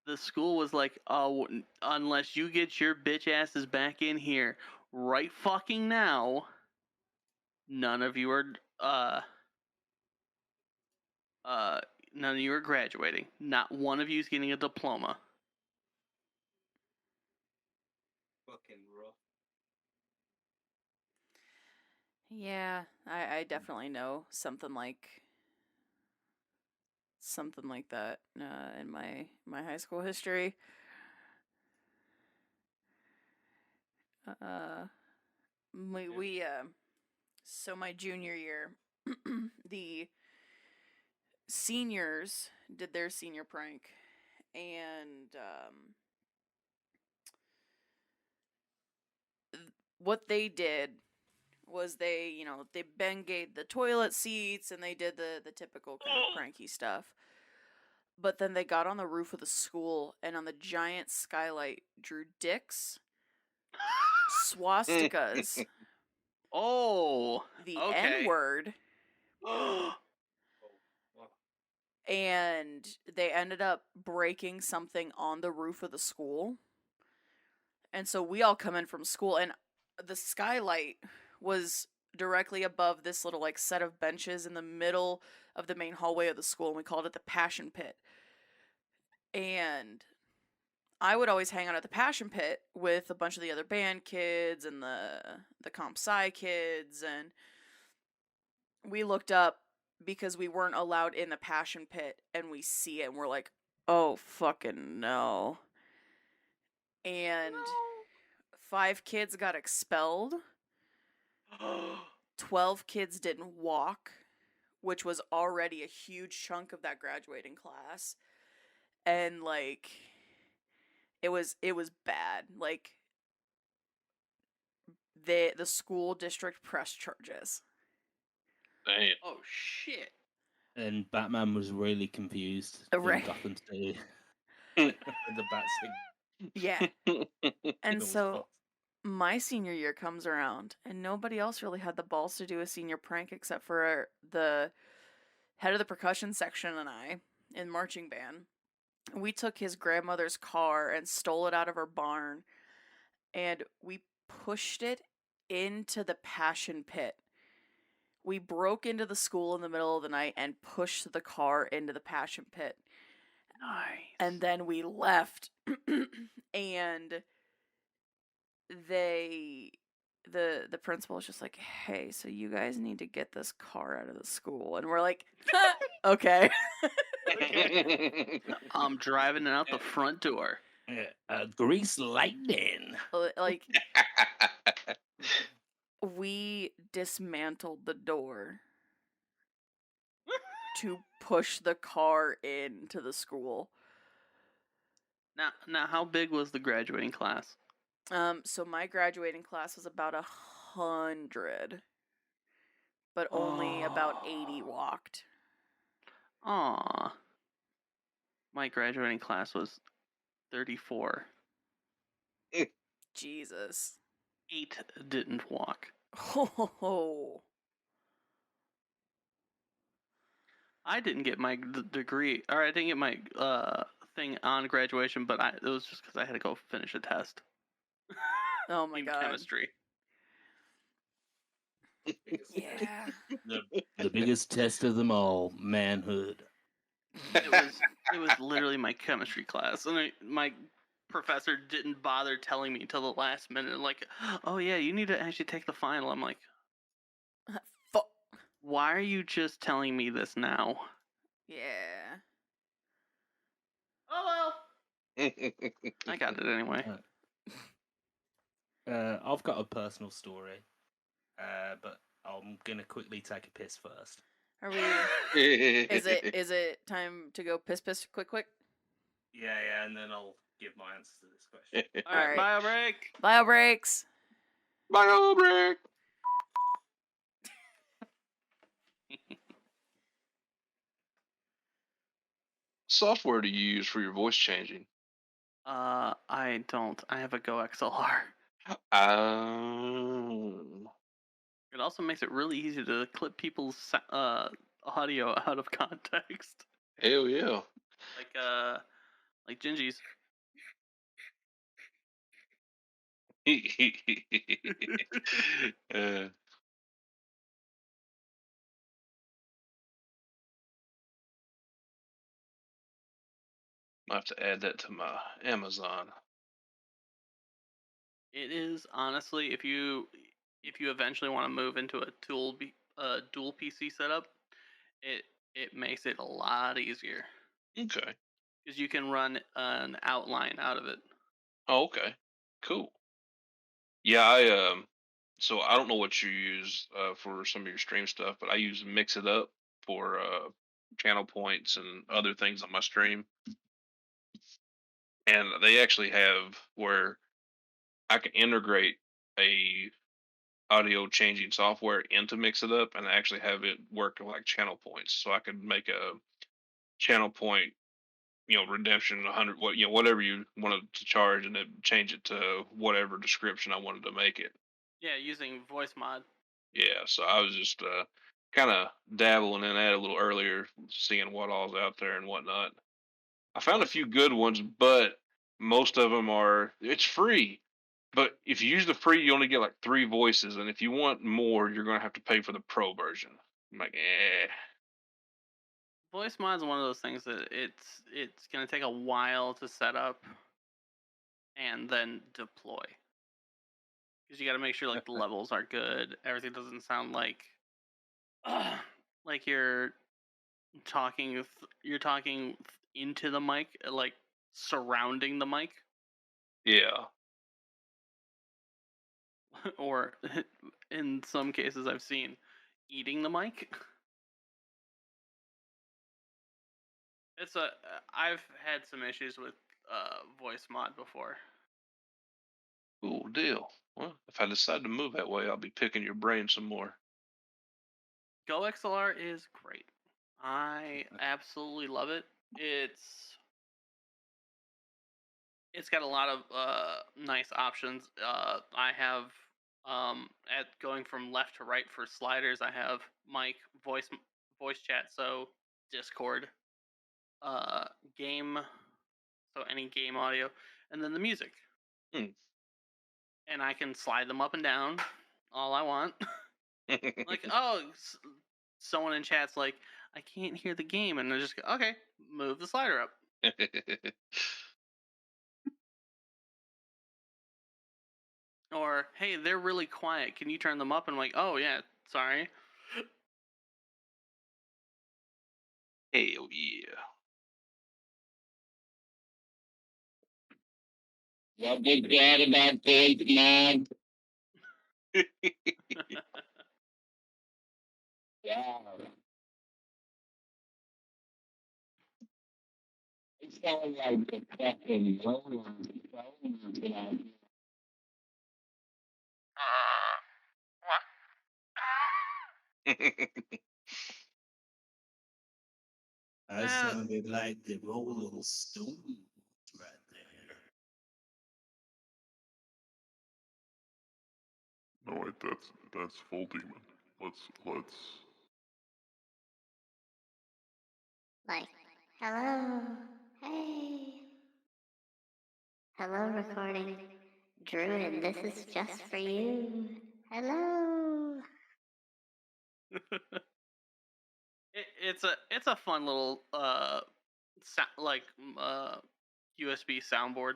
The school was like, "Oh, unless you get your bitch asses back in here right fucking now, none of you are graduating. Not one of you is getting a diploma." Fucking rough. Yeah, I definitely know something like that in my high school history. We so my junior year, the seniors did their senior prank, and what they did was they bengayed the toilet seats and they did the typical kind of pranky stuff. But then they got on the roof of the school and on the giant skylight drew dicks, swastikas, Oh, the okay. N-word, and they ended up breaking something on the roof of the school. And so we all come in from school, and the skylight was directly above this little like set of benches in the middle of the main hallway of the school, and we called it the Passion Pit. And I would always hang out at the Passion Pit with a bunch of the other band kids and the comp sci kids, and we looked up because we weren't allowed in the Passion Pit, and we see it and we're like, oh fucking no. And 5 kids got expelled. 12 kids didn't walk, which was already a huge chunk of that graduating class. And like it was bad. Like the school district pressed charges. Damn. Oh shit. And Batman was really confused Right. in Gotham City. The bat signal. Yeah. And was so fucked. my senior year comes around, and nobody else really had the balls to do a senior prank except for the head of the percussion section and I in marching band. We took his grandmother's car and stole it out of her barn, and we pushed it into the Passion Pit. We broke into the school in the middle of the night and pushed the car into the Passion Pit. Nice. And then we left. And the principal was just like, hey, so you guys need to get this car out of the school. And we're like, okay. I'm driving it out the front door. Grease lightning. Like, we dismantled the door to push the car into the school. Now, how big was the graduating class? So my graduating class was about 100, but only about 80 walked. Aw. My graduating class was 34. Jesus. 8 didn't walk. Oh. I didn't get my degree, or I didn't get my thing on graduation, but it was just because I had to go finish a test. Oh my in god. chemistry. Yeah. The biggest test of them all, manhood. It was literally my chemistry class, and my professor didn't bother telling me until the last minute. Like, oh yeah, you need to actually take the final. I'm like, why are you just telling me this now? Yeah. Oh well. I got it anyway. I've got a personal story, but I'm gonna quickly take a piss first. Are we? Is it time to go piss quick? Yeah, and then I'll give my answer to this question. All right, bio break. Bio breaks. Bio break. Software do you use for your voice changing? I don't. I have a Go XLR. It also makes it really easy to clip people's audio out of context. Hell yeah. Like Gingy's. I have to add that to my Amazon. It is honestly, if you eventually want to move into a dual PC setup, it makes it a lot easier. Okay. Because you can run an outline out of it. Oh, okay. Cool. Yeah, so I don't know what you use for some of your stream stuff, but I use Mix It Up for channel points and other things on my stream. And they actually have where I can integrate a audio changing software into Mix It Up and actually have it work like channel points. So I could make a channel point, redemption 100, whatever you wanted to charge, and then change it to whatever description I wanted to make it. Yeah, using voice mod. Yeah, so I was just kind of dabbling in that a little earlier, seeing what all's out there and whatnot. I found a few good ones, but most of them are it's free. But if you use the free, you only get like 3 voices, and if you want more, you're gonna have to pay for the pro version. I'm like, Voice mod's one of those things that it's gonna take a while to set up and then deploy. Because you got to make sure like the levels are good. Everything doesn't sound like you're talking into the mic, like surrounding the mic, yeah. or in some cases I've seen eating the mic. I've had some issues with voice mod before. Cool deal. Well, if I decide to move that way, I'll be picking your brain some more. Go XLR is great. I absolutely love it. It's got a lot of nice options. I have at going from left to right for sliders. I have mic, voice chat, so Discord, game, so any game audio, and then the music. And I can slide them up and down all I want. Like, oh, someone in chat's like, I can't hear the game, and I just go, okay, move the slider up. Or, hey, they're really quiet. Can you turn them up? And I'm like, oh yeah, sorry. Hell yeah. What was that about voice mod? Yeah. It sounds like the fucking roller. What? I sounded like the Rolling Stones right there. No, wait, that's full demon. Let's Like, hello, hey. Hello, recording. Druid, this is just for you. Hello. It's a fun little USB soundboard,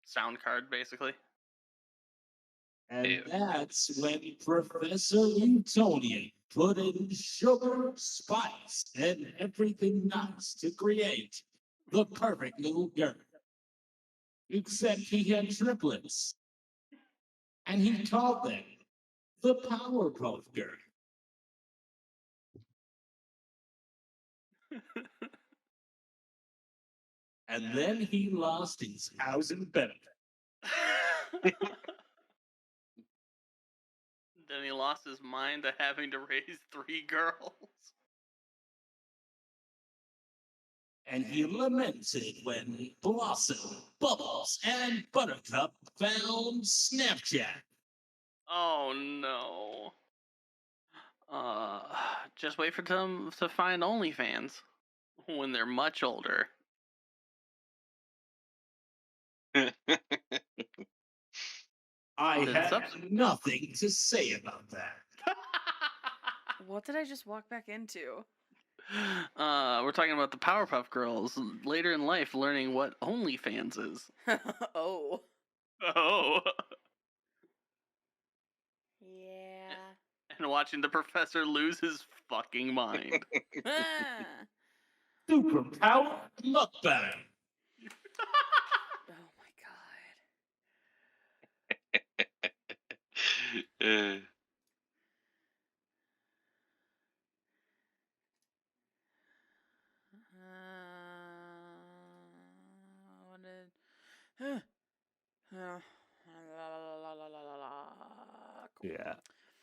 sound card basically. And that's when Professor Newtonian put in sugar, spice, and everything nice to create the perfect little girl. Except he had triplets. And he called them the Powerpuff Girl. And then he lost his housing benefit. Then he lost his mind to having to raise 3 girls. And he lamented when Blossom, Bubbles, and Buttercup found Snapchat. Oh no. Just wait for them to find OnlyFans when they're much older. I have nothing to say about that. What did I just walk back into? We're talking about the Powerpuff Girls later in life learning what OnlyFans is. Oh. Oh. Yeah. And watching the professor lose his fucking mind. Superpower mukbang. Oh my god. Yeah.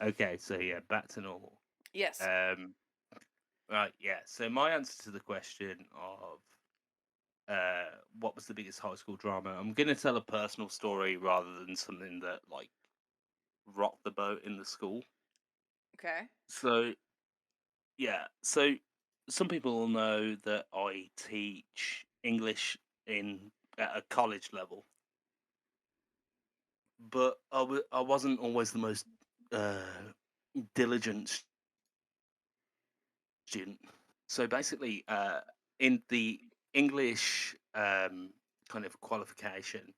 Okay, so yeah, back to normal. Yes. Right, yeah. So my answer to the question of what was the biggest high school drama, I'm gonna tell a personal story rather than something that like rocked the boat in the school. Okay. So yeah, so some people will know that I teach English at a college level, but I wasn't always the most diligent student. So basically, in the English kind of qualification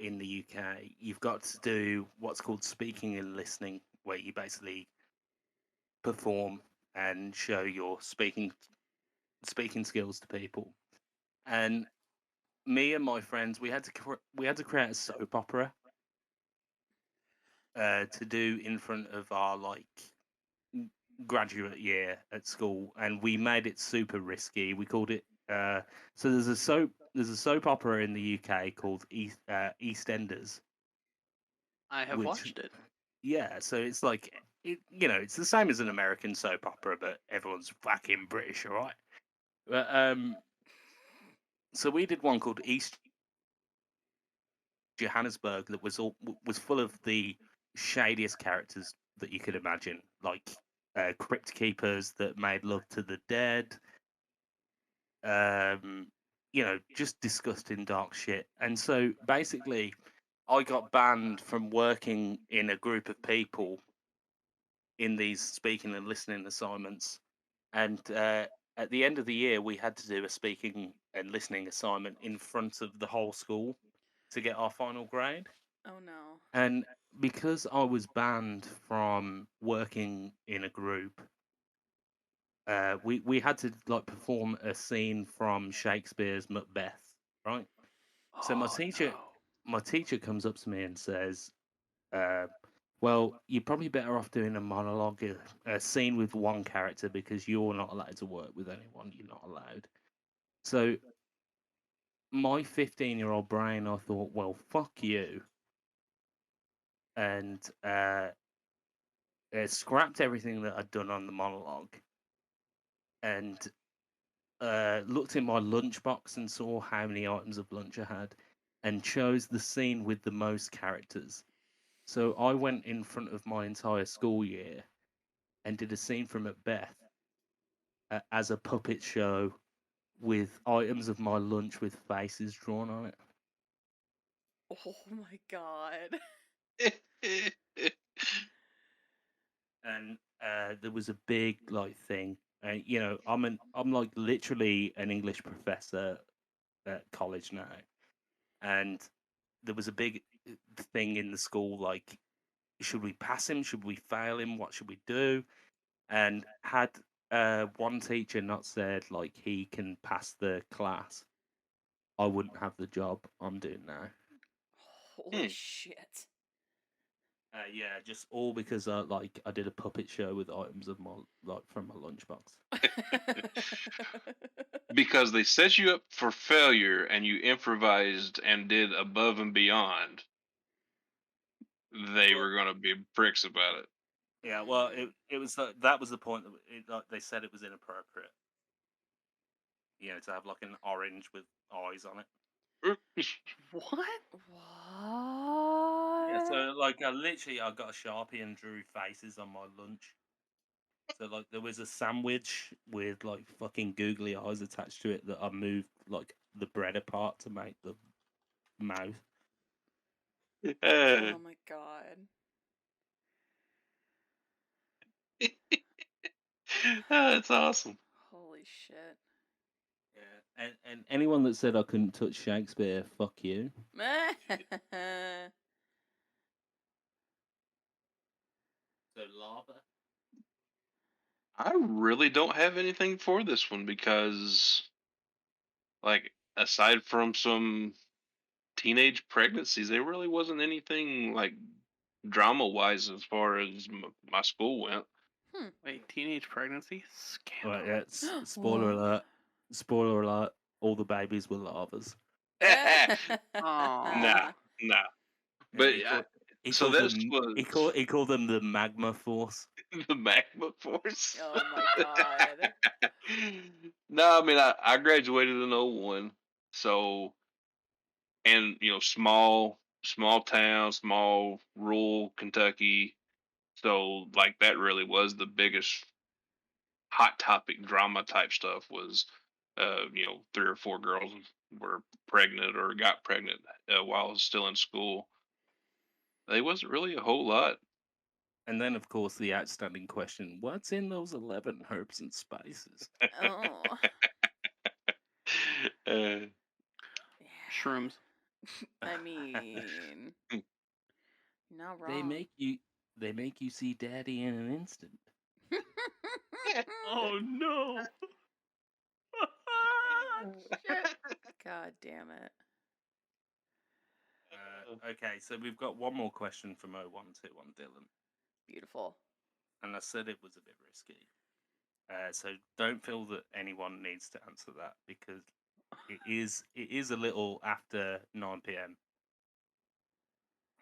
in the UK, you've got to do what's called speaking and listening, where you basically perform and show your speaking skills to people. And me and my friends, we had to create a soap opera to do in front of our graduate year at school, and we made it super risky. We called it so there's a soap opera in the UK called EastEnders. I have Which- watched it. Yeah, so it's like it's the same as an American soap opera, but everyone's fucking British, all right? But so we did one called East Johannesburg that was full of the shadiest characters that you could imagine, like crypt keepers that made love to the dead, just disgusting dark shit. And so basically, I got banned from working in a group of people in these speaking and listening assignments. And at the end of the year, we had to do a speaking and listening assignment in front of the whole school to get our final grade. Oh no. And because I was banned from working in a group, we had to perform a scene from Shakespeare's Macbeth, right? So my teacher comes up to me and says, "Well, you're probably better off doing a monologue, a scene with one character, because you're not allowed to work with anyone. You're not allowed." So my 15-year-old brain, I thought, well, fuck you, and scrapped everything that I'd done on the monologue, and looked in my lunchbox and saw how many items of lunch I had, and chose the scene with the most characters. So I went in front of my entire school year and did a scene from Macbeth as a puppet show with items of my lunch with faces drawn on it. Oh my god. And there was a big thing. I'm like literally an English professor at college now, and there was a big thing in the school, like, should we pass him? Should we fail him? What should we do? And had one teacher not said he can pass the class, I wouldn't have the job I'm doing now. Holy shit. Yeah, just all because I did a puppet show with items of my from my lunchbox. Because they set you up for failure and you improvised and did above and beyond, they were going to be pricks about it. Yeah, well, it was that was the point that they said it was inappropriate. To have an orange with eyes on it. What? What? Yeah, so I got a Sharpie and drew faces on my lunch. So there was a sandwich with fucking googly eyes attached to it that I moved the bread apart to make the mouth. Oh my god. That's awesome. Holy shit. Yeah, and anyone that said I couldn't touch Shakespeare, fuck you. So lava. I really don't have anything for this one because, aside from some teenage pregnancies, there really wasn't anything drama wise as far as my school went. Wait, teenage pregnancy? Scandal. Right, yeah, spoiler alert. Spoiler alert. All the babies were lavas. Nah. But he so called this them, was he called them the magma force. the magma force. Oh my god. No, I mean I graduated in 01. So, and small town, small rural Kentucky. So like that really was the biggest hot topic drama type stuff was, 3 or 4 girls were pregnant or got pregnant while I was still in school. There wasn't really a whole lot. And then, of course, the outstanding question: what's in those 11 herbs and spices? Oh. Uh, Shrooms. I mean, not They wrong. make you see Daddy in an instant. Oh no! Shit. God damn it. Okay, so we've got one more question from 0121 Dylan, Beautiful. and I said it was a bit risky. So don't feel that anyone needs to answer that because it is a little after 9 p.m.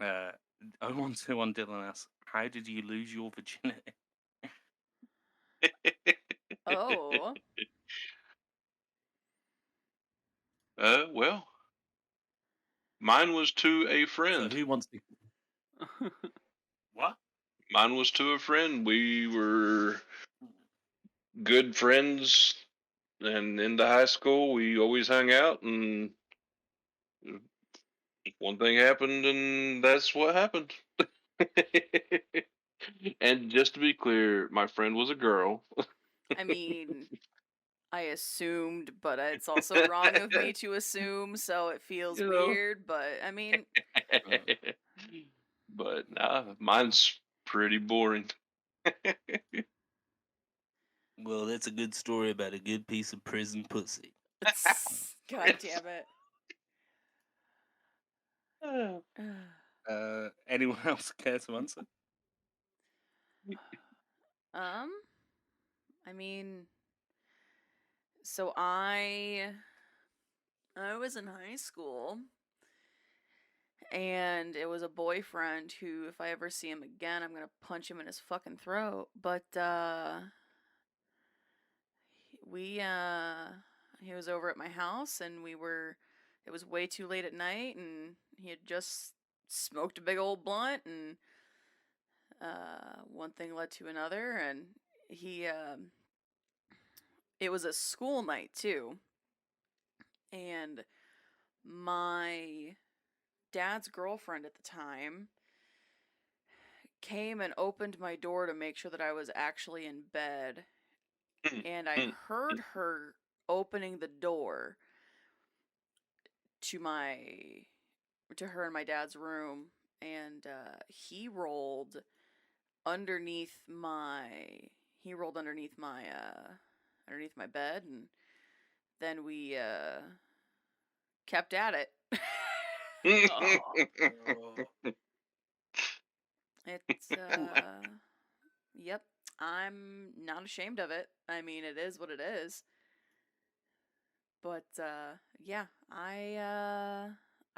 0121 Dylan asks, "How did you lose your virginity?" Oh. well, mine was to a So friend. who wants to? What? Mine was to a friend. We were good friends, and in the high school, we always hung out, and one thing happened, and that's what happened. And just to be clear, my friend was a girl. I mean, I assumed, but it's also wrong of me to assume, so it feels You know. weird, but I mean, But nah, mine's pretty boring. Well, that's a good story about a good piece of prison pussy. God damn it. Anyone else care to answer? I mean, so I was in high school, and it was a boyfriend who, if I ever see him again, I'm gonna punch him in his fucking throat. But he was over at my house, and it was way too late at night, and he had just smoked a big old blunt, and one thing led to another, and it was a school night too, and my dad's girlfriend at the time came and opened my door to make sure that I was actually in bed, and I heard her opening the door to her and my dad's room, and he rolled underneath my underneath my bed, and then we kept at it. It's yep, I'm not ashamed of it. I mean, it is what it is. But yeah, I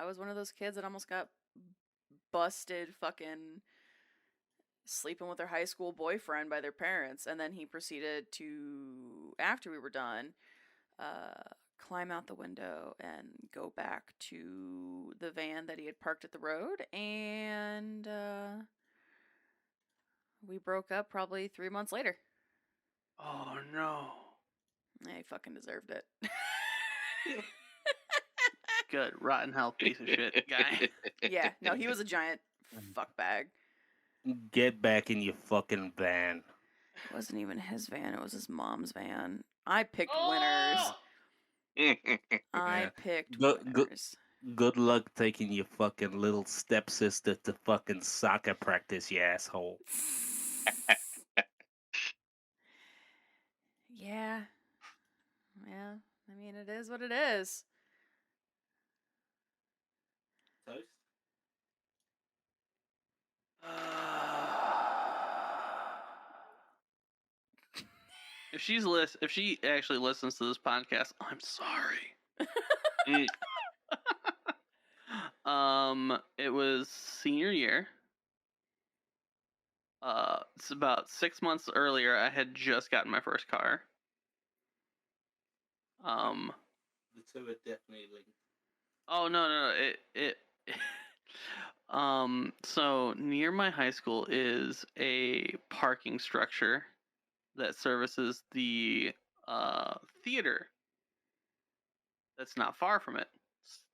was one of those kids that almost got busted fucking sleeping with their high school boyfriend by their parents, and then he proceeded to, after we were done, climb out the window and go back to the van that he had parked at the road, and we broke up probably 3 months later. Oh no! He fucking deserved it. Good rotten hell piece of shit guy. Yeah, no, he was a giant fuckbag. Get back in your fucking van. It wasn't even his van, it was his mom's van. I picked winners. I picked winners. Good luck taking your fucking little stepsister to fucking soccer practice, you asshole. Yeah. Yeah. I mean, it is what it is. Toast? If she actually listens to this podcast, I'm sorry. It was senior year. It's about 6 months earlier. I had just gotten my first car. The two are definitely linked. Oh no! It So near my high school is a parking structure that services the theater. That's not far from it.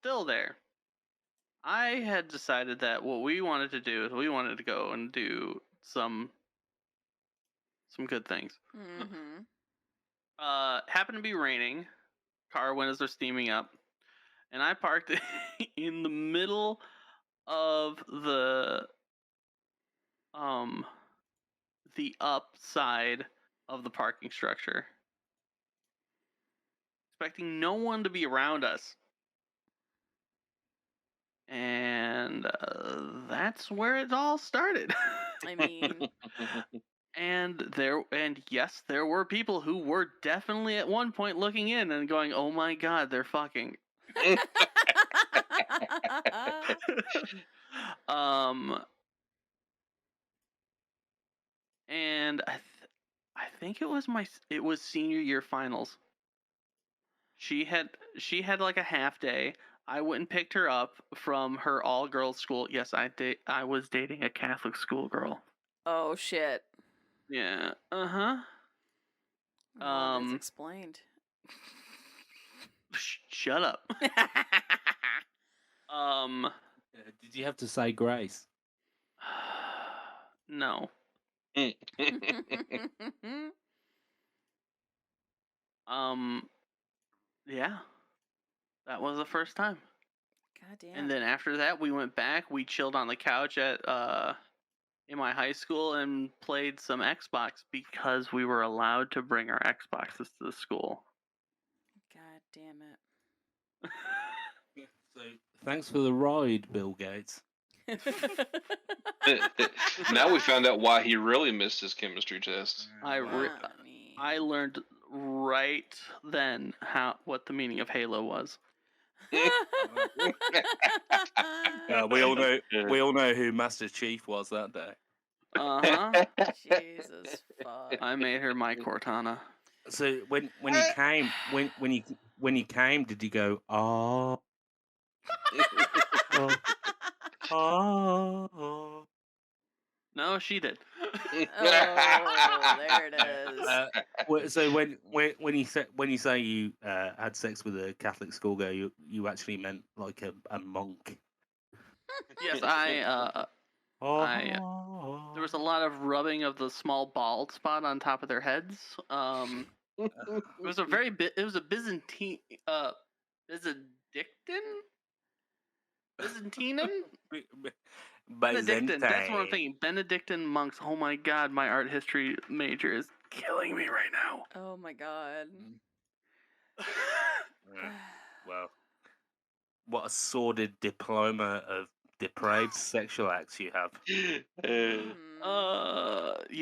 Still there. I had decided that what we wanted to do is we wanted to go and do some good things. Mm-hmm. Happened to be raining. Car windows are steaming up, and I parked in the middle of the upside of the parking structure, expecting no one to be around us. And that's where it all started. I mean, and yes, there were people who were definitely at one point looking in and going, "Oh my god, they're fucking." And I think it was senior year finals. She had like a half day. I went and picked her up from her all girls school. Yes, I was dating a Catholic school girl. oh shit. Yeah. Uh-huh. Well, that's explained. Shut up. Did you have to say grace? No. Yeah. That was the first time. God damn. And then after that, we went back. We chilled on the couch at in my high school and played some Xbox because we were allowed to bring our Xboxes to the school. God damn it. So thanks for the ride, Bill Gates. Now we found out why he really missed his chemistry test. I learned right then what the meaning of Halo was. We all know who Master Chief was that day. Uh-huh. Jesus fuck. I made her my Cortana. So when you came when you came, did you go oh? Oh. No, she did. Oh, there it is. So when you say you had sex with a Catholic schoolgirl, you actually meant like a monk. Yes, there was a lot of rubbing of the small bald spot on top of their heads. It was a Byzantine Byzantinian? Benedictine. That's what I'm thinking. Benedictine monks. Oh my god, my art history major is killing me right now. Oh my god. Well, what a sordid diploma of depraved sexual acts you have. You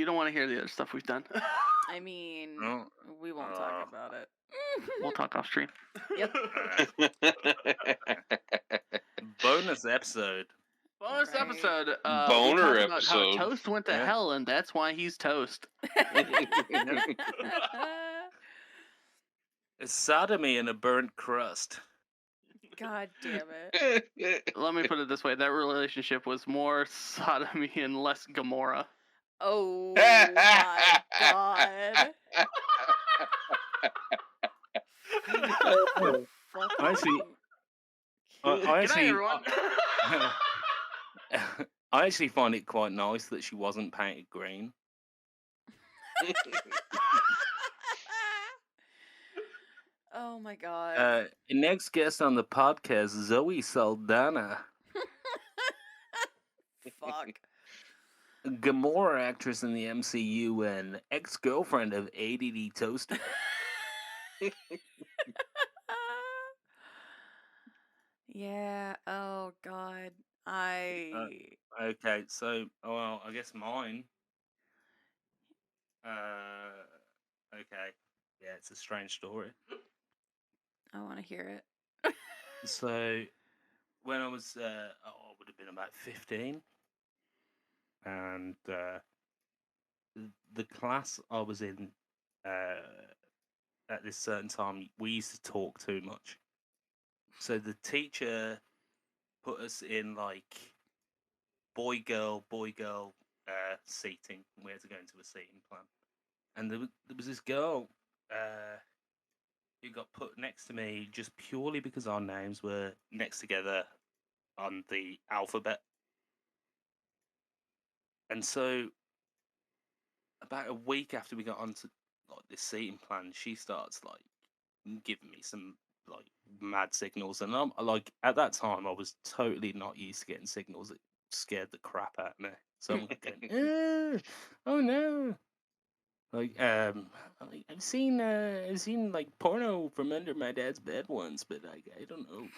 don't want to hear the other stuff we've done. I mean, we won't talk about it. We'll talk off stream. Yep. Bonus episode. Bonus episode. Boner we talked about how episode. Toast went to hell, and that's why he's toast. It's sodomy and a burnt crust. God damn it. Let me put it this way: that relationship was more sodomy and less Gomorrah. Oh my god. I actually find it quite nice that she wasn't painted green. Oh my god. Next guest on the podcast, Zoe Saldana. Fuck. Gamora actress in the MCU and ex-girlfriend of ADD Toaster. Yeah. Oh god. Okay, so I guess mine. Okay. Yeah, it's a strange story. I want to hear it. So, when I was, I would have been about 15, and the class I was in at this certain time, we used to talk too much. So the teacher put us in like boy girl seating. We had to go into a seating plan, and there was this girl who got put next to me just purely because our names were next together on the alphabet. And so about a week after we got onto like this seating plan, she starts like giving me some like mad signals, and I'm like, at that time I was totally not used to getting signals. It scared the crap out of me. So I'm like going, oh no. Like I've seen like porno from under my dad's bed once, but like I don't know.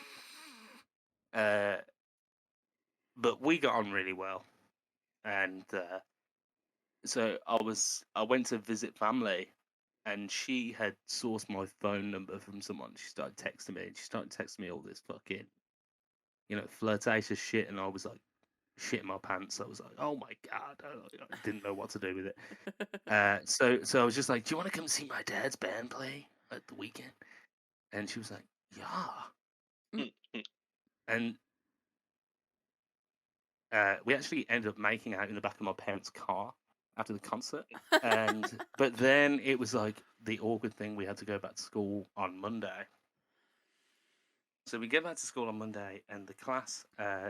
But we got on really well, and so I went to visit family, and she had sourced my phone number from someone. She started texting me, and she started texting me all this fucking, flirtatious shit, and I was like, shitting my pants. I was like, oh my god, I didn't know what to do with it. So I was just like, do you want to come see my dad's band play at the weekend? And she was like, yeah. And we actually ended up making out in the back of my parents' car after the concert. But then it was like the awkward thing. We had to go back to school on Monday. So we get back to school on Monday, and the class,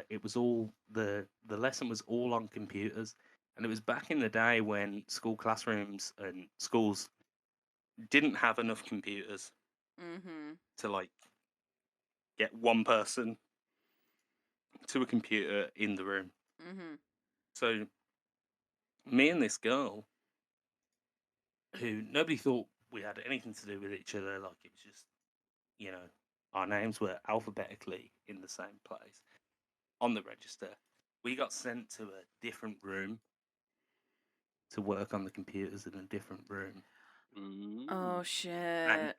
it was all the lesson was all on computers, and it was back in the day when school classrooms and schools didn't have enough computers to like get one person to a computer in the room. So me and this girl, who nobody thought we had anything to do with each other, like it was just, our names were alphabetically in the same place on the register. We got sent to a different room to work on the computers in a different room. Oh shit! And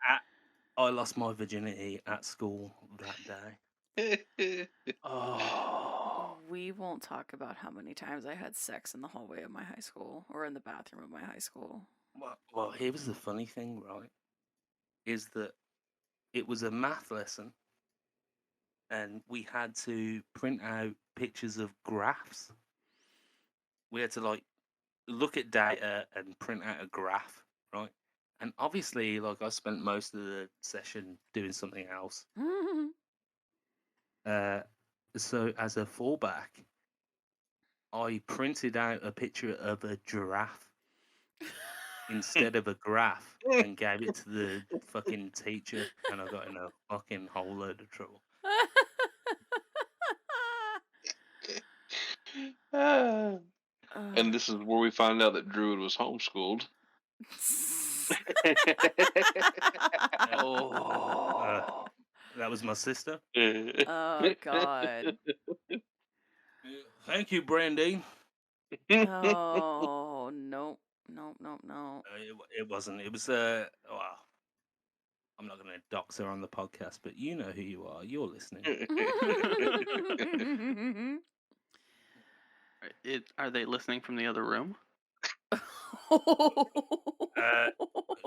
I lost my virginity at school that day. Oh. We won't talk about how many times I had sex in the hallway of my high school or in the bathroom of my high school. Well, here was the funny thing, right? Is that it was a math lesson, and we had to print out pictures of graphs. We had to like look at data and print out a graph, right? And obviously, like I spent most of the session doing something else. So as a fallback, I printed out a picture of a giraffe instead of a graph and gave it to the fucking teacher, and I got in a fucking whole load of trouble. And this is where we find out that Druid was homeschooled. That was my sister. Oh god. Thank you, Brandy. Oh no. It wasn't. It was well, I'm not going to dox her on the podcast, but you know who you are. You're listening. Are they listening from the other room?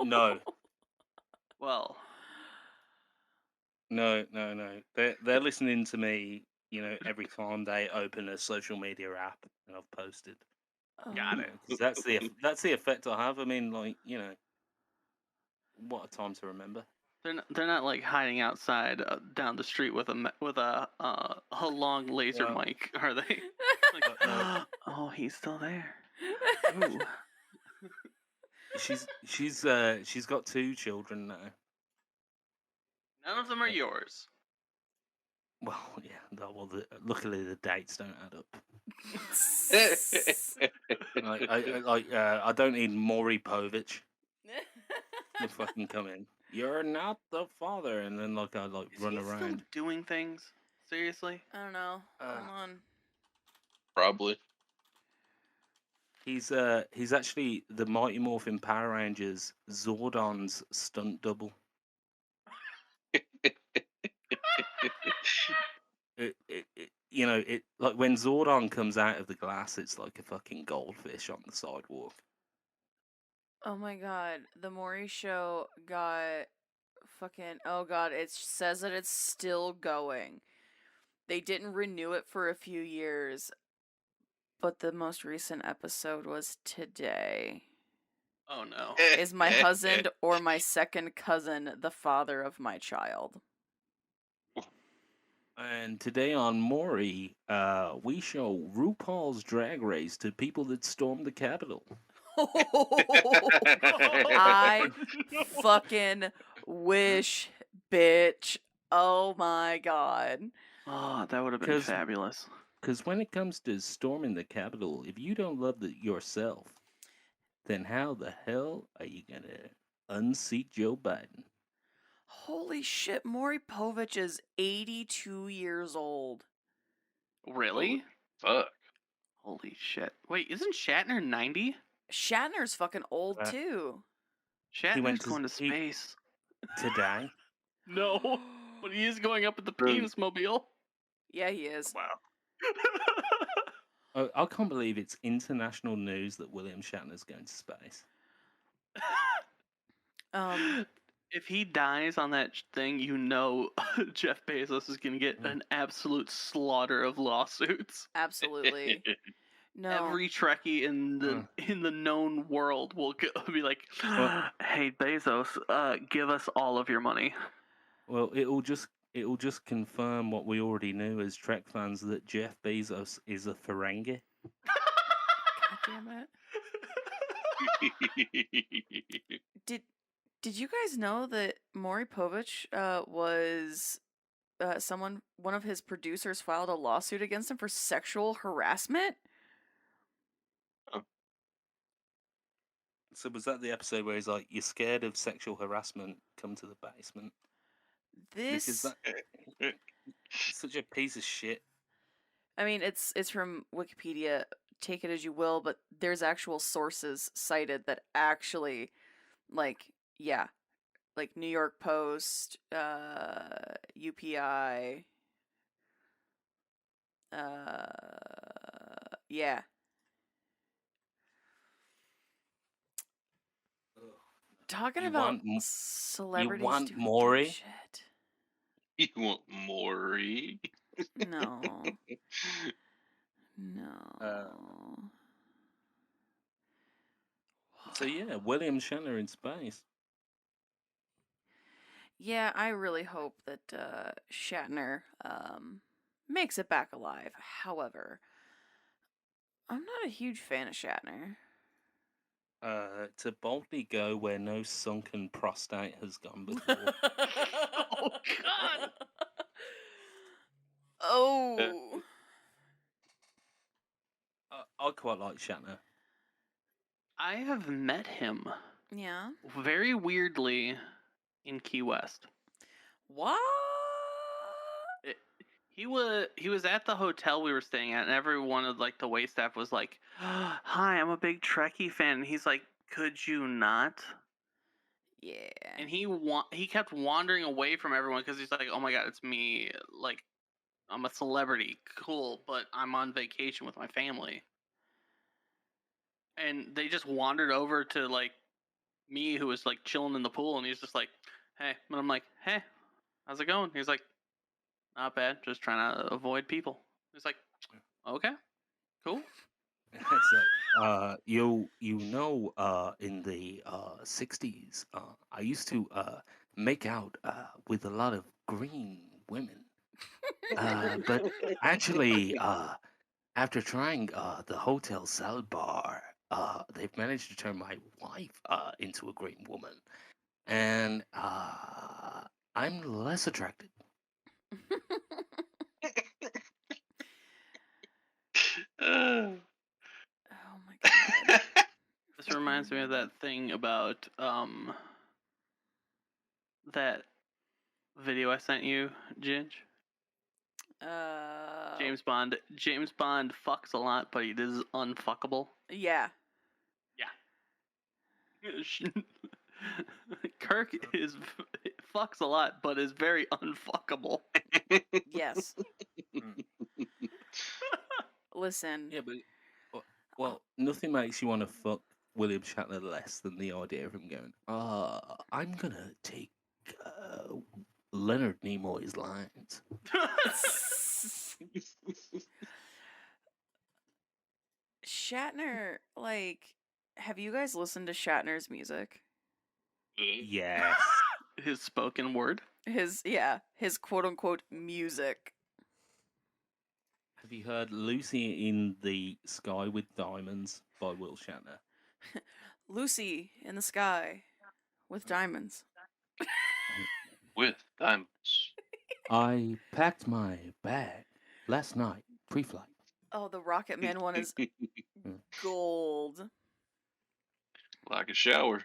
No. Well, No. They're listening to me, every time they open a social media app and I've posted. got it. 'Cause that's the effect I have. I mean, like, what a time to remember. They're not like hiding outside down the street with a long laser mic, are they? Like, oh, he's still there. Ooh. She's got 2 children now. None of them are yours. Well, yeah. Well, luckily the dates don't add up. I don't need Maury Povich to fucking come in. You're not the father, and then I run Is he around still doing things. Seriously? I don't know. Hold on. Probably. He's actually the Mighty Morphin Power Rangers Zordon's stunt double. It like when Zordon comes out of the glass, it's like a fucking goldfish on the sidewalk. Oh my god, the Maury show got fucking. Oh god, it says that it's still going. They didn't renew it for a few years, but the most recent episode was today. Oh no. Is my husband or my second cousin the father of my child? And today on Maury, we show RuPaul's Drag Race to people that stormed the Capitol. I fucking wish, bitch. Oh my god. Oh, that would have been 'Cause- fabulous. Because when it comes to storming the Capitol, if you don't love yourself, then how the hell are you going to unseat Joe Biden? Holy shit, Maury Povich is 82 years old. Really? Fuck. Holy shit. Wait, isn't Shatner 90? Shatner's fucking old Uh, too. Shatner's went to- going to he- space. Today? No, but he is going up with the Really? penis mobile. Yeah, he is. Wow. I can't believe it's international news that William Shatner's going to space. If he dies on that thing, you know Jeff Bezos is going to get an absolute slaughter of lawsuits. Absolutely. No. Every Trekkie in the known world will be like, "Hey Bezos, give us all of your money." Well, it'll just confirm what we already knew as Trek fans, that Jeff Bezos is a Ferengi. God damn it. Did you guys know that Maury Povich was one of his producers filed a lawsuit against him for sexual harassment? So was that the episode where he's like, "You're scared of sexual harassment? Come to the basement." Because This it's such a piece of shit. I mean, it's from Wikipedia. Take it as you will, but there's actual sources cited that actually, like, yeah, like New York Post, UPI, yeah. Talking You about want celebrities want doing Maury? dumb shit. You want Maury? No. No. So yeah, William Shatner in space. Yeah, I really hope that Shatner makes it back alive. However, I'm not a huge fan of Shatner. To boldly go where no sunken prostate has gone before. Oh God! Oh. I quite like Shatner. I have met him Yeah. very weirdly in Key West. What? He was at the hotel we were staying at, and every one of like the wait staff was like, "Hi, I'm a big Trekkie fan." And he's like, "Could you not?" Yeah. And he kept wandering away from everyone because he's like, "Oh my God, it's me! Like, I'm a celebrity, cool, but I'm on vacation with my family." And they just wandered over to like me, who was like chilling in the pool, and he's just like, "Hey," and I'm like, "Hey, how's it going?" He's like, "Not bad, just trying to avoid people." He's like, "Okay, cool." So, in the 60s, I used to make out with a lot of green women. But actually, after trying the hotel salad bar, they've managed to turn my wife into a green woman. And I'm less attracted. Oh my god. This reminds me of that thing about that video I sent you, Ginge. James Bond fucks a lot, but he is unfuckable. Yeah. Kirk fucks a lot, but is very unfuckable. Yes. Listen. Yeah, but well, nothing makes you want to fuck William Shatner less than the idea of him going, I'm gonna take Leonard Nimoy's lines. Shatner, like, have you guys listened to Shatner's music? Yes. His spoken word. His quote unquote music. Have you heard Lucy in the Sky with Diamonds by Will Shatner? Lucy in the sky with diamonds. With diamonds. I packed my bag last night, pre-flight. Oh, the Rocket Man one is gold. Like a shower.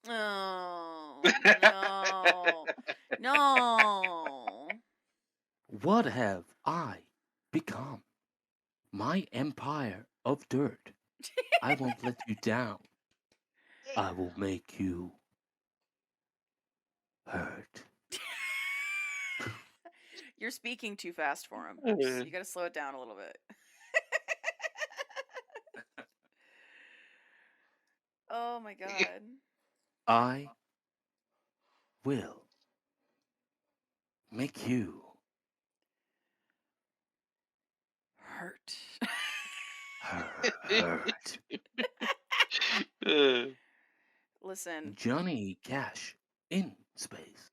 Oh, no. No. What have I become? My empire of dirt. I won't let you down. I will make you hurt. You're speaking too fast for him. You gotta slow it down a little bit. Oh my god. I will make you Hurt. hurt. Listen, Johnny Cash in space.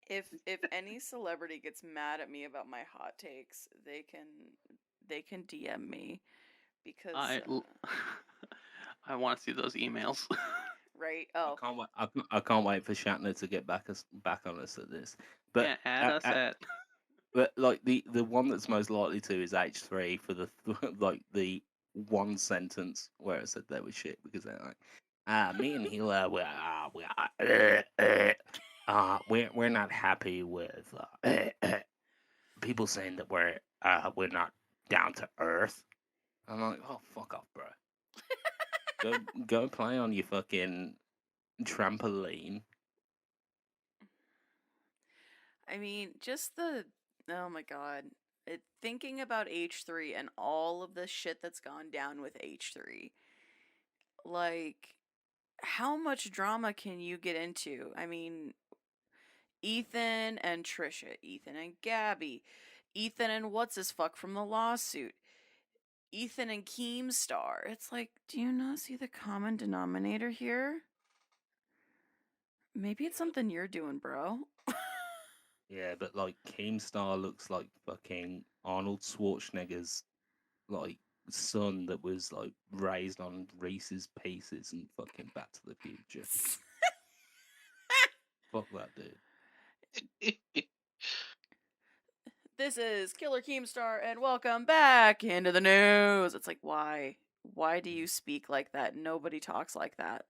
if any celebrity gets mad at me about my hot takes, they can DM me because I want to see those emails. right? Oh, I can't wait for Shatner to get back on us at this. But yeah, add us at. But like the one that's most likely to is H3 for the like the one sentence where it said they were shit because they're like, me and Hila we're not happy with people saying that we're not down to earth. I'm like, oh fuck off, bro. go play on your fucking trampoline. I mean, just oh my god. Thinking about H3 and all of the shit that's gone down with H3. Like, how much drama can you get into? I mean, Ethan and Trisha, Ethan and Gabby, Ethan and what's his fuck from the lawsuit, Ethan and Keemstar. It's like, do you not see the common denominator here? Maybe it's something you're doing, bro. Yeah, but like Keemstar looks like fucking Arnold Schwarzenegger's like son that was like raised on Reese's Pieces and fucking Back to the Future. Fuck that dude. This is Killer Keemstar, and welcome back into the news. It's like, why? Why do you speak like that? Nobody talks like that.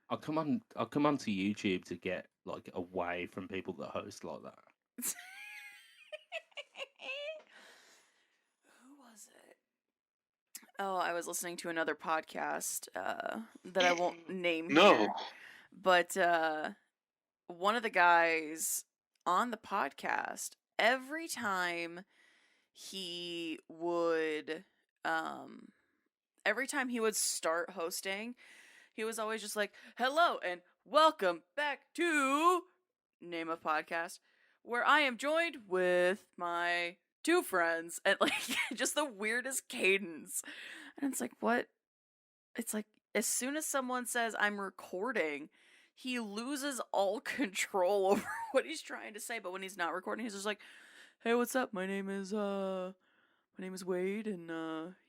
I'll come onto YouTube to get like away from people that host like that. Who was it? Oh, I was listening to another podcast that I won't name here. But one of the guys on the podcast, every time he would start hosting, he was always just like, hello and welcome back to name a podcast where I am joined with my two friends, and like just the weirdest cadence. And it's like, what? It's like as soon as someone says I'm recording, he loses all control over what he's trying to say. But when he's not recording, he's just like, hey, what's up? My name is Wade, and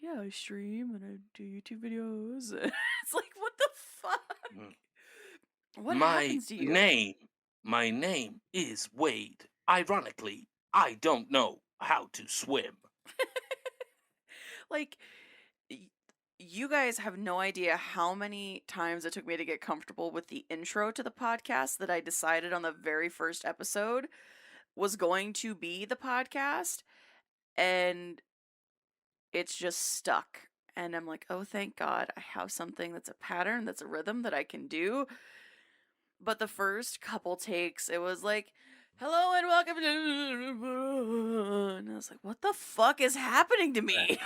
yeah, I stream and I do YouTube videos. It's like, what the fuck? What happens to you? My name is Wade. Ironically, I don't know how to swim. Like, you guys have no idea how many times it took me to get comfortable with the intro to the podcast that I decided on the very first episode was going to be the podcast, and it's just stuck. And I'm like, oh, thank God, I have something that's a pattern, that's a rhythm that I can do. But the first couple takes, it was like, hello and welcome to... And I was like, what the fuck is happening to me?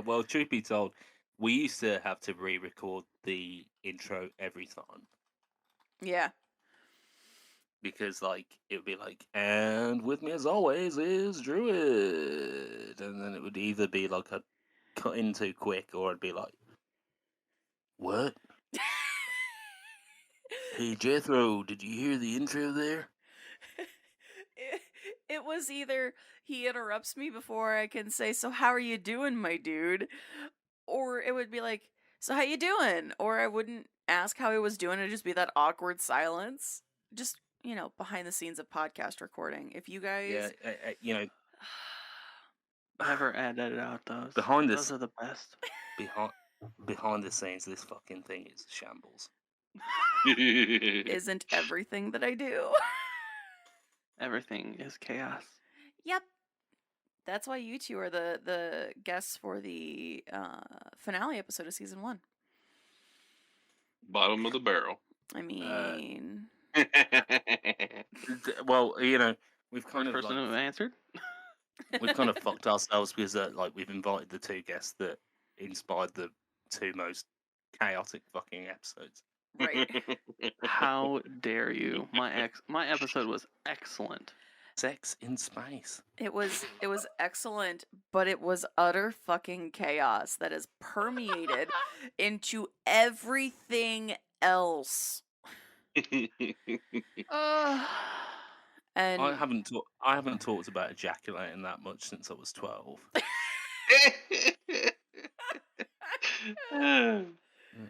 Well, truth be told, we used to have to re-record the intro every time. Yeah. because like it would be like, and with me as always is Druid, and then it would either be like a cut in too quick, or it'd be like, what? Hey Jethro, did you hear the intro there? It was either he interrupts me before I can say, "So how are you doing, my dude?" Or it would be like, "So how you doing?" Or I wouldn't ask how he was doing. It'd just be that awkward silence. Just, behind the scenes of podcast recording. If you Yeah, guys Never edit out those. behind Those this, are the best. behind the scenes, this fucking thing is shambles. isn't everything that I do. Everything is chaos. Yep. That's why you two are the guests for the finale episode of season 1. Bottom of the barrel. I mean, Well, we've kind First of person like who answered. we've kind of fucked ourselves because like we've invited the 2 guests that inspired the 2 most chaotic fucking episodes. right. How dare you? My episode was excellent. Sex in space. It was excellent, but it was utter fucking chaos that has permeated into everything else. And I haven't talked about ejaculating that much since I was 12.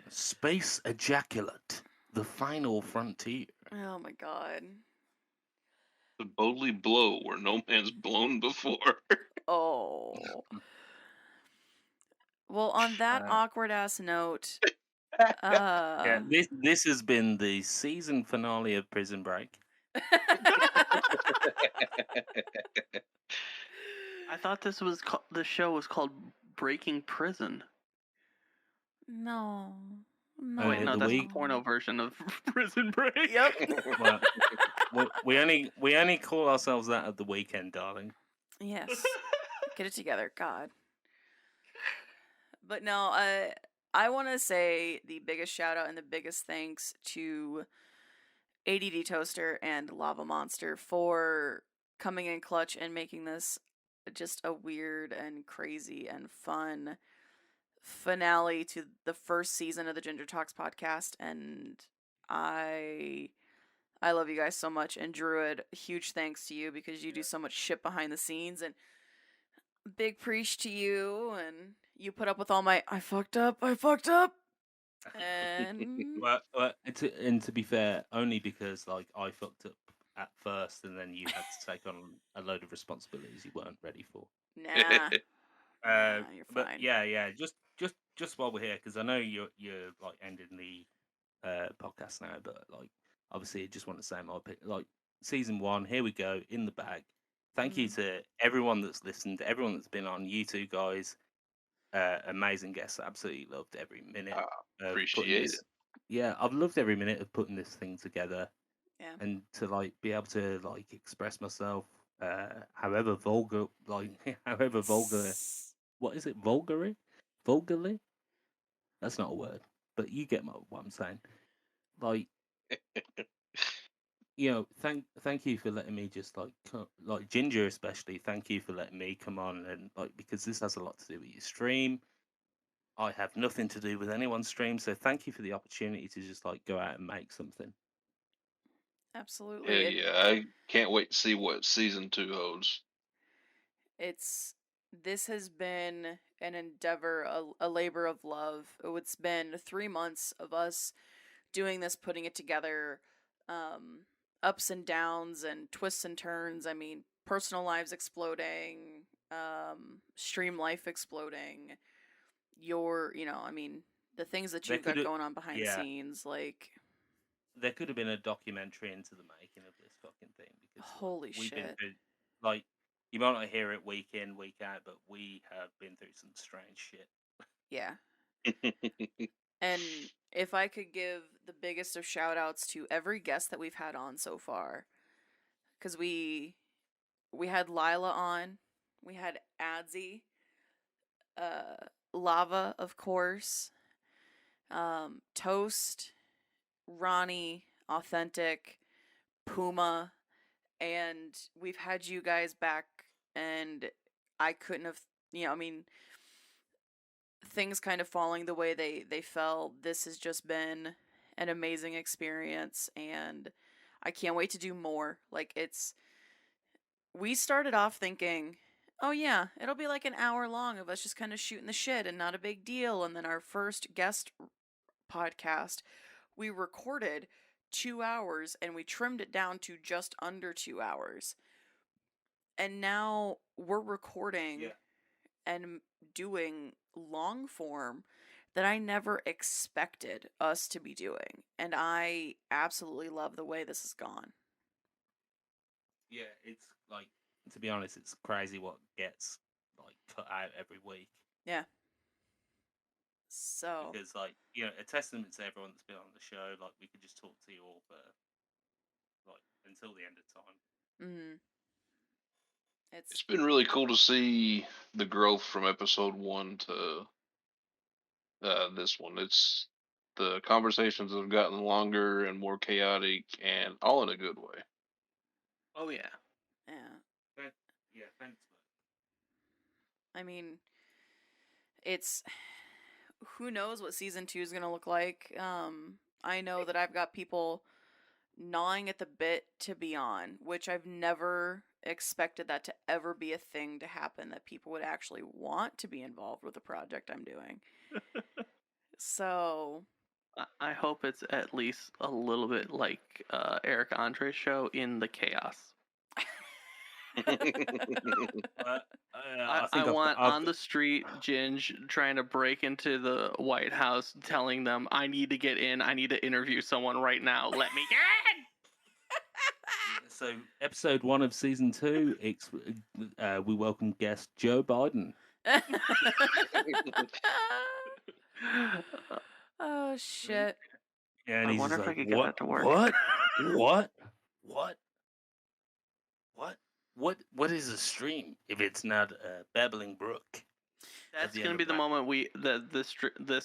Space ejaculate, the final frontier. oh my god. To boldly blow where no man's blown before. Oh. Well, on that awkward ass note, Yeah, this has been the season finale of Prison Break. I thought this was the show was called Breaking Prison. no. Oh wait, no, the that's the week- porno version of Prison Break. Yep. Well, we only call ourselves that at the weekend, darling. Yes. Get it together, God. But no, I want to say the biggest shout out and the biggest thanks to ADD Toaster and LAVAmonster for coming in clutch and making this just a weird and crazy and fun finale to the first season of the GingerTalks podcast. And I love you guys so much. And Druid, huge thanks to you because you do so much shit behind the scenes. And big preach to you. And you put up with all my I fucked up. And Well, and to be fair, only because like I fucked up at first, and then you had to take on a load of responsibilities you weren't ready for. nah. Nah, you're But fine. yeah, just while we're here, because I know you're like ending the podcast now, but like obviously, I just want to say my opinion. Like season 1, here we go in the bag. Thank you to everyone that's listened, everyone that's been on. You two guys, amazing guests. Absolutely loved every minute. Appreciate it. Yeah, I've loved every minute of putting this thing together. Yeah. And to like be able to like express myself, however vulgar, like however vulgar. What is it? Vulgarly? That's not a word, but you get what I'm saying. Like, thank you for letting me just like Ginger especially. Thank you for letting me come on and like because this has a lot to do with your stream. I have nothing to do with anyone's stream, so thank you for the opportunity to just like go out and make something. Absolutely. Yeah, I can't wait to see what season 2 holds. This has been an endeavor, a labor of love. It's been 3 months of us doing this, putting it together, ups and downs and twists and turns. I mean, personal lives exploding, stream life exploding. The things that you've got going on behind the scenes, like there could have been a documentary into the making of this fucking thing because holy we've shit. been through, like you might not hear it week in, week out, but we have been through some strange shit. Yeah. And if I could give the biggest of shout outs to every guest that we've had on so far, because we had Lila on, we had Adzi, Lava, of course, Toast, Ronnie, Authentic, Puma, and we've had you guys back, and I couldn't have, I mean, things kind of falling the way they fell. This has just been an amazing experience, and I can't wait to do more. Like, we started off thinking, oh yeah, it'll be like an hour long of us just kind of shooting the shit and not a big deal. And then our first guest podcast, we recorded 2 hours and we trimmed it down to just under 2 hours. And now we're recording and doing long form that I never expected us to be doing. And I absolutely love the way this has gone. Yeah, it's like, to be honest, it's crazy what gets like put out every week. Yeah. So because, like, a testament to everyone that's been on the show. Like, we could just talk to you all for like until the end of time. Mm-hmm. It's been really cool to see the growth from episode 1 to this one. It's the conversations have gotten longer and more chaotic, and all in a good way. Oh yeah. Yeah. Yeah, thanks. I mean, it's who knows what season 2 is gonna look like. I know that I've got people gnawing at the bit to be on, which I've never expected that to ever be a thing to happen, that people would actually want to be involved with the project I'm doing. So I hope it's at least a little bit like Eric Andre's show, In the Chaos. I want on the street Ginge trying to break into the White House, telling them, I need to get in, I need to interview someone right now, let me get in! So, episode 1 of season 2, we welcome guest Joe Biden. Oh shit. Yeah, and I he's wonder just if I like, could get that to work. What is a stream if it's not a babbling brook? That's going to be the moment this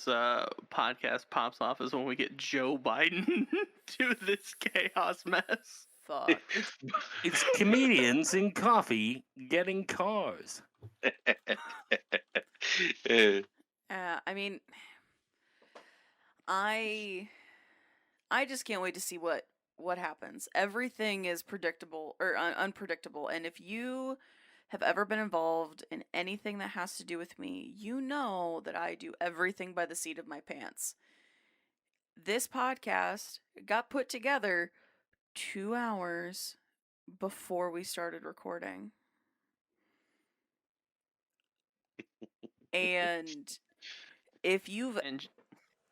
podcast pops off, is when we get Joe Biden to this chaos mess. Fuck. It's comedians in coffee getting cars. I mean, I just can't wait to see what happens. Everything is predictable or unpredictable, and if you have ever been involved in anything that has to do with me, you know that I do everything by the seat of my pants. This podcast got put together 2 hours before we started recording. And if you've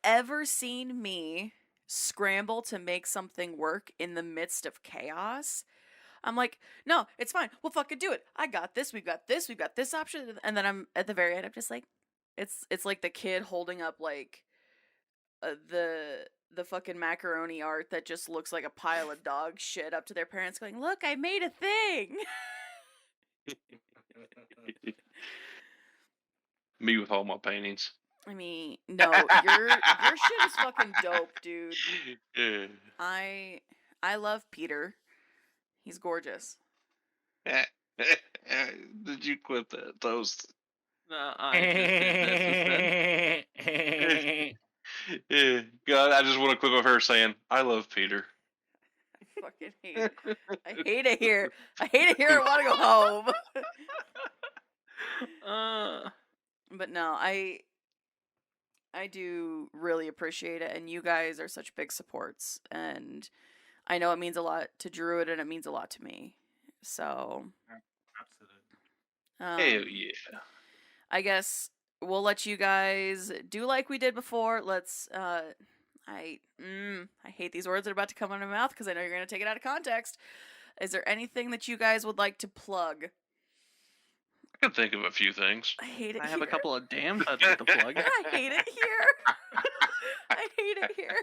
ever seen me scramble to make something work in the midst of chaos, I'm like, no, it's fine. We'll fucking do it. I got this. We've got this. We've got this option. And then I'm at the very end. I'm just like, it's like the kid holding up like the fucking macaroni art that just looks like a pile of dog shit up to their parents, going, look, I made a thing. Me with all my paintings. I mean, no, your shit is fucking dope, dude. Yeah. I love Peter. He's gorgeous. Did you clip that toast? No, I just did this Yeah. God, I just want to clip of her saying, I love Peter. I fucking hate it. I hate it here. I hate it here. I want to go home. But no, I do really appreciate it, and you guys are such big supports, and I know it means a lot to Druid, and it means a lot to me. So, absolutely. Hell yeah. I guess we'll let you guys do like we did before. Let's. I hate these words that are about to come out of my mouth because I know you're going to take it out of context. Is there anything that you guys would like to plug? I can think of a few things. I hate it. I here. have a couple of dams I'd like to plug. I hate it here. I hate it here.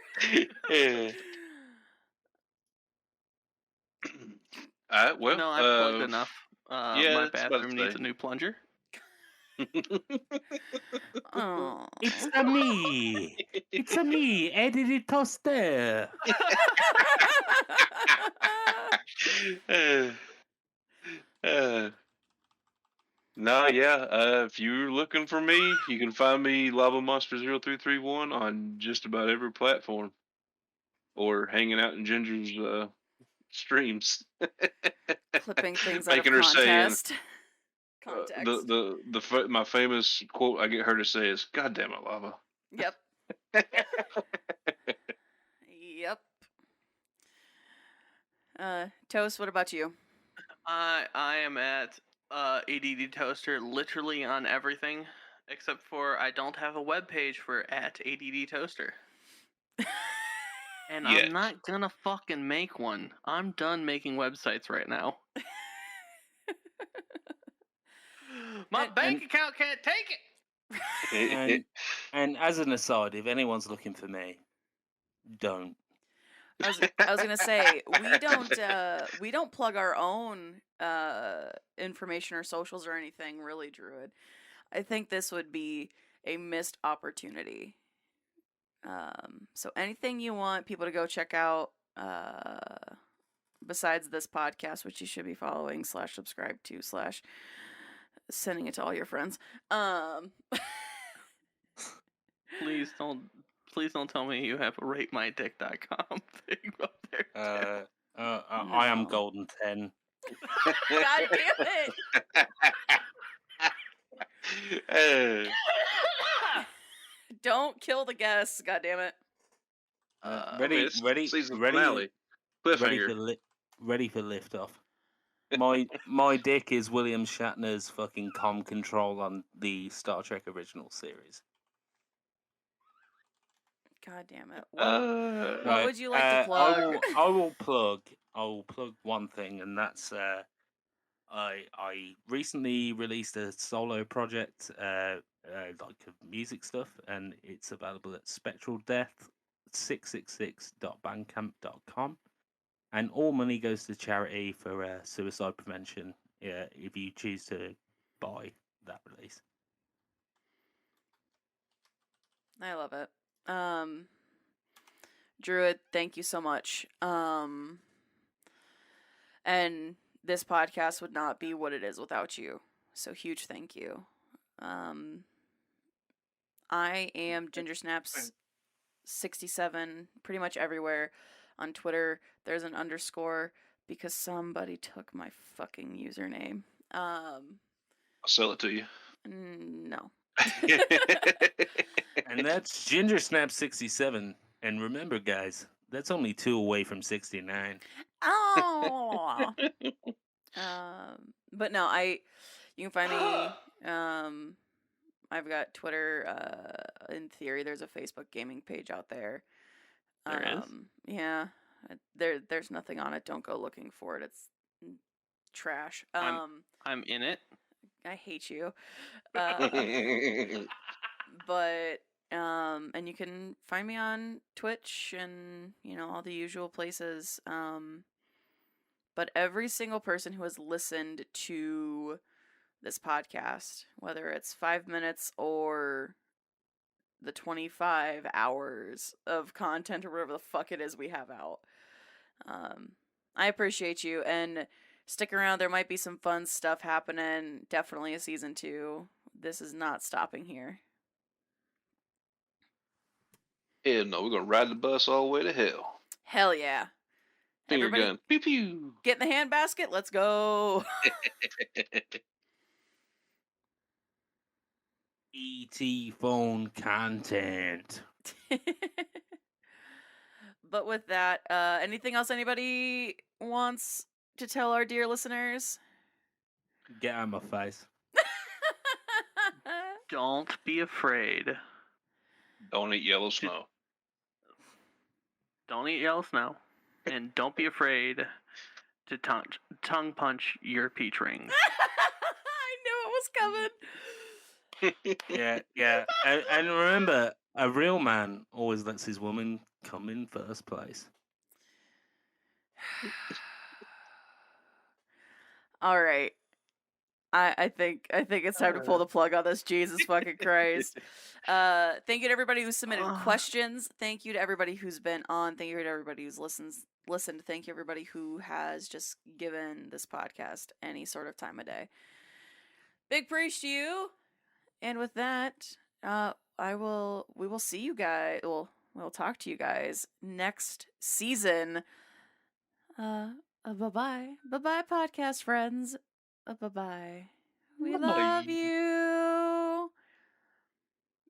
Well, no, I've plugged enough. yeah, my it's about to bathroom needs say. a new plunger. Oh. It's a me. It's a me, Eddie Toaster. Uh, uh, no, yeah. If you're looking for me, you can find me LAVAmonster0331 on just about every platform, or hanging out in Ginger's streams, Clipping things out of making her saying context. Context. my famous quote I get her to say is "God damn it, Lava." Yep. Yep. Toast, what about you? I am at ADD Toaster literally on everything, except for I don't have a web page for at ADD Toaster. And Yes. I'm not gonna fucking make one. I'm done making websites right now. My bank account can't take it. And as an aside, if anyone's looking for me, don't. I was gonna say we don't plug our own information or socials or anything really, Druid. I think this would be a missed opportunity. So anything you want people to go check out, besides this podcast, which you should be following / subscribe to / sending it to all your friends. Please don't tell me you have a ratemydick.com thing up there. I am No. Golden 10. God damn it! Don't kill the guests, god damn it. Ready season for finale. Cliffhanger. ready for liftoff. My dick is William Shatner's fucking comm control on the Star Trek original series. God damn it. What would you like to I plug? will plug one thing, and that's I recently released a solo project, like of music stuff, and it's available at spectraldeath666.bandcamp.com, and all money goes to charity for suicide prevention. If you choose to buy that release. I love it. Druid, thank you so much. And this podcast would not be what it is without you. So huge thank you. I am GingerSnaps67 pretty much everywhere. On Twitter, there's an underscore because somebody took my fucking username. I'll sell it to you. No. And that's GingerSnap67. And remember, guys, that's only 2 away from 69. Oh. But no, you can find me. I've got Twitter. In theory, there's a Facebook gaming page out there. There is? Yeah. There's nothing on it. Don't go looking for it. It's trash. I'm in it. I hate you. But and you can find me on Twitch and all the usual places. But every single person who has listened to this podcast, whether it's 5 minutes or the 25 hours of content or whatever the fuck it is we have out, I appreciate you, and stick around. There might be some fun stuff happening. Definitely a season 2. This is not stopping here. Hell no, we're gonna ride the bus all the way to hell. Hell yeah. Finger Everybody gun. Pew pew. get in the handbasket. Let's go. ET phone content. But with that, anything else anybody wants to tell our dear listeners? Get out of my face. Don't be afraid. Don't eat yellow snow. Don't eat yellow snow. And don't be afraid to tongue punch your peach rings. I knew it was coming. Yeah. And remember, a real man always lets his woman come in first place. All right. I think it's time to pull the plug on this. Jesus fucking Christ. Thank you to everybody who submitted questions. Thank you to everybody who's been on. Thank you to everybody who's listened. Thank you everybody who has just given this podcast any sort of time of day. Big praise to you. And with that, we will see you guys. We'll talk to you guys next season. Bye-bye. Bye-bye, podcast friends. Bye-bye. We love you.